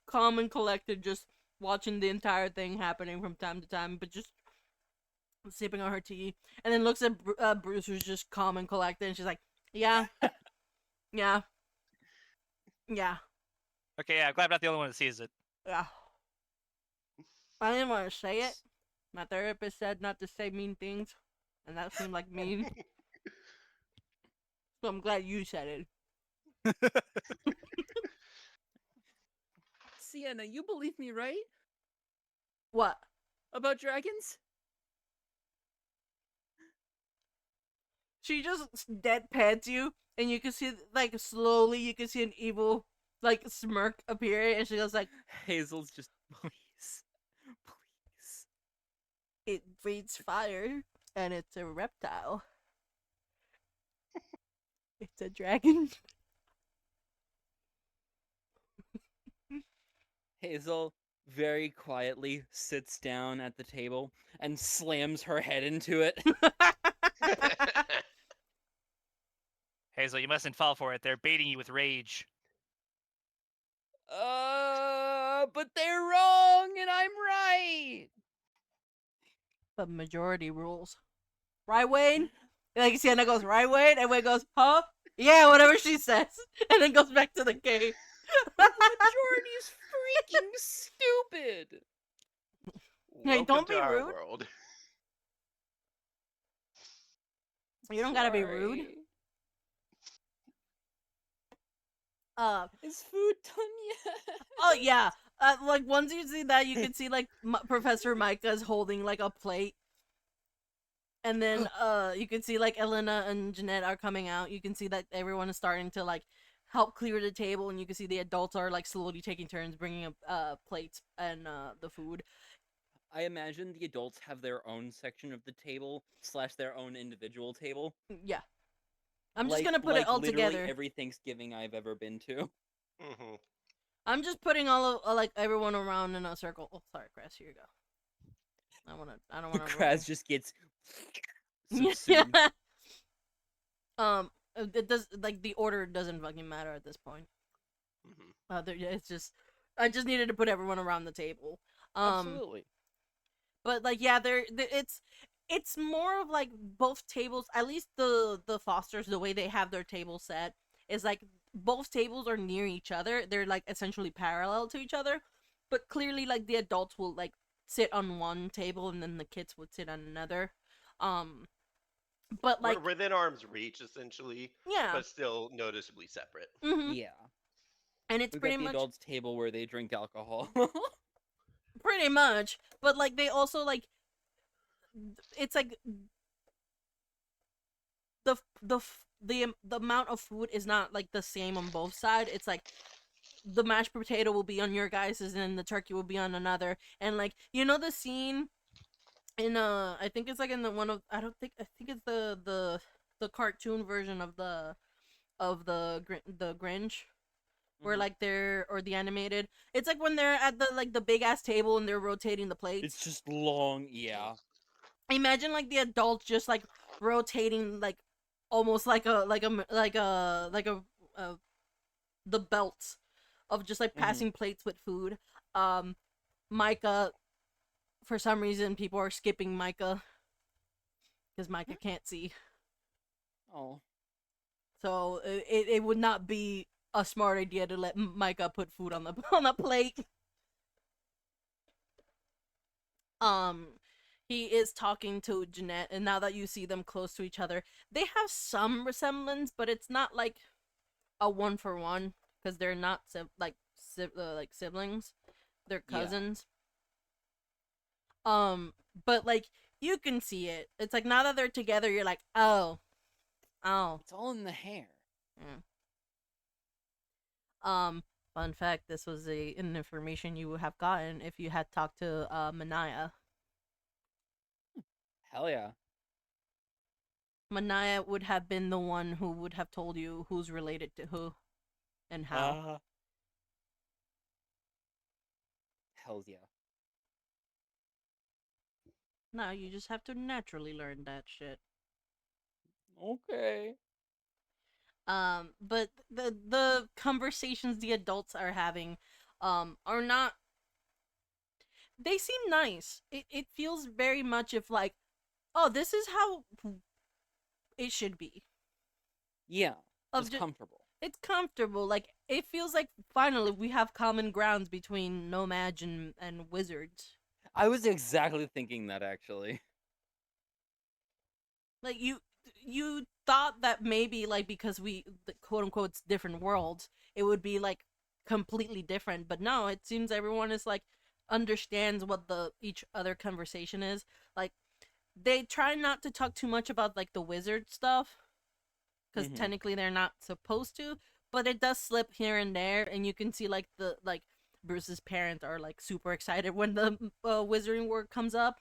calm and collected, just watching the entire thing happening from time to time, but just sipping on her tea, and then looks at Bruce, who's just calm and collected, and she's like, yeah, yeah, yeah, Okay, yeah, I'm glad I'm not the only one that sees it. yeah. I didn't want to say it. My therapist said not to say mean things, and that seemed like mean. So I'm glad you said it. Sienna, you believe me, right? What? About dragons? She just deadpans you, and you can see, like, slowly, you can see an evil, like, smirk appear, and she goes like, Hazel's just, please. Please. it breathes fire, and it's a reptile. It's a dragon. Hazel very quietly sits down at the table and slams her head into it. Hazel, you mustn't fall for it. They're baiting you with rage. But they're wrong and I'm right. But majority rules. Right, Wayne? Like, Sienna goes, right, Wayne? And Wayne goes, huh? Yeah, whatever she says. And then goes back to the cave. The majority is freaking stupid. Hey, Welcome don't to be our rude. world. You don't gotta be rude. Sorry. Is food done yet? Oh, yeah. Like, once you see that, you can see, like, Professor Micah's holding, like, a plate. And then, you can see, like, Elena and Jeanette are coming out. You can see that everyone is starting to, like, help clear the table. And you can see the adults are, like, slowly taking turns bringing up, plates and, the food. I imagine the adults have their own section of the table / their own individual table. Yeah. I'm just gonna put it all literally together. Every Thanksgiving I've ever been to. Mm-hmm. I'm just putting all of, like, everyone around in a circle. Oh, sorry, Chris. Here you go. I don't wanna. Kraz just gets Yeah. subsumed. It does, like, the order doesn't fucking matter at this point. Mm-hmm. It's just, I just needed to put everyone around the table. Absolutely. But, like, yeah, it's more of, like, both tables, at least the Fosters, the way they have their table set is, like, both tables are near each other. They're, like, essentially parallel to each other, but clearly, like, the adults will, like, sit on one table and then the kids would sit on another. But, like, We're within arm's reach, essentially, yeah. but still noticeably separate. Mhm. Yeah. And it's We've pretty got the much adults table where they drink alcohol. pretty much, but, like, they also, like, it's like the amount of food is not, like, the same on both sides. It's like the mashed potato will be on your guys's and the turkey will be on another. And, like, you know the scene in I think it's like in the one of I think it's the cartoon version of the Grinch, where, like, they're, or the animated, it's like when they're at the big ass table and they're rotating the plates. It's just long, yeah. Imagine, like, the adults just, like, rotating, like, almost like the belts of just, like, passing plates with food. Micah, for some reason, people are skipping Micah because Micah can't see. Oh. So it would not be a smart idea to let Micah put food on the plate. He is talking to Jeanette, and now that you see them close to each other, they have some resemblance, but it's not like a 1-for-1 because they're not like like siblings, they're Yeah. cousins. But like you can see it. It's like now that they're together, you're like, oh. It's all in the hair. Fun fact: this was an information you would have gotten if you had talked to Manaya. Hell yeah. Manaya would have been the one who would have told you who's related to who, and how. Hells yeah. No, you just have to naturally learn that shit. Okay. But the conversations the adults are having, are not. They seem nice. It feels very much of like, oh, this is how it should be. Yeah. Of It's comfortable. It's comfortable. Like it feels like finally we have common grounds between nomads and wizards. I was exactly thinking that actually. Like you thought that maybe like because we quote unquote different worlds, it would be like completely different, but no, it seems everyone is like understands what the each other conversation is. Like they try not to talk too much about like the wizard stuff because Mhm. technically they're not supposed to, but it does slip here and there, and you can see like the like Bruce's parents are like super excited when the wizarding word comes up.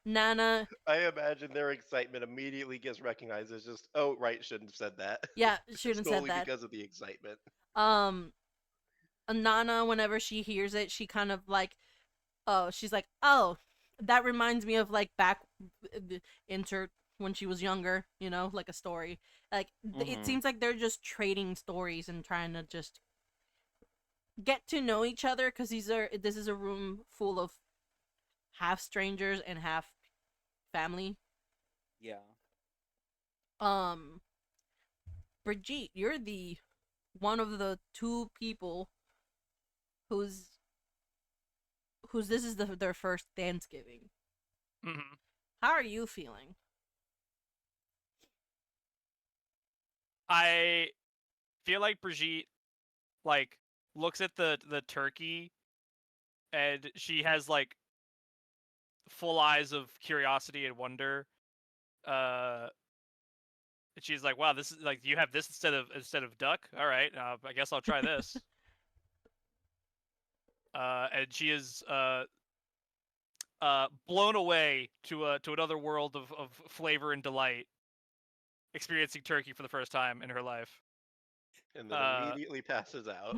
Nana, I imagine their excitement immediately gets recognized as just, oh, right, shouldn't have said that. yeah, shouldn't said Solely that. because of the excitement. Nana, whenever she hears it, she kind of like, oh, she's like, oh, that reminds me of like back insert when she was younger, you know, like a story. Like it Mhm. seems like they're just trading stories and trying to just get to know each other because this is a room full of half strangers and half family. Yeah. Brigitte, you're the one of the two people whose this is their first Thanksgiving. Hmm. How are you feeling? I feel like Brigitte like looks at the turkey, and she has like full eyes of curiosity and wonder. And she's like, "Wow, this is like you have this instead of duck. All right, I guess I'll try this." And she is blown away to another world of flavor and delight, experiencing turkey for the first time in her life. And then immediately passes out.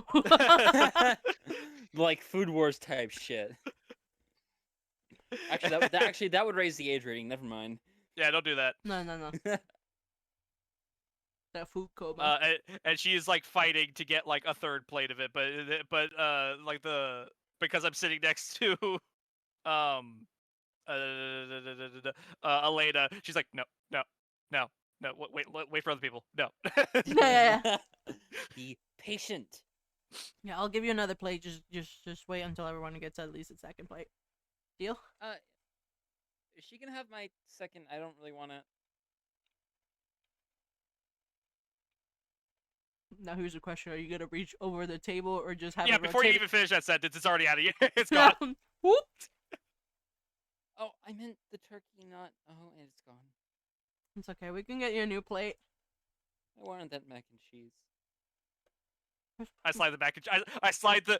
Like Food Wars type shit. Actually, that would raise the age rating. Never mind. Yeah, don't do that. No. That food coma. And she is like fighting to get like a third plate of it, but like because I'm sitting next to um Elena, she's like, no, wait for other people, no. Yeah. Be patient. Yeah, I'll give you another plate. Just wait until everyone gets at least a second plate. Deal? Is she gonna have my second? I don't really want to. Now here's the question: are you gonna reach over the table or just have Yeah, it before you rotated? even finish that sentence, it's already out of here. It's gone. Whoop! Oh, I meant the turkey, not. Oh, and it's gone. It's okay. We can get you a new plate. I wanted that mac and cheese. I slide the mac and I slide the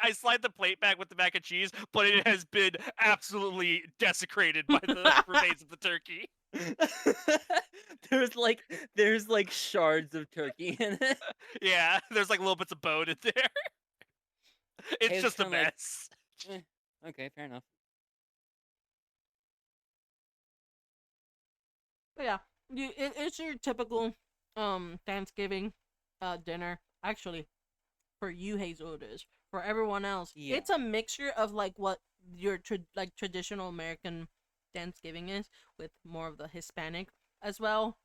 I slide the plate back with the mac and cheese, but it has been absolutely desecrated by the remains of the turkey. there's like shards of turkey in it. Yeah, there's like little bits of bone in there. It's It's just a kinda like- mess. Okay, fair enough. But yeah, it's your typical Thanksgiving dinner. Actually, for you, Hazel, it is. For everyone else, Yeah. it's a mixture of like what your traditional American Thanksgiving is, with more of the Hispanic as well.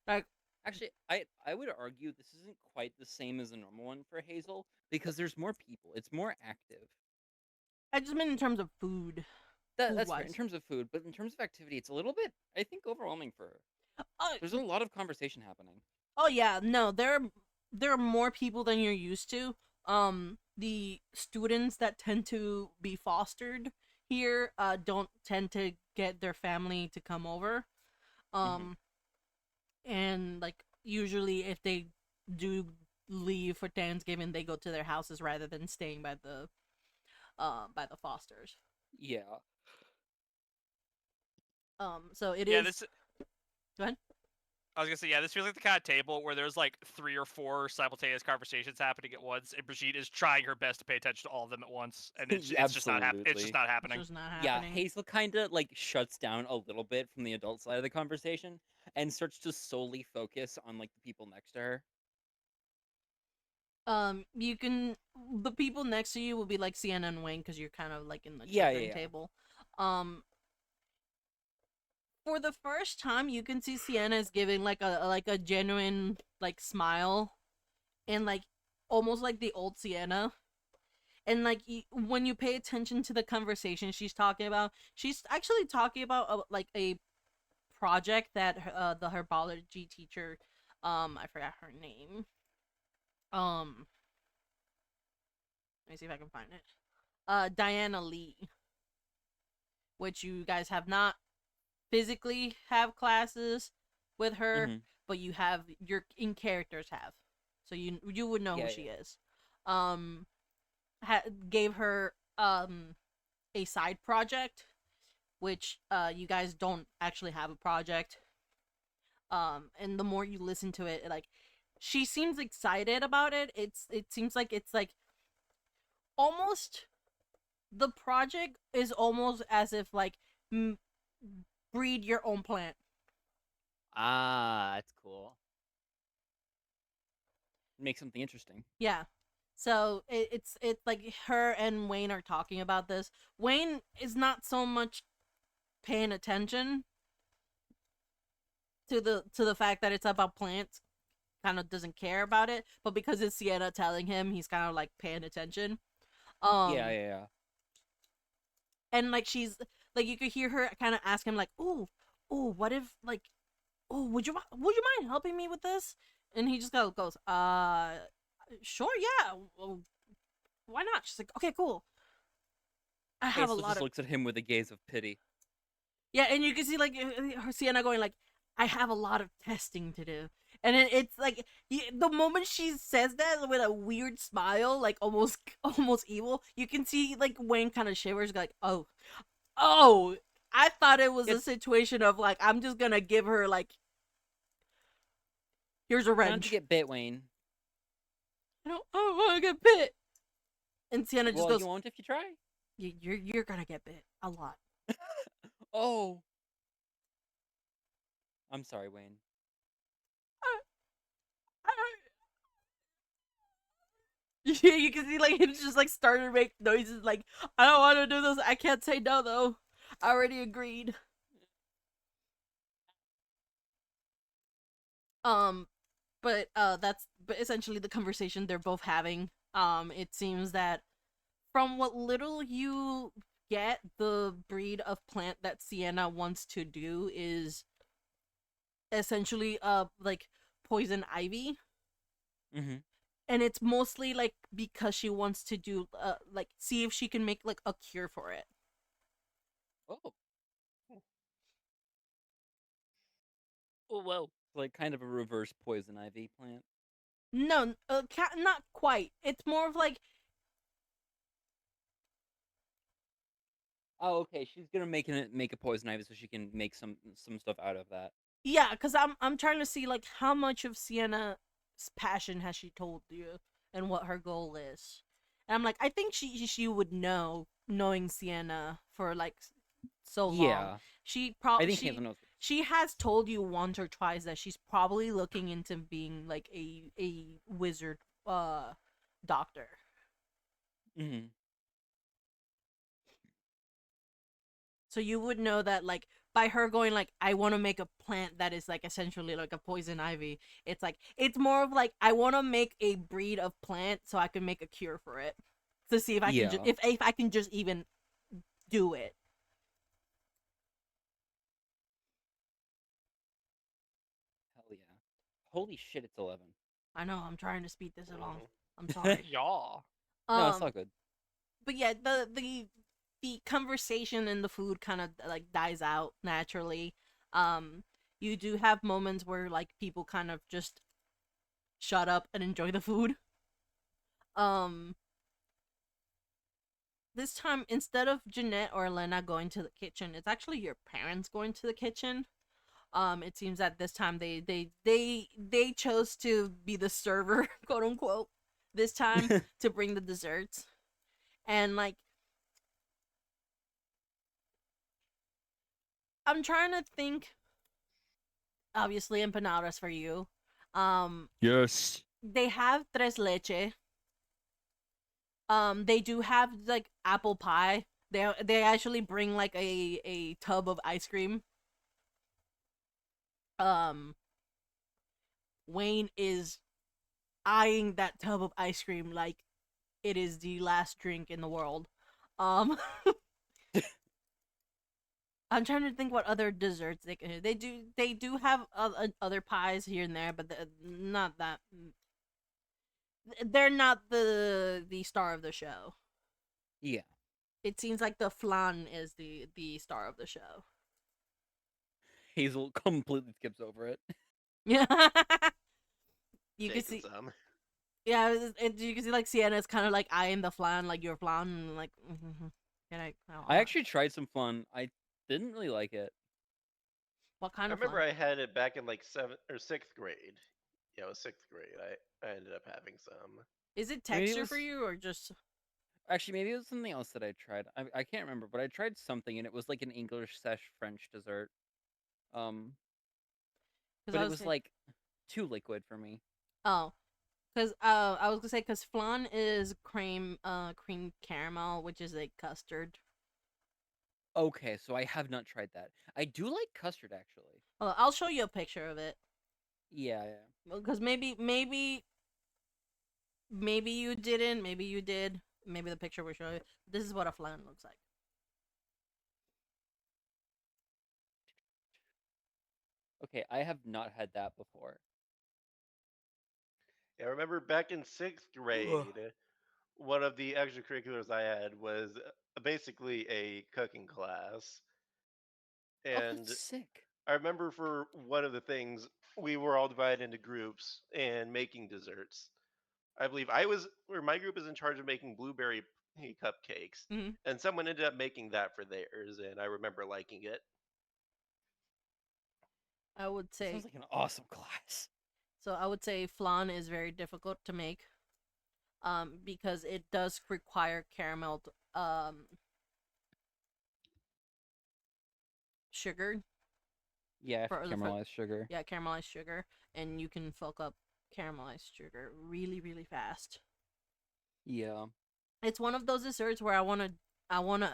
Like, Actually, I would argue this isn't quite the same as a normal one for Hazel because there's more people. It's more active. I just mean in terms of food. That's fair in Food-wise. terms of food, but in terms of activity, it's a little bit, I think, overwhelming for her. Oh, There's a lot of conversation happening. oh yeah, no, there there are more people than you're used to. The students that tend to be fostered here don't tend to get their family to come over. Um and like usually if they do leave for Thanksgiving, they go to their houses rather than staying by the fosters. Yeah. So it Yeah, is. this. Go ahead. I was gonna say, yeah, this feels like the kind of table where there's like 3 or 4 simultaneous conversations happening at once, and Brigitte is trying her best to pay attention to all of them at once, and it's just not happening. It's just Absolutely. not It's happening. just not Yeah, happening. Hazel kind of like shuts down a little bit from the adult side of the conversation and starts to solely focus on like the people next to her. You can the people next to you will be like Sienna and Wayne because you're kind of like in the Yeah, children yeah. table. Um, for the first time, you can see Sienna is giving like a genuine like smile, and like almost like the old Sienna. And like when you pay attention to the conversation she's actually talking about like a project that the herbology teacher, I forgot her name. Let me see if I can find it. Diana Lee, which you guys have not physically have classes with her, Mhm. but you have your in characters have, so you would know Yeah, who she yeah. is. Um, gave her a side project, which you guys don't actually have a project. And the more you listen to it, like she seems excited about it. It seems like it's like almost the project is almost as if like breed your own plant. Ah, that's cool. Make something interesting. Yeah. So it's like her and Wayne are talking about this. Wayne is not so much paying attention to the fact that it's about plants. Kind of doesn't care about it, but because it's Sienna telling him, he's kind of like paying attention. Yeah, Um, yeah. and like she's like you could hear her kind of ask him like, "Oh, oh, what if like, oh, would you mind helping me with this?" And he just goes, sure, yeah, well, why not?" She's like, "Okay, cool. I have a Hazel lot just of." looks at him with a gaze of pity. Yeah, and you can see like her Sienna going like, "I have a lot of testing to do," and it's like the moment she says that with a weird smile, like almost almost evil, you can see like Wayne kind of shivers, like, "Oh, oh." I thought it was a It's situation of like I'm just gonna give her like here's a try not to wrench. get bit, Wayne. I don't want to get bit. And Sienna just Well, goes, you won't if you try. You're gonna get bit a lot." Oh, I'm sorry, Wayne. Yeah, you can see like him just like starting to make noises like, "I don't want to do this. I can't say no though. I already agreed." Um, but essentially the conversation they're both having. It seems that from what little you get, the breed of plant that Sienna wants to do is essentially like poison ivy, Mm-hmm. and it's mostly like because she wants to do like see if she can make like a cure for it. Oh, Oh well. like kind of a reverse poison ivy plant. No, not quite. It's more of like, Oh, okay. She's gonna make a poison ivy so she can make some stuff out of that. yeah, because I'm trying to see like how much of Sienna's passion has she told you and what her goal is. And I'm like, I think she would know, knowing Sienna for like so long. Yeah, She I probably think Hazel knows. she has told you once or twice that she's probably looking into being like a wizard doctor. Mm-hmm. So you would know that like by her going like I want to make a plant that is like essentially like a poison ivy. It's like it's more of like I want to make a breed of plant so I can make a cure for it to see if I can Yeah. if I can just even do it. Hell yeah. Holy shit! It's 11. I know I'm trying to speed this along. Mhm. I'm sorry. Y'all. No, it's all Um, good. but yeah, the conversation and the food kind of like dies out naturally. Um, you do have moments where like people kind of just shut up and enjoy the food. Um, this time instead of Jeanette or Elena going to the kitchen, it's actually your parents going to the kitchen. It seems that this time they chose to be the server, quote unquote, this time to bring the desserts. And like I'm trying to think, obviously empanadas for you. Yes. They have tres leche. They do have like apple pie. They actually bring like a tub of ice cream. Um, Wayne is eyeing that tub of ice cream like it is the last drink in the world. Um, I'm trying to think what other desserts they can do. They do have other pies here and there, but not that. They're not the star of the show. Yeah. It seems like the flan is the star of the show. Hazel completely skips over it. Yeah, you can Taking see. some. Yeah, you can see like Sienna's kind of like eyeing the flan, like your flan, and like. Can I actually tried some flan. I didn't really like it. what I kind of remember flan? I had it back in like 6th grade. Yeah, it was 6th grade. I ended up having some. Is it Maybe it texture for was you or just? actually maybe it was something else that I tried. I can't remember, but I tried something and it was like an English French dessert. Um, Because but I it was was saying, like too liquid for me. oh, because I was gonna say because flan is cream caramel, which is a custard. Okay, so I have not tried that. I do like custard actually. Well, I'll show you a picture of it. Yeah, yeah. Because maybe you didn't, maybe you did. Maybe the picture will show you. This is what a flan looks like. Okay, I have not had that before. Yeah, I remember back in 6th grade, one of the extracurriculars I had was basically a cooking class. Oh, that's And sick. I remember for one of the things, we were all divided into groups and making desserts. I believe my group is in charge of making blueberry cupcakes, Hmm. and someone ended up making that for theirs, and I remember liking it. I would That say sounds like an awesome class. so. I would say flan is very difficult to make. Because it does require caramel sugar Yeah, for the caramelized sugar. yeah, caramelized sugar, and you can fuck up caramelized sugar really fast. Yeah. It's one of those desserts where I wanna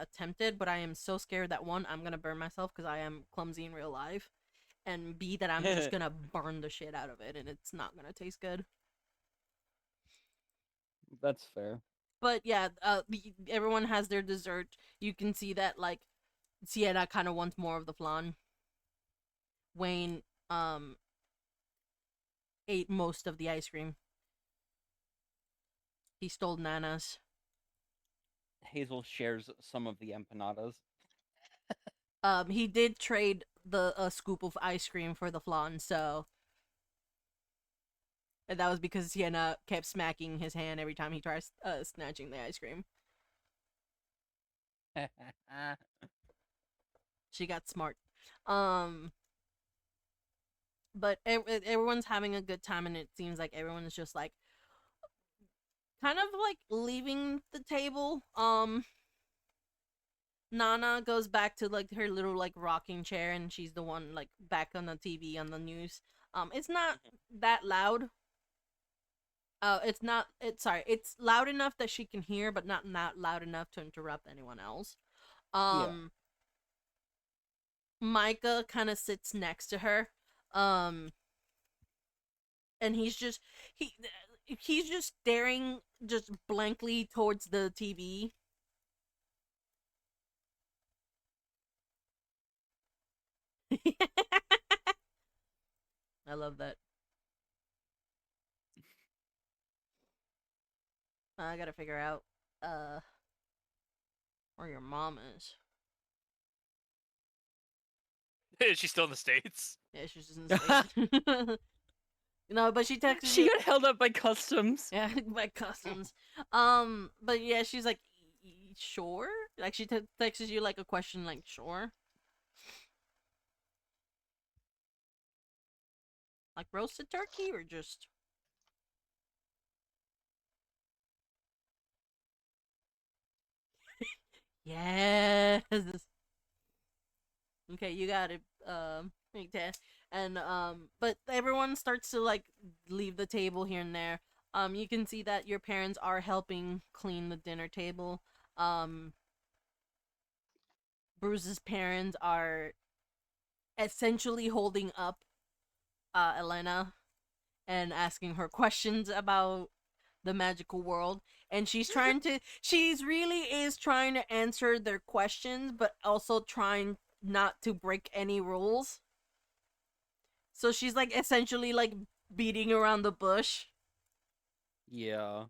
attempt it, but I am so scared that one, I'm gonna burn myself because I am clumsy in real life, and B, that I'm just gonna burn the shit out of it and it's not gonna taste good. That's fair. But yeah, everyone has their dessert. You can see that like Sienna kind of wants more of the flan. Wayne ate most of the ice cream. He stole Nana's. Hazel shares some of the empanadas. He did trade the a scoop of ice cream for the flan, so and that was because Sienna kept smacking his hand every time he tries snatching the ice cream. She got smart. Um, but everyone's having a good time, and it seems like everyone's just like kind of like leaving the table. Nana goes back to like her little like rocking chair, and she's the one like back on the TV on the news. It's not that loud. It's not. It's sorry. It's loud enough that she can hear, but not loud enough to interrupt anyone else. Yeah. Um, Micah kind of sits next to her. Um, and he he's just staring just blankly towards the TV. I love that. I gotta figure out where your mom is. Is she still in the States? Yeah, she's just in the States. No, but she texted She you. got held up by customs. Yeah, by customs. But yeah, she's like, sure. Like she texts you like a question, like sure. Like roasted turkey or just. Yes. Okay, you got it. Big test. And but everyone starts to like leave the table here and there. You can see that your parents are helping clean the dinner table. Um, Bruce's parents are essentially holding up Elena and asking her questions about the magical world, and she's really is trying to answer their questions but also trying not to break any rules. So she's like essentially like beating around the bush. Yeah.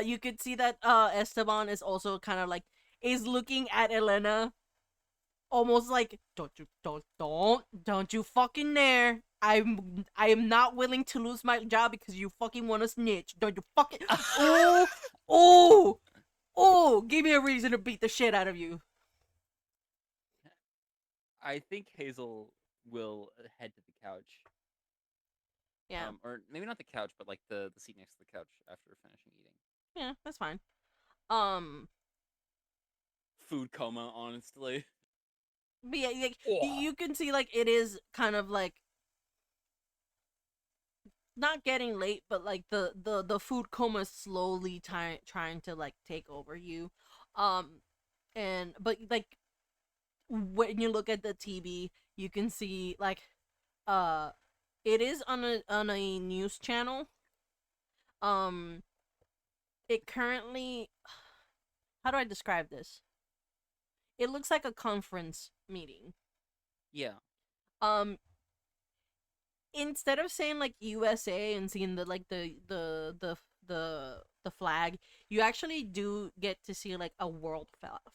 You could see that Esteban is also kind of like is looking at Elena almost like don't you fucking dare. I am not willing to lose my job because you fucking want to snitch. Don't you fucking oh oh oh give me a reason to beat the shit out of you. I think Hazel will head to the couch. Yeah. Or maybe not the couch, but like the seat next to the couch after finishing eating. Yeah, that's fine. Um Food coma, honestly. but yeah, like, Ugh. you can see like it is kind of like not getting late, but like the food coma is slowly trying to like take over you. And but like when you look at the TV, you can see like uh it is on a news channel. Um it currently how do I describe this? It looks like a conference meeting. Yeah. Um instead of saying like USA and seeing the like the flag, you actually do get to see like a world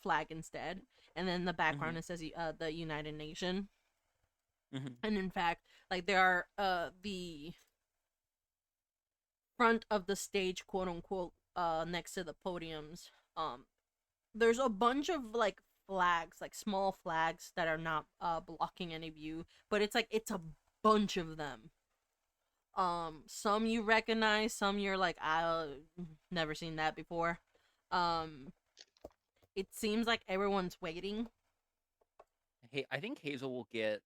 flag instead, and then the background it says the United Nation. And in fact, like there are the front of the stage, quote unquote, next to the podiums. There's a bunch of like flags, like small flags that are not blocking any view, but it's a bunch of them. Some you recognize, some you're like, I never seen that before. Um, it seems like everyone's waiting. Hey, I think Hazel will get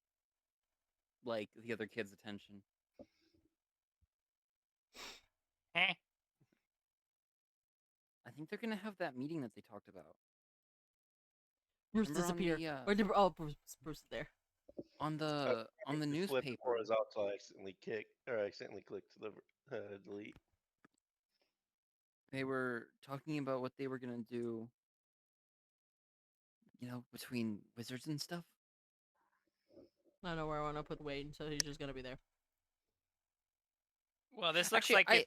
like the other kids' attention. Eh. I think they're gonna have that meeting that they talked about. Bruce Remember on disappeared. the, Or did Bruce is there? on the Flipped newspaper. horizontal, I accidentally clicked the delete. They were talking about what they were gonna do. You know, between wizards and stuff. I don't know where I want to put Wade, so he's just gonna be there. Well, this looks Actually, like it.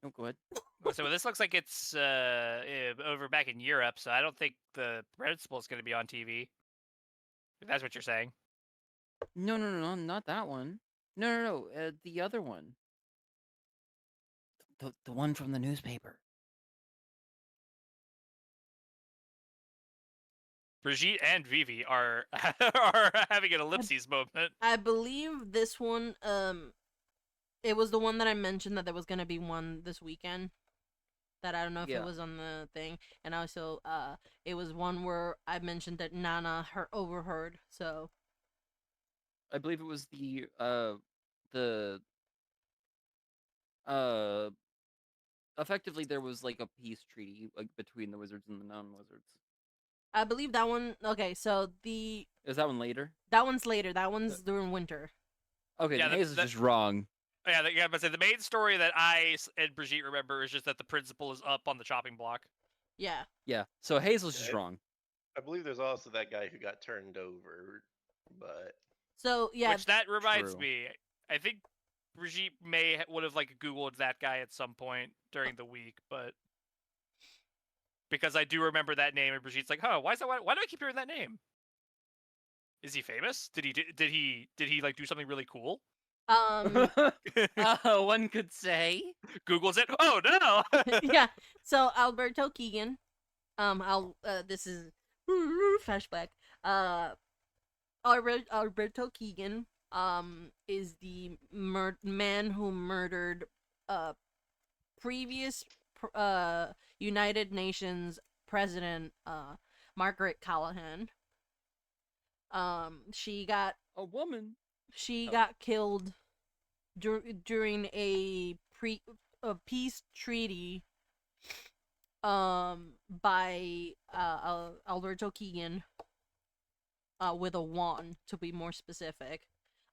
Oh, go ahead. So this looks like it's over back in Europe. So I don't think the principal is going to be on TV. If that's what you're saying. No, not that one. No, the other one. The one from the newspaper. Brigitte and Vivi are are having an ellipses moment. I believe this one, it was the one that I mentioned that there was gonna be one this weekend. That I don't know if Yeah. it was on the thing, and also, it was one where I mentioned that Nana overheard. So I believe it was the uh effectively there was like a peace treaty like between the wizards and the non-wizards. I believe that one. Okay, so Is that one later? that one's later. That one's during winter. Okay, Yeah, then Hazel's just wrong. Yeah, but the main story that I and Brigitte remember is just that the principal is up on the chopping block. Yeah. Yeah, so Hazel's just Yeah. wrong. I believe there's also that guy who got turned over, but So yeah, Which that reminds True. me, I think Brigitte would have like Googled that guy at some point during the week, but because I do remember that name, and Brigitte's like, "Huh, why do I keep hearing that name? Is he famous? Did he like do something really cool?" One could say. Googles it. Oh no! Yeah. So Alberto Keegan, this is flashback. Alberto Keegan, is the man who murdered previous United Nations president Margaret Callahan. She got A woman. got killed during a peace treaty by Alberto Keegan with a wand, to be more specific.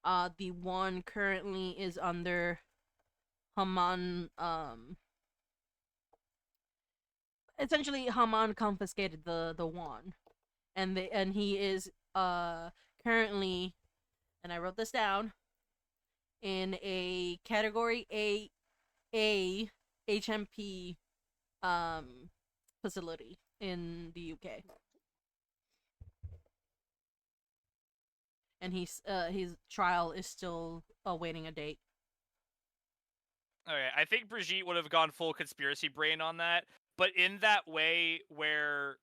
The wand currently is under Haman. Essentially, Haman confiscated the wand, and he is currently, and I wrote this down, in a category A HMP facility in the UK. And his trial is still awaiting a date. Okay, I think Brigitte would have gone full conspiracy brain on that, but in that way where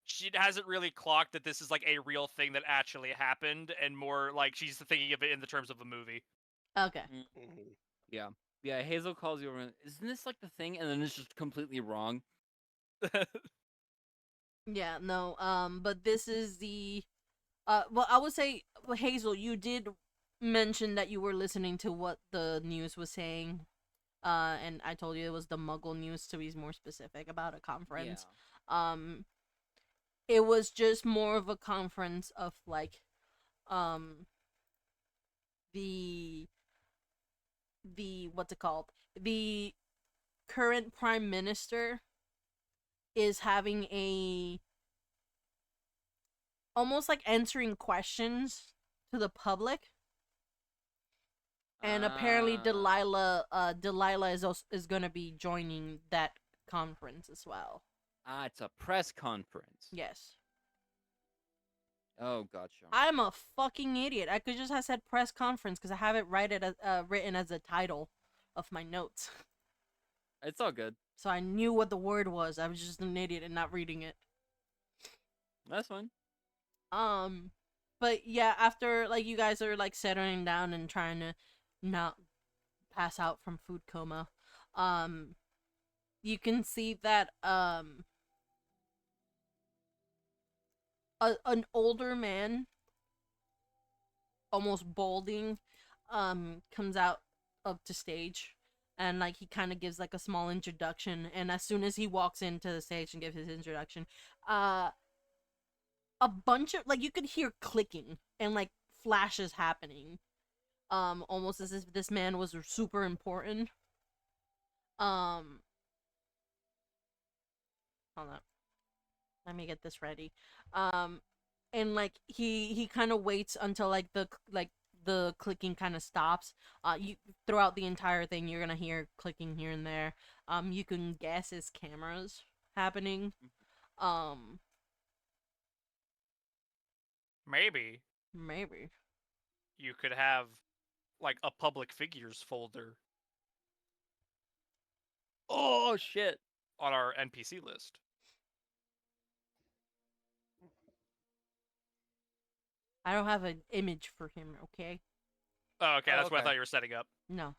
she hasn't really clocked that this is like a real thing that actually happened, and more like she's thinking of it in the terms of a movie. Okay. Mhm. Yeah, Hazel calls you over. Isn't this like the thing? And then it's just completely wrong. Yeah, no, but this is the, well, I would say, Hazel, you did mention that you were listening to what the news was saying, and I told you it was the Muggle news, to be more specific, about a conference. It was just more of a conference of, like, the what's it called? The current prime minister is having a almost like answering questions to the public, and apparently Delilah is gonna be joining that conference as well. It's a press conference. Yes. Oh, gotcha. I'm a fucking idiot. I could just have said press conference because I have it written as a title of my notes. It's all good. So I knew what the word was. I was just an idiot and not reading it. That's fine. But yeah, after like you guys are like settling down and trying to not pass out from food coma, you can see that an older man, almost balding, comes out up to stage, and like he kind of gives like a small introduction, and as soon as he walks into the stage and gives his introduction, a bunch of like you could hear clicking and like flashes happening, almost as if this man was super important. Hold on, let me get this ready. And like he kind of waits until like the clicking kind of stops. You throughout the entire thing you're gonna hear clicking here and there. You can guess his cameras happening. Maybe you could have like a public figures folder Oh shit! on our NPC list. I don't have an image for him. Okay. Oh, okay, Oh, that's what I okay. thought you were setting up. No,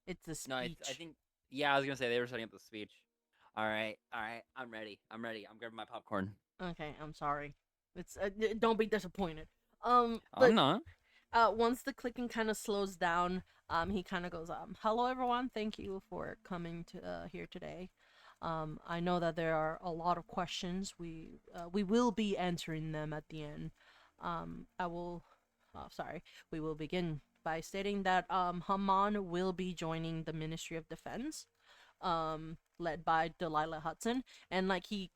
it's a speech. No, I think. Yeah, I was gonna say they were setting up the speech. All right. I'm ready. I'm grabbing my popcorn. Okay, I'm sorry. It's don't be disappointed. I'm But not. once the clicking kind of slows down, he kind of goes, hello everyone, thank you for coming to here today. I know that there are a lot of questions. We will be answering them at the end. We will begin by stating that Haman will be joining the Ministry of Defense, led by Delilah Hudson, and like he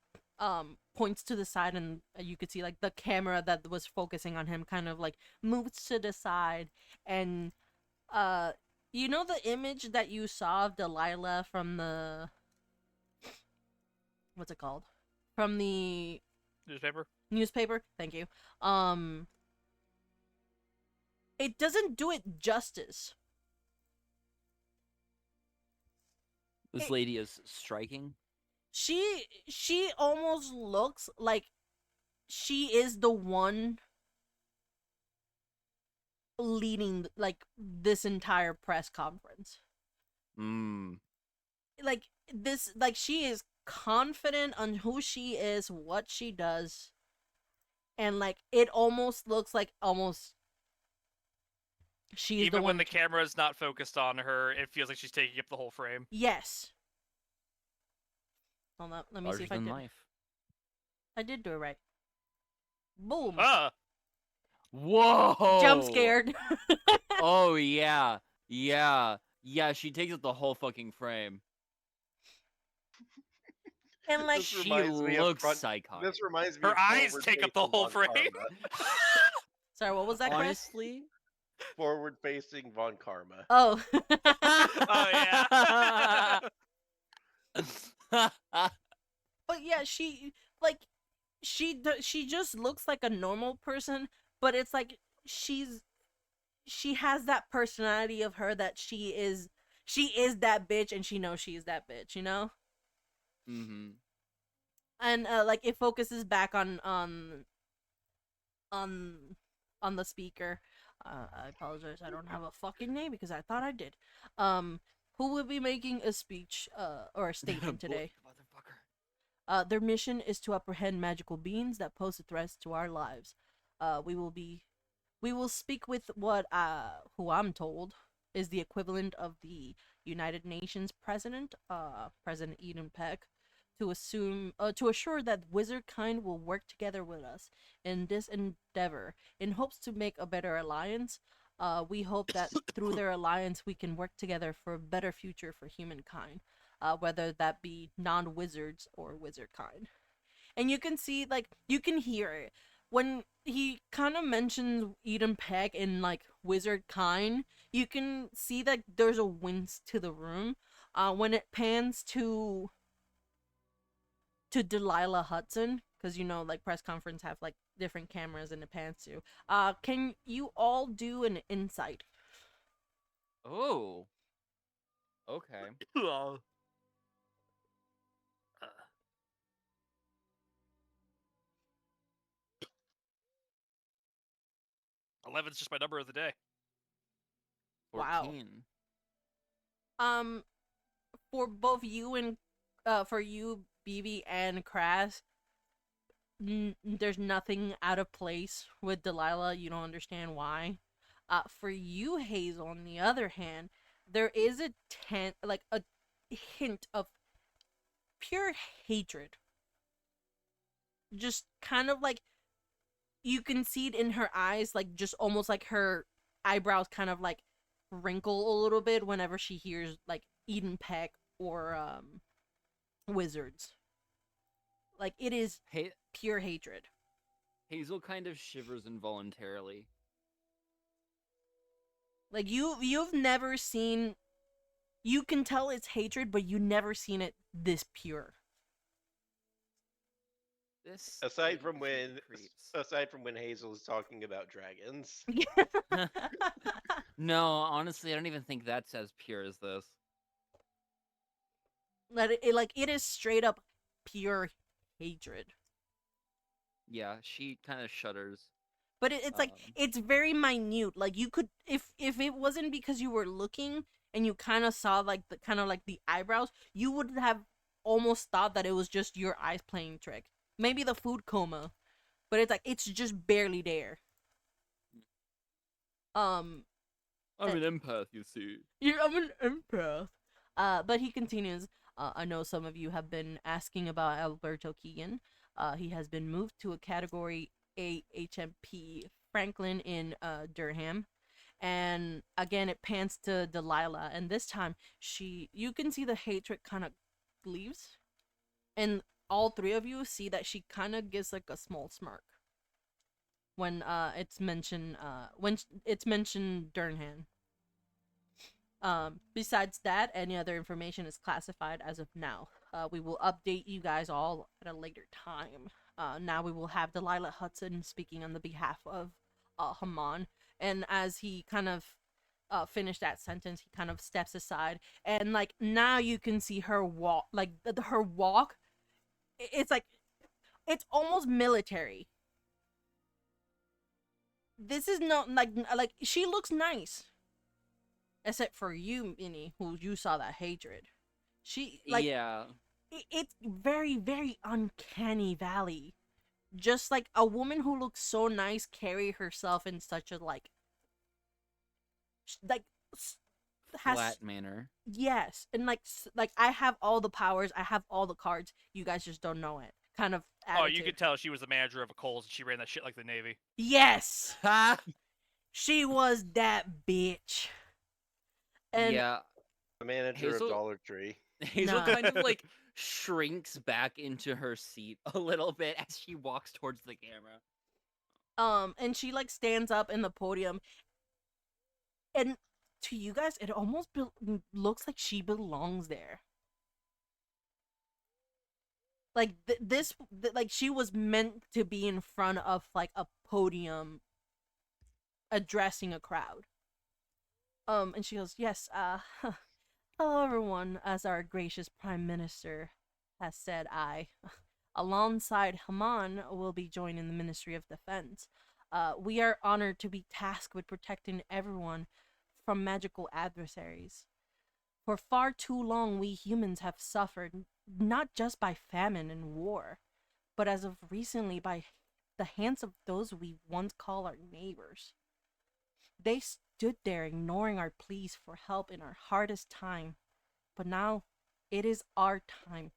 points to the side, and you could see like the camera that was focusing on him kind of like moves to the side, and You know the image that you saw of Delilah from the what's it called? From the Newspaper. newspaper? Thank you. It doesn't do it justice. This lady is striking. She almost looks like she is the one leading like this entire press conference. Mm. Like this, like she is confident on who she is, what she does, and like it almost looks like almost she's the Even one. when the camera is not focused on her, it feels like she's taking up the whole frame. Yes. Hold up, let me see Larger if I than did. life. I did do it right. Boom. Ah, Whoa! Jump scared. Oh yeah, yeah, yeah. She takes up the whole fucking frame. And like This She reminds me of looks front- psychotic. This reminds me Her of eyes take up the forward-facing whole Von frame. Karma. sorry, what was that, Chris? Honestly. Forward-facing Von Karma. Oh. Oh yeah. But yeah, she like she just looks like a normal person, but it's like she has that personality of her that she is that bitch and she knows she is that bitch, you know? Mm-hmm. And like it focuses back on the speaker. I apologize, I don't have a fucking name because I thought I did. Who will be making a speech or a statement today? Motherfucker. Their mission is to apprehend magical beings that pose a threat to our lives. We will speak with what who I'm told is the equivalent of the United Nations president, President Eden Peck, to assure that wizard kind will work together with us in this endeavor in hopes to make a better alliance. We hope that through their alliance we can work together for a better future for humankind, whether that be non-wizards or wizard kind. And you can see, like, you can hear it when he kind of mentions Eden Peck in like wizard kind. You can see that there's a wince to the room. When it pans to Delilah Hudson, because you know, like press conference have like different cameras and it pans to. Can you all do an insight? Oh. Okay. Uh, 11's just my number of the day. 14. Wow. For both you and for you, BB and Crass, there's nothing out of place with Delilah. You don't understand why. For you, Hazel, on the other hand, there is a hint of pure hatred. Just kind of like you can see it in her eyes, like just almost like her eyebrows kind of like wrinkle a little bit whenever she hears like Eden Peck or wizards. Like it is pure hatred. Hazel kind of shivers involuntarily. Like you've never seen. You can tell it's hatred, but you never seen it this pure. This Aside thing from when creeps. Hazel is talking about dragons. No, honestly, I don't even think that's as pure as this. It is straight up pure hatred. Yeah, she kind of shudders. But it's like it's very minute. Like you could, if it wasn't because you were looking and you kind of saw like the eyebrows, you would have almost thought that it was just your eyes playing trick. Maybe the food coma, but it's like it's just barely there. I'm an empath, you see. I'm an empath. But he continues. I know some of you have been asking about Alberto Keegan. He has been moved to a category A HMP Franklin in Durham. And again, it pans to Delilah, and this time you can see the hatred kind of leaves, and all three of you see that she kind of gives like a small smirk when it's mentioned Durham. Besides that, any other information is classified as of now. We will update you guys all at a later time. Now we will have Delilah Hudson speaking on the behalf of Haman, and as he kind of finished that sentence, he kind of steps aside, and like now you can see her walk, like her walk. It's like it's almost military. This is not like she looks nice. Except for you, Minnie, who you saw that hatred. She like yeah. it's very, very uncanny valley. Just like a woman who looks so nice carry herself in such a like like has Flat manner. yes, and like I have all the powers, I have all the cards. You guys just don't know it. Kind of attitude. Oh, you could tell she was the manager of a Kohl's and she ran that shit like the Navy. Yes, Ha! she was that bitch. And Yeah. The manager Hazel- of Dollar Tree. Hazel Nah. kind of like shrinks back into her seat a little bit as she walks towards the camera. and she like stands up in the podium, and to you guys it almost looks like she belongs there. Like like she was meant to be in front of like a podium addressing a crowd. And she goes, yes, hello everyone. As our gracious prime minister has said, I alongside Haman will be joining the Ministry of Defense. We are honored to be tasked with protecting everyone from magical adversaries. For far too long, we humans have suffered, not just by famine and war, but as of recently by the hands of those we once call our neighbors. They stood there ignoring our pleas for help in our hardest time, but now it is our time.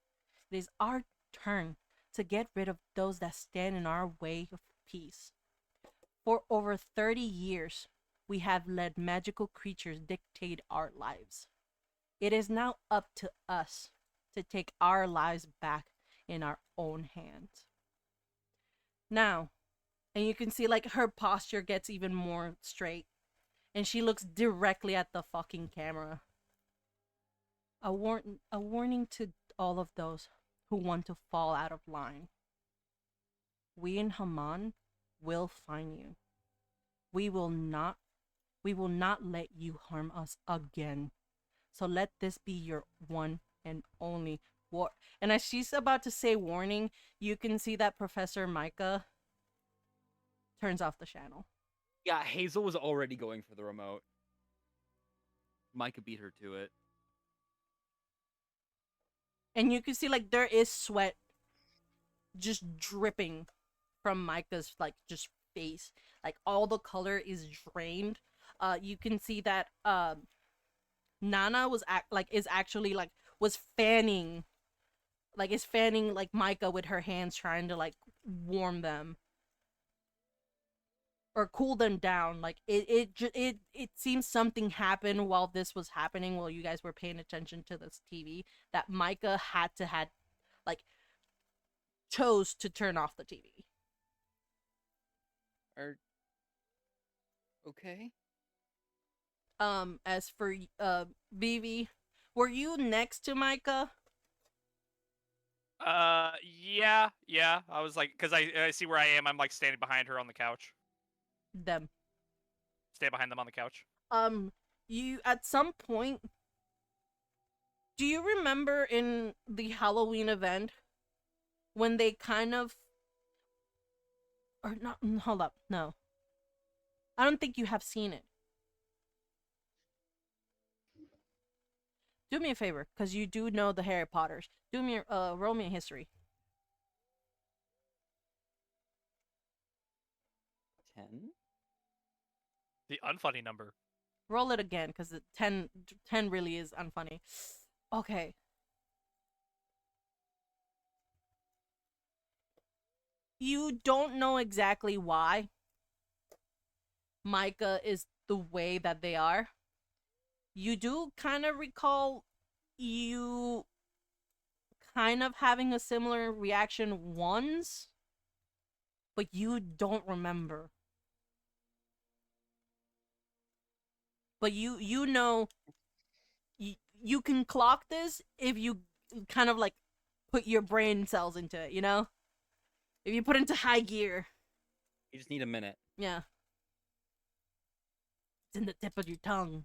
It is our turn to get rid of those that stand in our way of peace. For over 30 years, we have let magical creatures dictate our lives. It is now up to us to take our lives back in our own hands. Now, and you can see like her posture gets even more straight, and she looks directly at the fucking camera. A warning to all of those who want to fall out of line. We in Haman will find you. We will not let you harm us again. So let this be your one and only war. And as she's about to say warning, you can see that Professor Micah turns off the channel. Yeah, Hazel was already going for the remote. Micah beat her to it. And you can see like there is sweat just dripping from Micah's like just face. Like all the color is drained. You can see that Nana was fanning like Micah with her hands, trying to like warm them or cool them down. Like it seems something happened while this was happening, while you guys were paying attention to this TV, that Micah had chose to turn off the TV. Okay. As for Vivi, were you next to Micah? Yeah. I was like, cause I see where I am. I'm like standing behind her on the couch. Them. Stay behind them on the couch. You at some point, do you remember in the Halloween event when they kind of, or not, hold up, no. I don't think you have seen it. Do me a favor, because you do know the Harry Potters. Roll me a history. 10? The unfunny number. Roll it again, because the 10 really is unfunny. Okay. You don't know exactly why Micah is the way that they are. You do kind of recall you kind of having a similar reaction once, but you don't remember. But you know you can clock this if you kind of like put your brain cells into it, you know? If you put into high gear. You just need a minute. Yeah. It's in the tip of your tongue.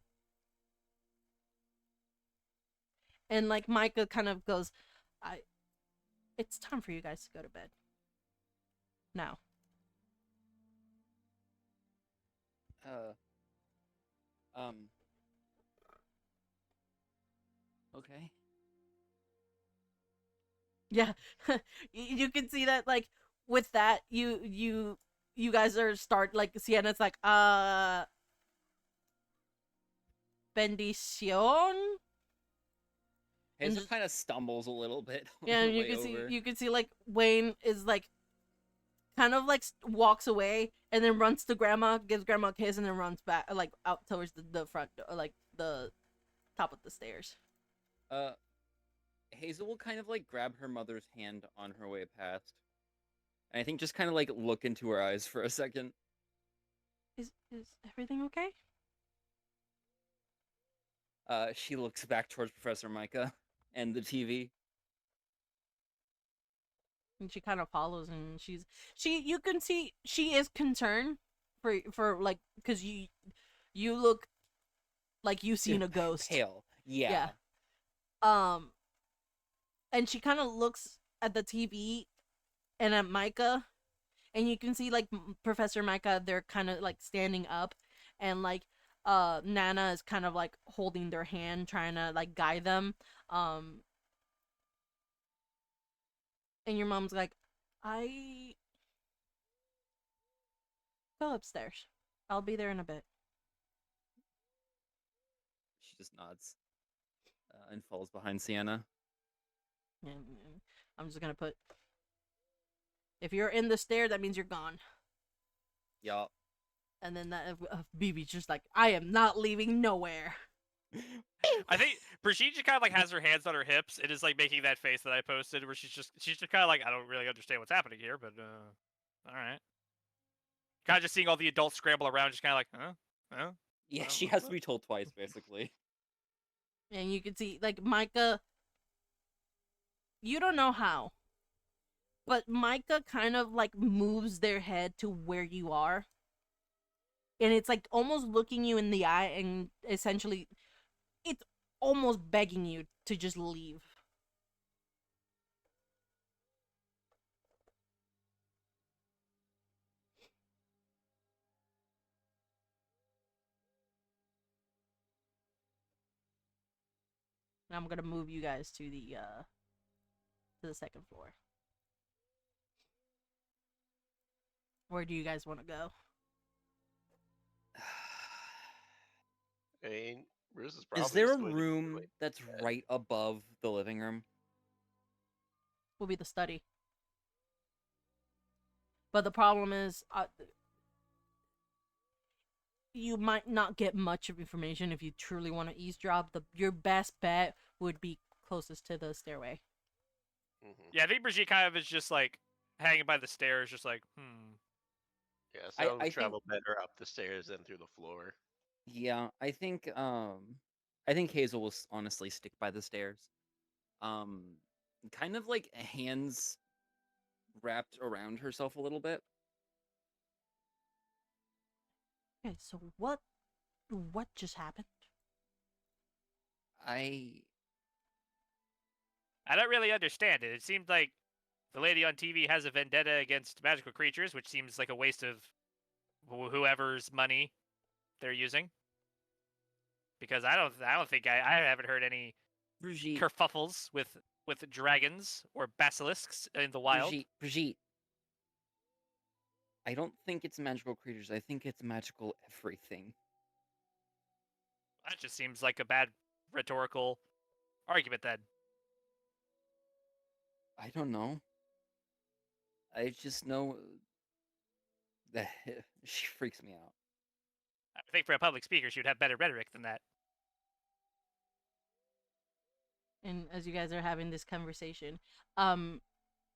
And like Micah kind of goes, it's time for you guys to go to bed. Now. Okay. Yeah. You can see that like with that you guys are start like Sienna's like bendición. Hazel just- kind of stumbles a little bit. on Yeah, the you way can over. see like Wayne is like kind of like walks away and then runs to grandma, gives grandma a kiss, and then runs back like out towards the front door, like the top of the stairs. Hazel will kind of like grab her mother's hand on her way past. And I think just kind of like look into her eyes for a second. Is everything okay? She looks back towards Professor Micah and the TV. And she kind of follows, and you can see she is concerned for like because you look like you've seen a ghost. Pale. Yeah. And she kind of looks at the TV and at Micah, and you can see like Professor Micah, they're kind of like standing up, and like Nana is kind of like holding their hand, trying to like guide them. And your mom's like, I go upstairs. I'll be there in a bit. She just nods and falls behind Sienna. And I'm just gonna put, if you're in the stair, that means you're gone. Yup. And then that BB's just like, I am not leaving nowhere. I think Brigitte just kind of like has her hands on her hips and is like making that face that I posted, where she's just kind of like, I don't really understand what's happening here, but all right. Kind of just seeing all the adults scramble around, just kind of like, huh? Yeah, Oh, she what's has to up? be told twice, basically. And you can see like Micah. You don't know how, but Micah kind of like moves their head to where you are. And it's like almost looking you in the eye, and essentially it's almost begging you to just leave. And I'm gonna move you guys to the second floor. Where do you guys want to go? I mean, Bruce is probably Is there a just going to room wait. that's right above the living room? Will be the study. But the problem is, you might not get much of information if you truly want to eavesdrop. Your best bet would be closest to the stairway. Mhm. Yeah, I think Brigitte kind of is just like hanging by the stairs, just like, Yeah, I so I think- travel better up the stairs than through the floor. Yeah, I think Hazel will honestly stick by the stairs. Kind of like hands wrapped around herself a little bit. Okay, so what just happened? I don't really understand it. It seemed like the lady on TV has a vendetta against magical creatures, which seems like a waste of whoever's money they're using. Because I don't think I haven't heard any Brigitte, kerfuffles with dragons or basilisks in the wild. Brigitte. I don't think it's magical creatures. I think it's magical everything. That just seems like a bad rhetorical argument then. I don't know. I just know that she freaks me out. I think for a public speaker, she would have better rhetoric than that. And as you guys are having this conversation,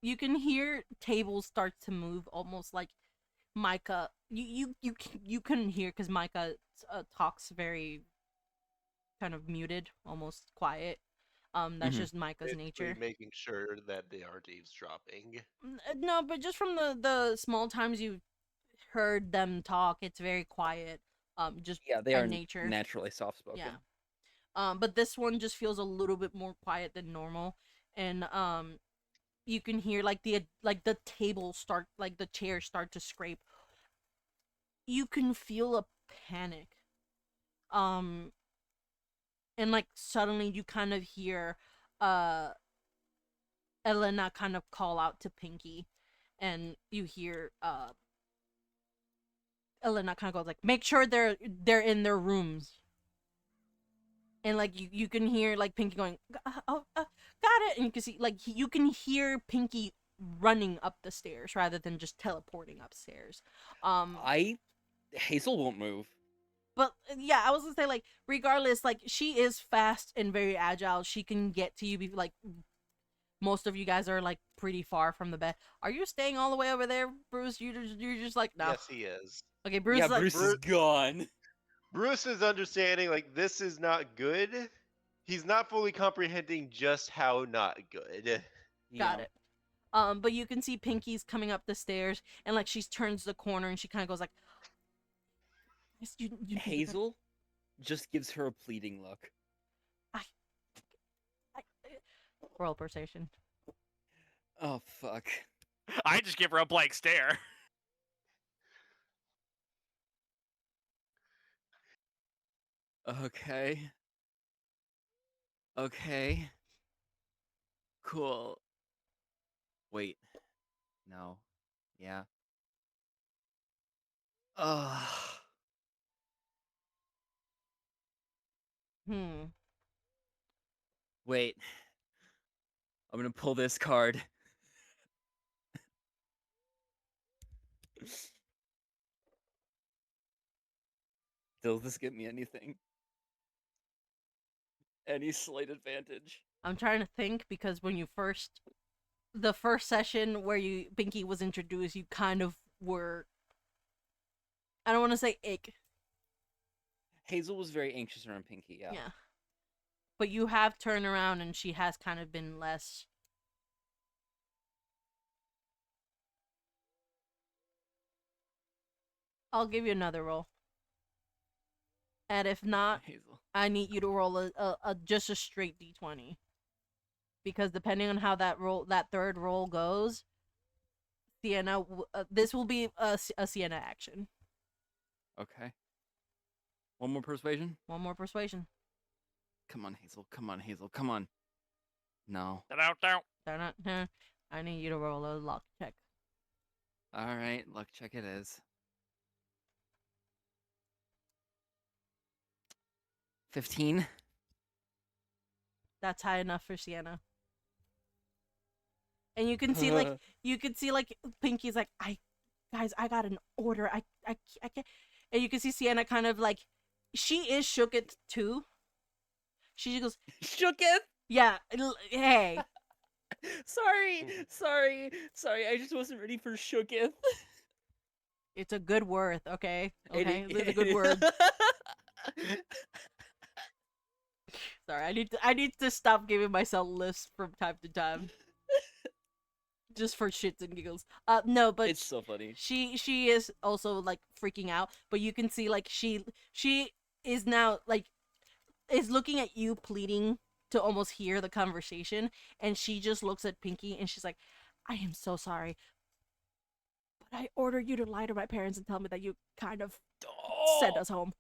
you can hear tables start to move, almost like Micah. You couldn't hear because Micah talks very kind of muted, almost quiet. That's Mhm. just Micah's Basically nature. making sure that they aren't eavesdropping. No, but just from the small times you've heard them talk, it's very quiet. Just Yeah, they by are nature. naturally soft spoken. Yeah. But this one just feels a little bit more quiet than normal, and you can hear like the table start, like the chairs start to scrape. You can feel a panic. Um, and like suddenly you kind of hear, uh, Elena kind of call out to Pinky, and you hear Elena kind of goes like, "Make sure they're in their rooms." And like you can hear like Pinky going, "Oh, got it," and you can see like you can hear Pinky running up the stairs rather than just teleporting upstairs. Hazel won't move. But yeah, I was gonna say like regardless, like she is fast and very agile. She can get to you. Like most of you guys are like pretty far from the bed. Are you staying all the way over there, Bruce? You're just like no. Yes, he is. Okay, Bruce Yeah, is like Bruce is gone. Bruce is understanding like this is not good. He's not fully comprehending just how not good. got Yeah. it. But you can see Pinky's coming up the stairs, and like she turns the corner, and she kind of goes like, "Yes, you Hazel just gives her a pleading look. I, roll persuasion." Oh fuck. I just give her a blank stare. Okay. Okay. Cool. Wait. No. Yeah. Ugh. Wait. I'm gonna pull this card. Does this get me anything? Any slight advantage? I'm trying to think because when you the first session where Pinky was introduced, you kind of were. I don't want to say ick. Hazel was very anxious around Pinky, yeah. Yeah. But you have turned around and she has kind of been less. I'll give you another roll. And if not, Hazel. I need you to roll a just a straight d20. Because depending on how that third roll goes, Sienna, this will be a Sienna action. Okay. One more persuasion? One more persuasion. Come on, Hazel. Come on, Hazel. Come on. No. I need you to roll a luck check. Alright, luck check it is. 15. That's high enough for Sienna. And you can see like Pinky's like, guys, I got an order. I can't. And you can see Sienna kind of like, she is shooketh too. She goes, Shooketh? yeah, hey. Sorry. I just wasn't ready for shooketh. It's a good word, okay? Okay, it's a good word. Sorry, I need to stop giving myself lists from time to time. Just for shits and giggles. No, but it's so funny. She is also like freaking out, but you can see like she is now like is looking at you pleading to almost hear the conversation, and she just looks at Pinky and she's like, I am so sorry, but I ordered you to lie to my parents and tell me that you kind of sent us home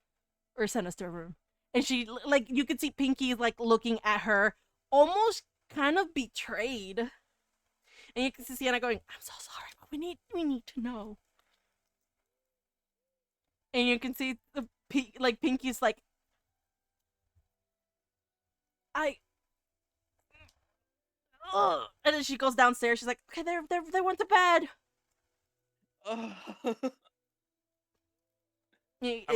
or sent us to a room. And she like you could see Pinky like looking at her almost kind of betrayed. And you can see Sienna going, I'm so sorry, but we need to know. And you can see Pinky's like, and then she goes downstairs. She's like, okay, they went to bed. I'm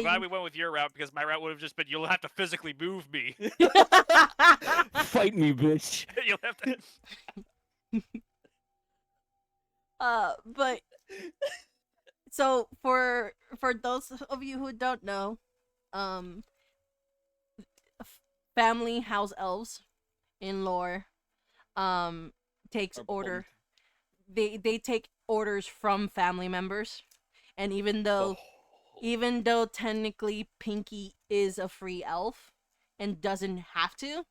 glad we went with your route because my route would have just been you'll have to physically move me. Fight me, bitch. You'll have to. But so for those of you who don't know, family house elves in lore takes Are order. beholden They take orders from family members, and to- even though technically Pinky is a free elf and doesn't have to,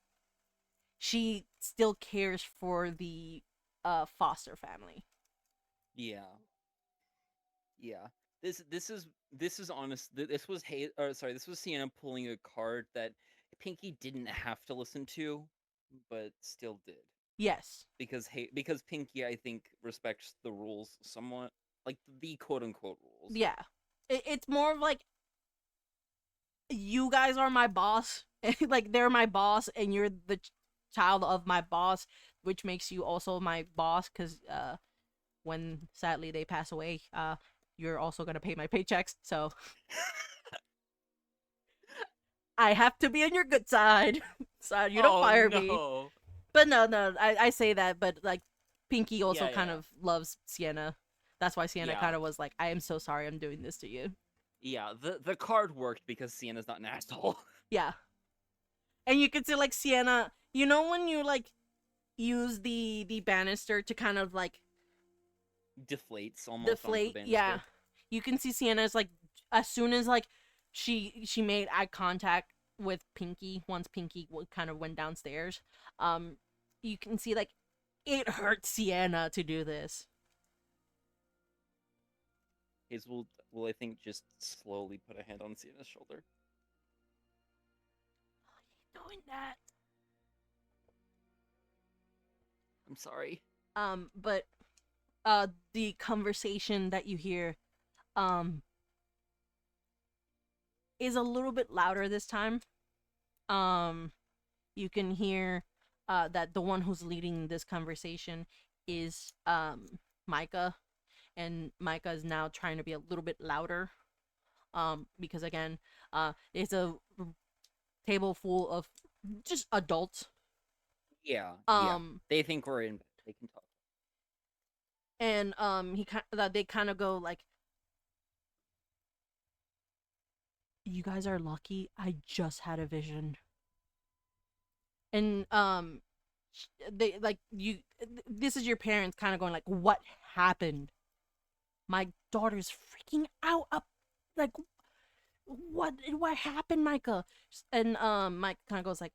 she still cares for the foster family. Yeah. Yeah. This is honest. This was this was Sienna pulling a card that Pinky didn't have to listen to, but still did. Yes. Because Pinky, I think, respects the rules somewhat, like the quote unquote rules. Yeah. It's more of like, you guys are my boss. Like, they're my boss, and you're the child of my boss, which makes you also my boss, because when sadly they pass away, you're also gonna pay my paychecks, so I have to be on your good side. So you don't Oh, fire me. no. But no, I say that, but like, Pinky also Yeah, kind yeah. of loves Sienna. That's why Sienna Yeah. kind of was like, I am so sorry I'm doing this to you. Yeah, the card worked because Sienna's not an asshole. Yeah. And you can see, like, Sienna, you know when you like use the banister to kind of like Deflates almost onto the deflate, banister. yeah. You can see Sienna's like, as soon as like she made eye contact with Pinky, once Pinky kind of went downstairs, you can see like it hurt Sienna to do this. Hazel will, I think, just slowly put a hand on Sienna's shoulder. Doing that. I'm sorry. But the conversation that you hear is a little bit louder this time. You can hear that the one who's leading this conversation is Micah, and Micah is now trying to be a little bit louder. Because again, it's a table full of just adults. Yeah. They think we're in bed. They can talk. And they kind of go like, you guys are lucky I just had a vision. And they like, this is your parents kind of going like, what happened? My daughter's freaking out up, like, what happened, Micah? And Mike kind of goes like,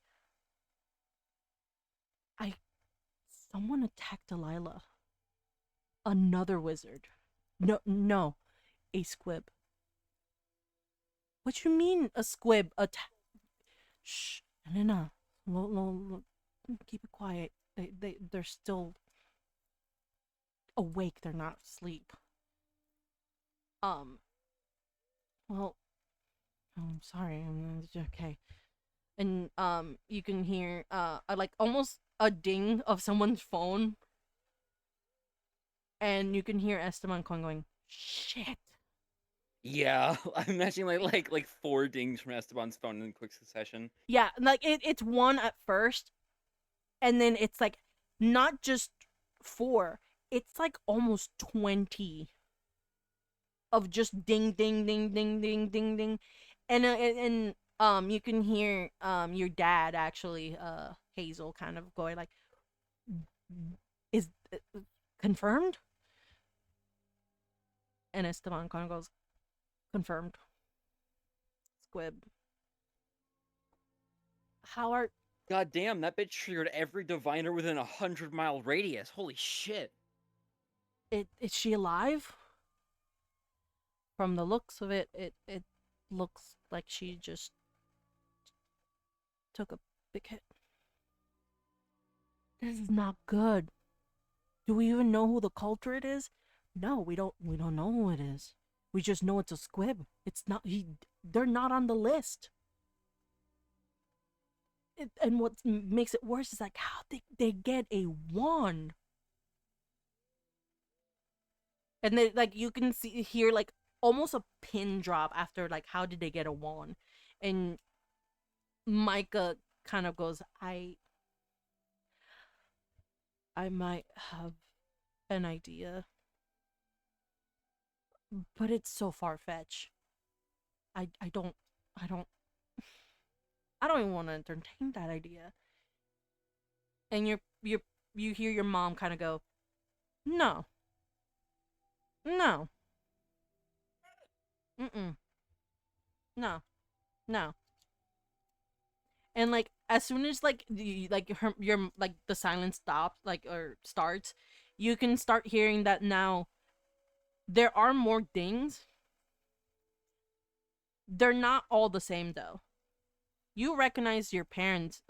someone attacked Delilah. Another wizard. No, a squib. What you mean a squib Shh, no. Keep it quiet. They're still awake. They're not asleep. Well, I'm sorry. Okay. And you can hear like almost a ding of someone's phone, and you can hear Esteban going, shit. Yeah, I'm imagining like 4 dings from Esteban's phone in quick succession. Yeah, like it's one at first, and then it's like not just 4, it's like almost 20 of just ding ding ding ding ding ding ding. And you can hear your dad actually, Hazel, kind of going like, is confirmed? And Esteban kind of goes, confirmed. Squib. How are... God damn, that bitch triggered every diviner within 100-mile radius. Holy shit. Is she alive? From the looks of it, it looks like she just took a big hit. This is not good. Do we even know who the culprit is? No, we don't know who it is. We just know it's a squib. It's not they're not on the list. And what makes it worse is like, how they get a wand. And they, like, you can hear like almost a pin drop after like, how did they get a wand? And Micah kind of goes, I might have an idea, but it's so far-fetched. I don't I don't even want to entertain that idea. And you hear your mom kind of go, no, no, no, no. And like as soon as like your like the silence stops like or starts, you can start hearing that now. There are more dings. They're not all the same though. You recognize your parents'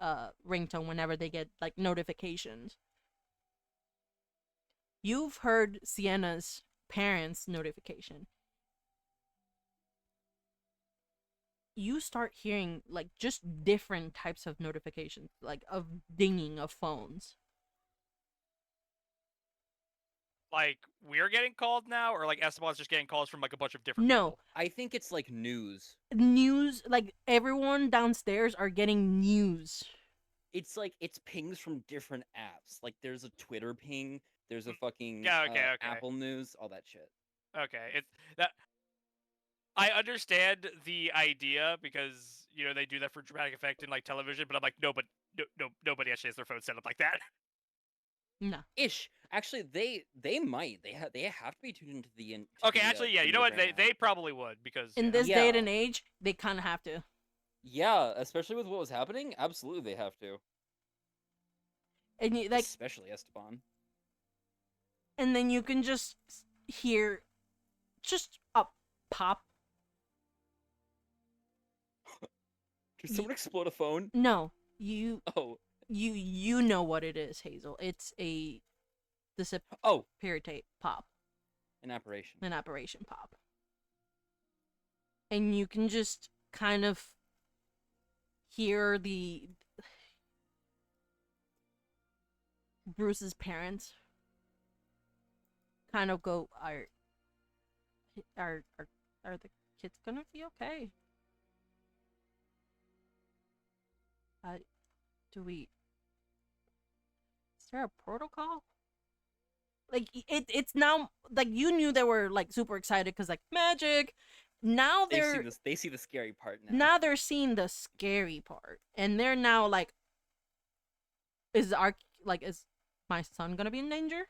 ringtone whenever they get like notifications. You've heard Sienna's parents' notification. You start hearing like just different types of notifications, like of dinging of phones. Like we're getting called now, or like Esteban's just getting calls from like a bunch of different No, people? I think it's like news. news, like everyone downstairs are getting news. It's like it's pings from different apps. Like there's a Twitter ping, there's a fucking Yeah, okay. Apple News, all that shit. Okay, it's that. I understand the idea because you know they do that for dramatic effect in like television, but I'm like, no, but nobody actually has their phone set up like that. No. Ish. Actually, they might. They have to be tuned into the. Okay, actually, yeah, the you know what? Newgram app. They probably would because In yeah. this Yeah. day and age, they kind of have to. Yeah, especially with what was happening. Absolutely, they have to. And you, like, Especially Esteban. and then you can just hear, just a pop. Did someone explode a phone? No, you Oh. you know what it is, Hazel. It's a Oh, dissipirate pop, an apparition. an operation pop. And you can just kind of hear the Bruce's parents kind of go, are the kids gonna be okay? Is there a protocol? Like it's now like you knew they were like super excited because like magic. Now They see the scary part now. now they're seeing the scary part, and they're now like, is my son gonna be in danger?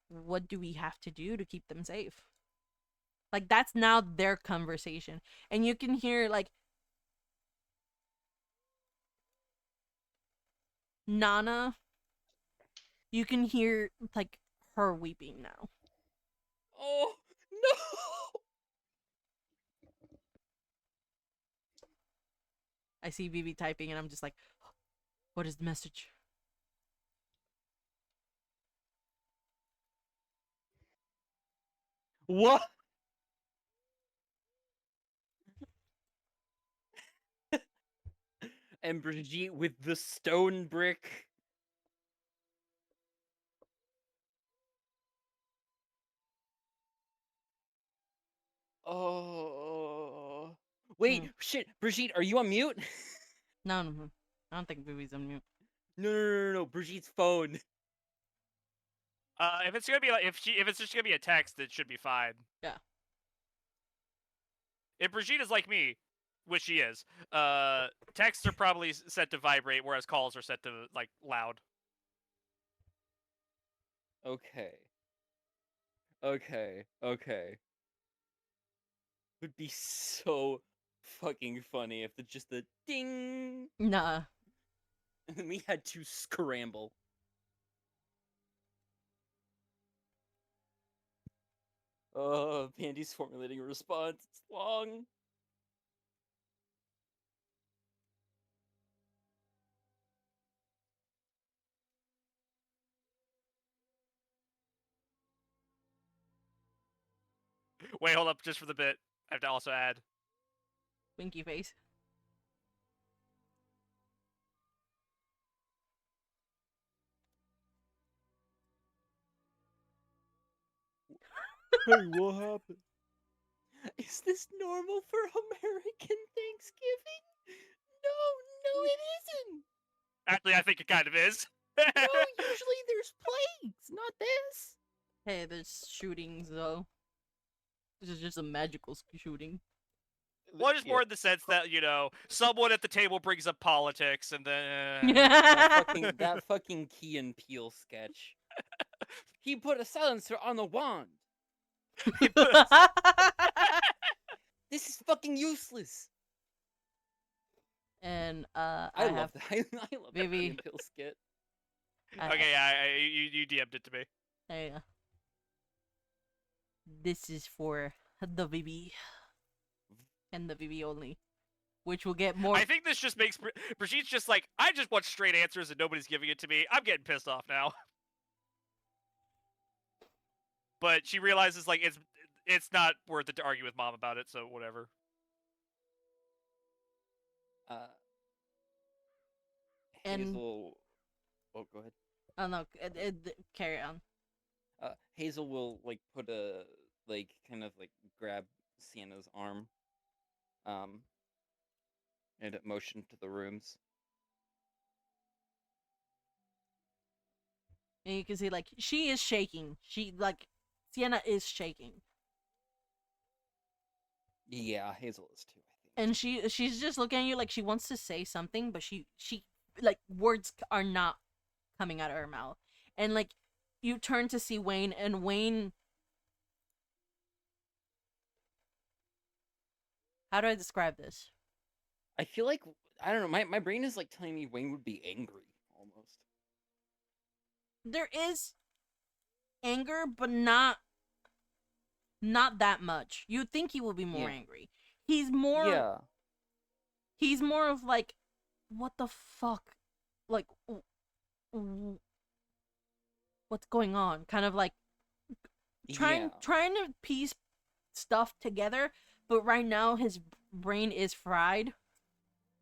What do we have to do to keep them safe? Like that's now their conversation, and you can hear like Nana. You can hear like her weeping now. Oh no! I see Vivi typing, and I'm just like, what is the message? What? And Brigitte with the stone brick. Oh. Wait, shit. Brigitte, are you on mute? No, I don't think Vivi's on mute. No. Brigitte's phone. If it's gonna be like if it's just gonna be a text, it should be fine. Yeah. If Brigitte is like me, which she is, texts are probably set to vibrate, whereas calls are set to like loud. Okay. Would be so fucking funny if just the ding, Nah. and then we had to scramble. Pandy's formulating a response. It's long. Wait, hold up, just for the bit. I have to also add. Winky face. Hey, what happened? Is this normal for American Thanksgiving? No, it isn't. Actually, I think it kind of is. No, usually there's plagues, not this. Hey, there's shootings though. This is just a magical shooting. Well, just yeah, more in the sense that someone at the table brings up politics, and then that fucking Key and Peele sketch. He put a silencer on the wand. This is fucking useless. And I I love have that. I love that Key Vivi. and Peele skit. okay, yeah, you DM'd it to me. There you go. This is for the VB and the VB only, which will get more. I think this just makes Brigitte's just like, I just want straight answers and nobody's giving it to me. I'm getting pissed off now. But she realizes like it's not worth it to argue with Mom about it, so whatever. And- Hazel. Oh, go ahead. Oh no, carry on. Hazel will put a kind of grab Sienna's arm, and motion to the rooms. And you can see she is shaking. Sienna is shaking. Yeah, Hazel is too. I think. And she's just looking at you like she wants to say something, but she words are not coming out of her mouth. And you turn to see Wayne, and Wayne, how do I describe this? I feel like I don't know. My brain is telling me Wayne would be angry almost. There is anger, but not that much. You'd think he would be more Yeah. angry. He's more Yeah. He's more of what the fuck? What's going on? Kind of trying to piece stuff together, but right now his brain is fried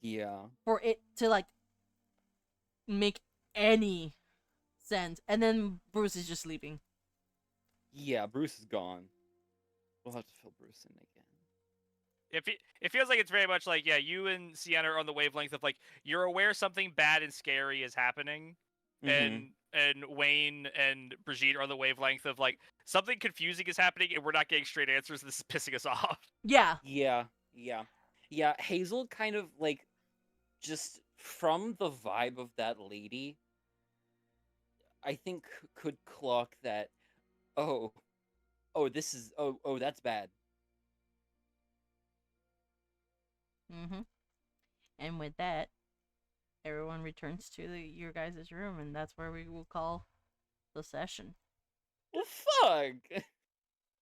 Yeah. for it to make any sense. And then Bruce is just sleeping. Yeah. Bruce is gone. We'll have to fill Bruce in again. It feels like it's very much like, yeah, you and Sienna are on the wavelength of you're aware something bad and scary is happening, Mhm. and Wayne and Brigitte are on the wavelength of something confusing is happening and we're not getting straight answers and this is pissing us off. Yeah. Yeah. Hazel kind of just from the vibe of that lady, I think could clock that. Oh, this is that's bad. Mm-hmm. And with that, everyone returns to your guys' room, and that's where we will call the session. Well, fuck.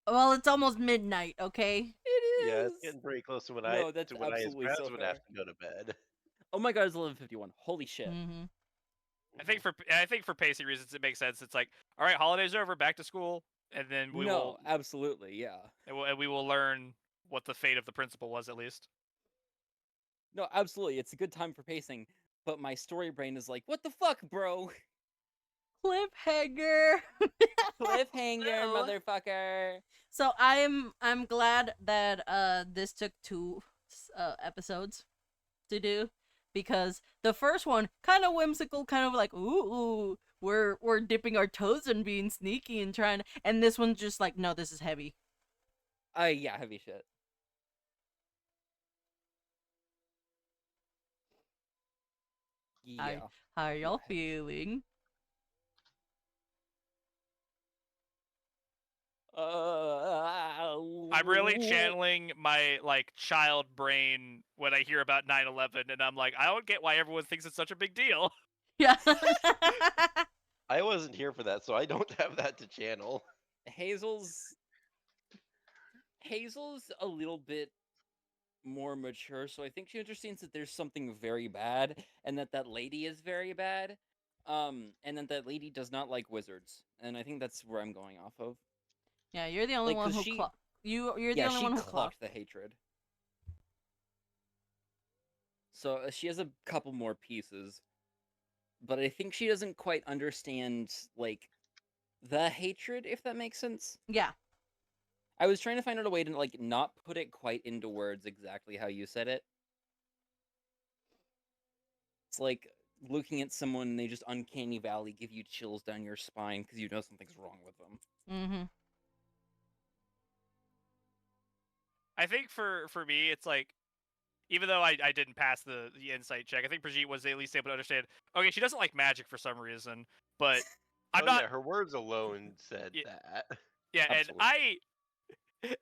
Well, it's almost midnight, okay? It is. yeah, it's getting pretty close to when No, I that's to when I as absolutely Braz so would fair. have to go to bed. Oh my god, it's 11:51. Holy shit. Mm-hmm. I think for pacing reasons it makes sense. It's all right, holidays are over, back to school, and then we will absolutely, yeah. and we will learn what the fate of the principal was at least. No, absolutely. It's a good time for pacing, but my story brain is what the fuck, bro? Cliffhanger. Cliffhanger, No. motherfucker. So I'm glad that this took 2 episodes to do, because the first one kind of whimsical, kind of ooh, we're dipping our toes and being sneaky and trying, and this one's just no, this is heavy. Yeah, heavy shit. Yeah. How are y'all Yeah. feeling? I'm really channeling my child brain when I hear about 9/11, and I'm I don't get why everyone thinks it's such a big deal. Yeah. I wasn't here for that, so I don't have that to channel. Hazel's a little bit more mature, so I think she understands that there's something very bad, and that lady is very bad, and that lady does not like wizards, and I think that's where I'm going off of. Yeah, you're the only one 'cause who she- you're the only she one who clocked the hatred. So she has a couple more pieces, but I think she doesn't quite understand the hatred, if that makes sense. Yeah. I was trying to find out a way to not put it quite into words exactly how you said it. It's looking at someone and they just uncanny valley give you chills down your spine because you know something's wrong with them. Mm-hmm. I think for me, it's like, even though I didn't pass the insight check, I think Brigitte was at least able to understand. Okay, she doesn't like magic for some reason, but I'm Oh not. yeah, her words alone said Yeah, that. yeah, Absolutely.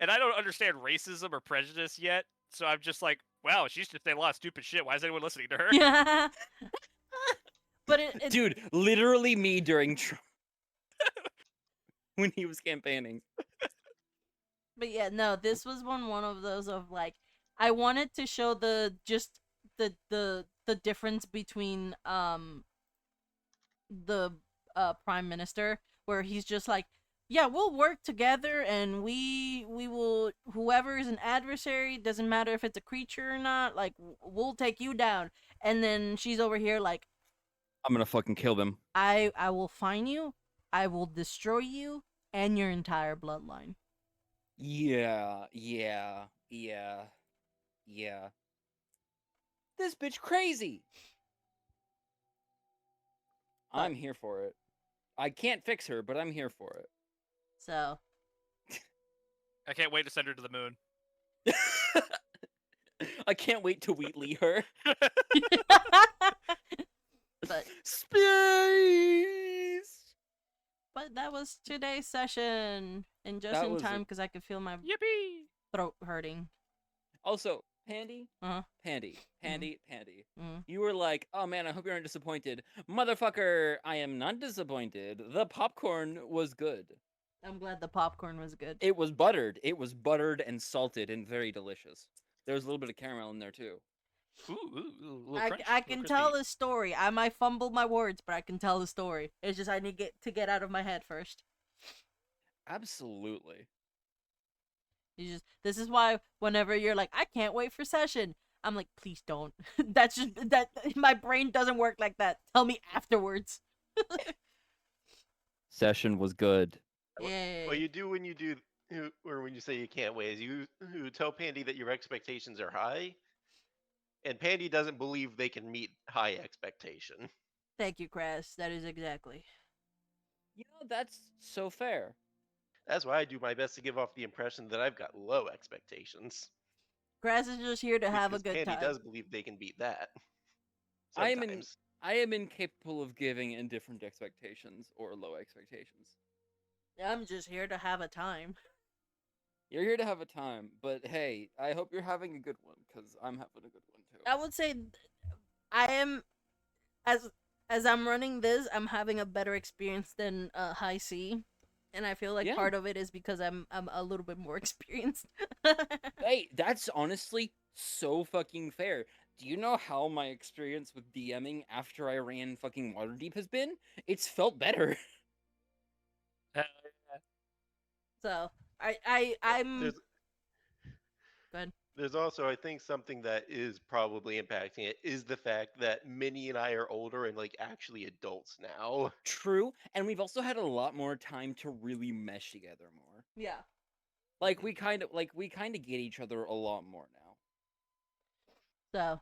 and I don't understand racism or prejudice yet, so I'm just like, wow, she's just saying a lot of stupid shit. Why is anyone listening to her? Yeah. But it Dude, literally me during Trump when he was campaigning. but yeah, no, this was one of those of like I wanted to show the difference between the prime minister, where he's just like, yeah, we'll work together and we will, whoever is an adversary, doesn't matter if it's a creature or not, like we'll take you down. And then she's over here like, I'm gonna fucking kill them. I will find you, I will destroy you and your entire bloodline. Yeah, yeah, yeah, yeah. This bitch crazy. But- I'm here for it. I can't fix her, but I'm here for So I can't wait to send her to the moon. it. I can't wait to Wheatley her. but Space. that was today's session, and just That in was time it. because I could feel my Yippee! throat hurting. Also, Pandy, Uh-huh. Pandy. Mhm. You were like, "Oh man, I hope you aren't disappointed." Motherfucker, I am not disappointed. The popcorn was good. I'm glad the popcorn was good. It was buttered. It was buttered and salted and very delicious. There was a little bit of caramel in there too. Ooh, little I, crunch, I little can crispy. tell the story. I might fumble my words, but I can tell the story. It's just I need to get out of my head first. Absolutely. This is why whenever you're like, I can't wait for session, I'm like, please don't. That's just that my brain doesn't work like that. Tell me afterwards. Session was good. Yeah. What you do when you do, or when you say you can't wait, is you tell Pandy that your expectations are high, and Pandy doesn't believe they can meet high expectation. Thank you, Crass. That is exactly. You know, that's so fair. That's why I do my best to give off the impression that I've got low expectations. Crass is just here to have a Because good Pandy time. does believe they can beat that. I Sometimes. am incapable of giving indifferent expectations or low expectations. I'm just here to have a time. You're here to have a time, but hey, I hope you're having a good one because I'm having a good one too. I would say I am as I'm running this, I'm having a better experience than High C, and I feel like Yeah. part of it is because I'm a little bit more experienced. Hey, that's honestly so fucking fair. Do you know how my experience with DMing after I ran fucking Waterdeep has been? It's felt better. So I'm There's, Go ahead. there's also, I think, something that is probably impacting it is the fact that Minnie and I are older and like actually adults now. True, and we've also had a lot more time to really mesh together more. yeah. Like we kind of get each other a lot more now. So,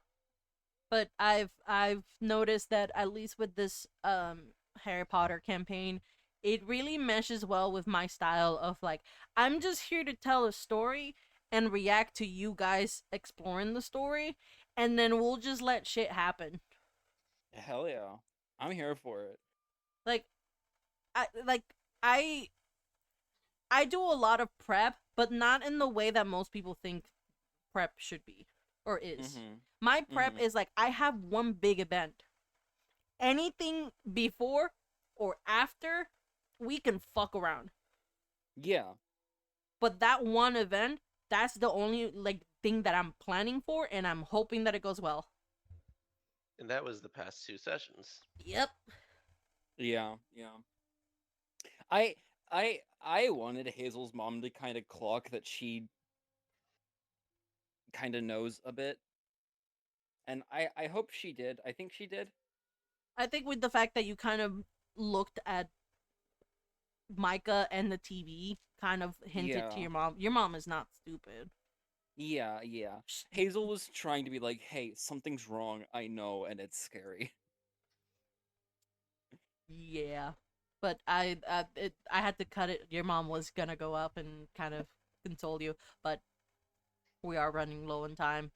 but I've noticed that at least with this Harry Potter campaign, it really meshes well with my style of like I'm just here to tell a story and react to you guys exploring the story, and then we'll just let shit happen. Hell yeah. I'm here for it. Like I I do a lot of prep, but not in the way that most people think prep should be or is. Mhm. My prep Mhm. is like I have one big event. Anything before or after, we can fuck around. Yeah. But that one event, that's the only like thing that I'm planning for, and I'm hoping that it goes well. And that was the past 2 sessions. Yep. Yeah. Yeah. I wanted Hazel's mom to kind of clock that she kind of knows a bit. And I hope she did. I think she did. I think with the fact that you kind of looked at Micah and the TV, kind of hinted to Yeah. your mom. Your mom is not stupid. Yeah, yeah. Hazel was trying to be like, "Hey, something's wrong. I know, and it's scary." Yeah, but I had to cut it. Your mom was gonna go up and kind of console you, but We are running low on time,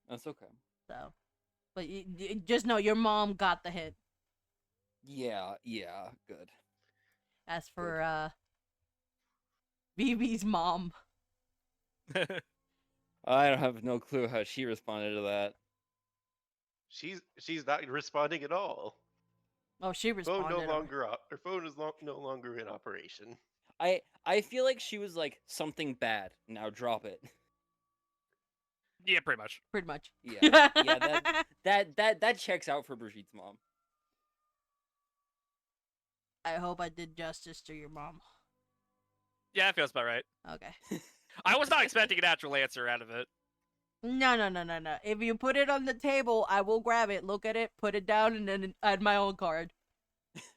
That's okay. so. But just know your mom got the hint. Yeah, good. As for BB's mom, I don't have no clue how she responded to that. She's not responding at all. oh, she Phone no responded. longer her phone is no longer in operation. I feel like she was like, something bad. Now drop it. Yeah, pretty much. Pretty much. Yeah, that checks out for Brigitte's mom. I hope I did justice to your mom. Yeah, that feels about right. Okay. I was not expecting a natural answer out of it. No. If you put it on the table, I will grab it, look at it, put it down, and then add my own card.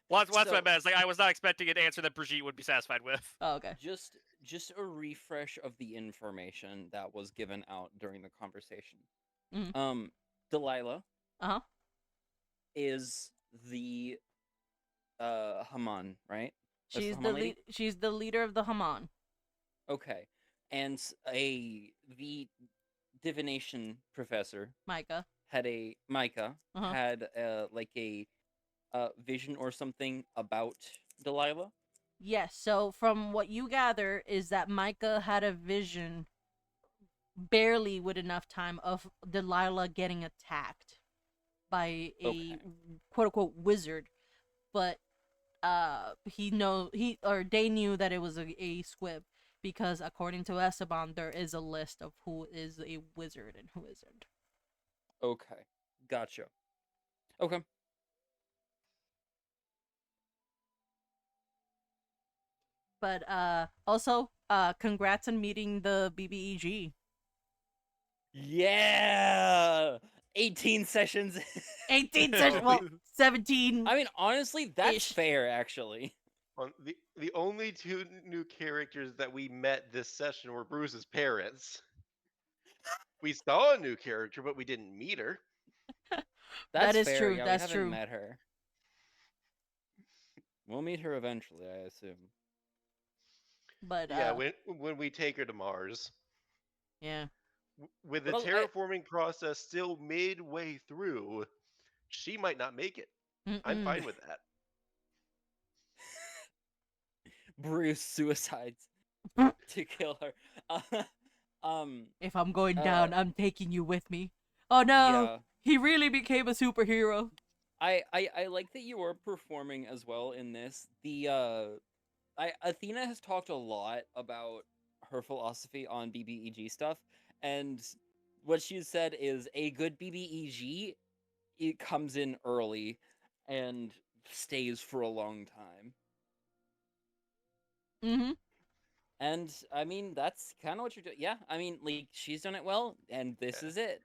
Well, that's what So- I meant. It's like I was not expecting an answer that Brigitte would be satisfied with. Oh, okay. Just a refresh of the information that was given out during the conversation. Mhm. Delilah Uh-huh. is the Haman, right? That's She's Haman lady? she's the leader of the Haman. Okay. And the divination professor Micah. Micah Uh-huh. had like a vision or something about Delilah. Yes, so from what you gather is that Micah had a vision barely with enough time of Delilah getting attacked by a Okay. quote unquote wizard, but they knew that it was a squib because according to Esteban there is a list of who is a wizard and who isn't. Okay. Gotcha. Okay. But also congrats on meeting the BBEG. Yeah. 18 sessions. 18 sessions, well 17. I mean, honestly, that's Ish. fair actually. The only two new characters that we met this session were Bruce's parents. We saw a new character, but we didn't meet her. That's is fair. true, Yeah, that's we haven't true. met her. We'll meet her eventually, I assume. But Yeah, when we take her to Mars. yeah. With the Well, terraforming process still midway through, she might not make it. I'm Mm-mm. fine with that. Bruce suicides to kill her. If I'm going down, I'm taking you with me. Oh no, Yeah. he really became a superhero. I like that you are performing as well in this. Athena has talked a lot about her philosophy on BBEG stuff, and what she said is a good BBEG, it comes in early and stays for a long time. Mm-hmm. And I mean, that's kind of what you're doing. Yeah, I mean, like, she's done it well, and this is it.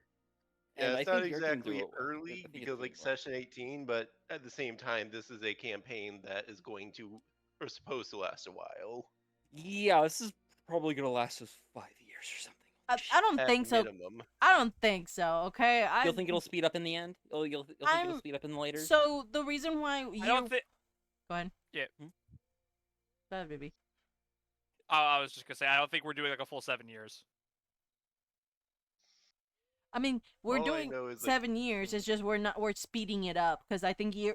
Yeah, And it's I not think you're gonna do exactly it well. I early think it's because doing like well. session 18, but at the same time, this is a campaign that is going to or supposed to last a while. Yeah, this is probably gonna last us 5 years or something. I don't At think so. minimum. I don't think so. Okay, You'll think it'll speed up in the end? You'll think I'm- it'll speed up in the later? So the reason why I don't think. Go ahead. Yeah. Go ahead, baby. I was just gonna say I don't think we're doing like a full 7 years. I mean, we're All I doing know is, like, 7 years. It's just we're speeding it up because I think Yeah.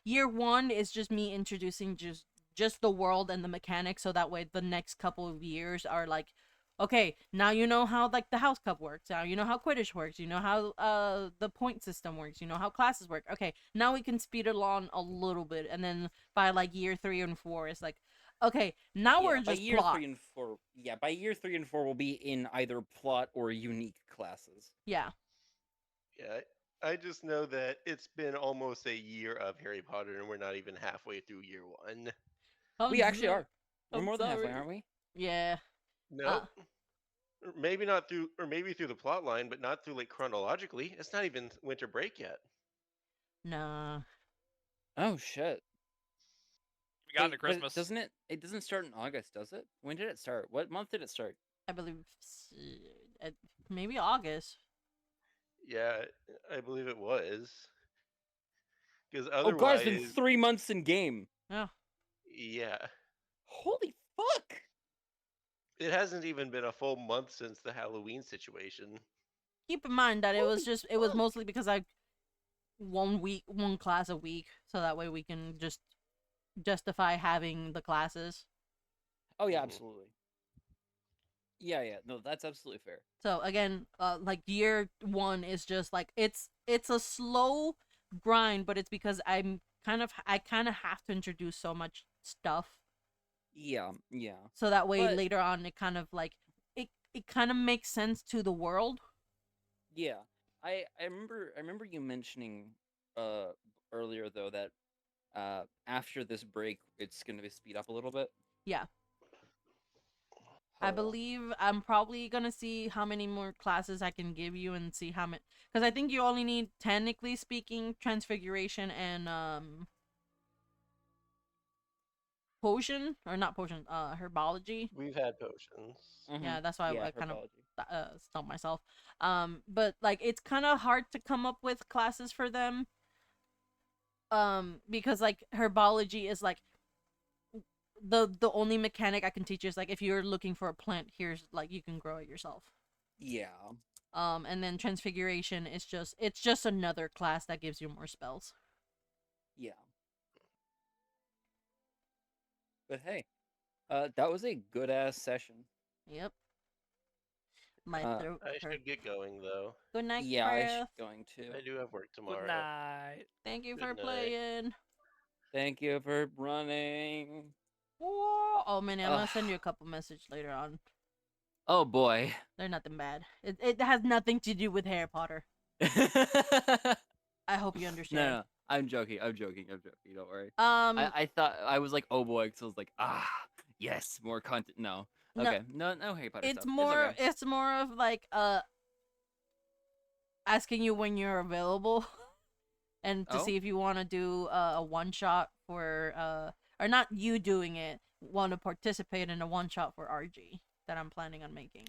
year 1 is just me introducing just the world and the mechanics, so that way the next couple of years are like, okay, now you know how like the house cup works. Now you know how Quidditch works. You know how the point system works. You know how classes work. Okay, now we can speed it along a little bit, and then by like year 3 and 4, it's like, okay, now we're by just year plot. 3 and 4. Yeah, by year 3 and 4 we'll be in either plot or unique classes. Yeah. Yeah, I just know that it's been almost a year of Harry Potter, and we're not even halfway through year 1. We actually are. We're I'm more than halfway, sorry. aren't we? Yeah. No, or maybe not through, or maybe through the plot line, but not through like chronologically. It's not even winter break yet. Nah. Oh shit. We got Wait, into but Christmas. Doesn't it? It doesn't start in August, does it? When did it start? What month did it start? I believe maybe August. Yeah, I believe it was. Because Oh god, it's been otherwise, 3 months in game. Yeah. yeah, Holy fuck! It hasn't even been a full month since the Halloween situation. Keep in mind that it was mostly because I 1 week, one class a week, so that way we can just justify having the classes. Oh yeah, Mhm. absolutely. Yeah. No, that's absolutely fair. So again, like year one is just like it's a slow grind, but it's because I kind of have to introduce so much stuff, Yeah. so that way But later on it kind of like it kind of makes sense to the world. yeah, I remember you mentioning earlier though that after this break it's gonna be speed up a little bit. Yeah, I Huh. believe I'm probably gonna see how many more classes I can give you and see how many, because I think you only need, technically speaking, transfiguration and potion, or not potion, herbology. We've had potions. Yeah, that's why Yeah, I kind of herbology. stumped myself. But like it's kind of hard to come up with classes for them. Because like herbology is like the only mechanic I can teach is like if you're looking for a plant, here's like you can grow it yourself. Yeah. And then transfiguration is just another class that gives you more spells. Yeah. But hey, that was a good ass session. Yep. My Uh, throat I hurt. should get going though. Good night, yeah, I should Craft. going to. I do have work tomorrow. Good night. Thank you Good for night. playing. Thank you for running. Whoa. Oh man, I'm gonna send Ugh. you a couple messages later on. Oh boy. They're nothing bad. It has nothing to do with Harry Potter. no, I hope you understand. no, I'm joking. Don't worry. Um, I thought I was like, oh boy, because I was like, yes, more content. No, no, okay, no Harry Potter it's stuff. more okay. it's more of like asking you when you're available and to Oh? see if you want to do a one shot for or not you doing it, want to participate in a one shot for RG that I'm planning on making.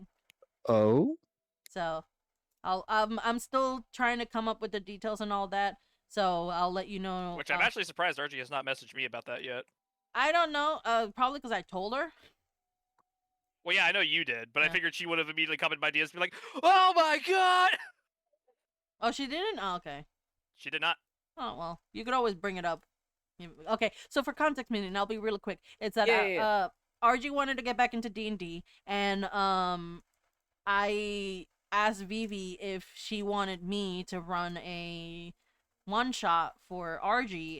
Oh? So I'm still trying to come up with the details and all that. So I'll let you know. Which I'm actually surprised Archie has not messaged me about that yet. I don't know. Probably because I told her. Well, yeah, I know you did, but I Yeah. figured she would have immediately come in my DMs and be like, "Oh my god!" Oh, she didn't. Oh, okay. She did not. Oh well, you could always bring it up. Okay, so for context meaning, I'll be real quick. It's that Yeah. RG wanted to get back into D&D, and I asked Vivi if she wanted me to run a one shot for RG,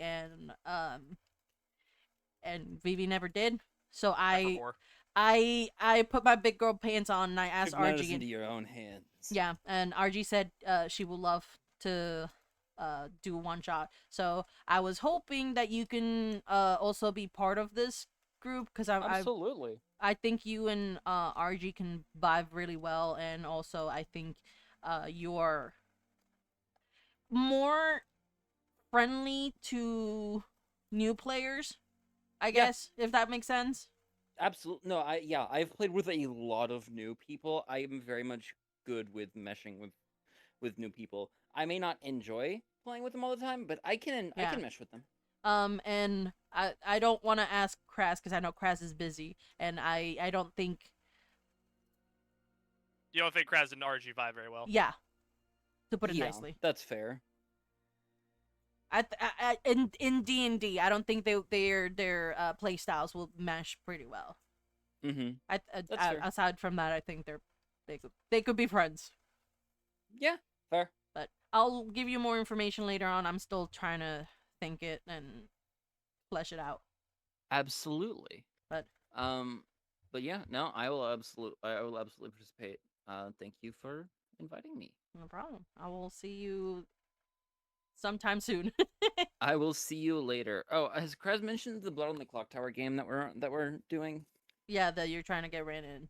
and Vivi never did. So I forgot. I put my big girl pants on and I asked Took matters RG. into your own hands. Yeah, and RG said she would love to do one shot. So I was hoping that you can also be part of this group because Absolutely. I think you and RG can vibe really well, and also I think you're more friendly to new players. I guess if that makes sense. Absolutely. No, I've played with a lot of new people. I am very much good with meshing with new people. I may not enjoy playing with them all the time, but I can Yeah. mesh with them. And I don't want to ask Kraz because I know Kraz is busy, and I don't think. You don't think Kraz and RG vibe very well? Yeah, to put it Yeah, nicely. that's fair. In D&D, I don't think their play styles will mesh pretty well. Mm-hmm. That's fair. Aside from that, I think they could be friends. Yeah, fair. But I'll give you more information later on. I'm still trying to think it and flesh it out. Absolutely. But yeah, no, I will absolutely participate. Thank you for inviting me. no problem. I will see you sometime soon. I will see you later. Oh, has Kraz mentioned the Blood on the Clock Tower game that we're doing? Yeah, that you're trying to get ran in.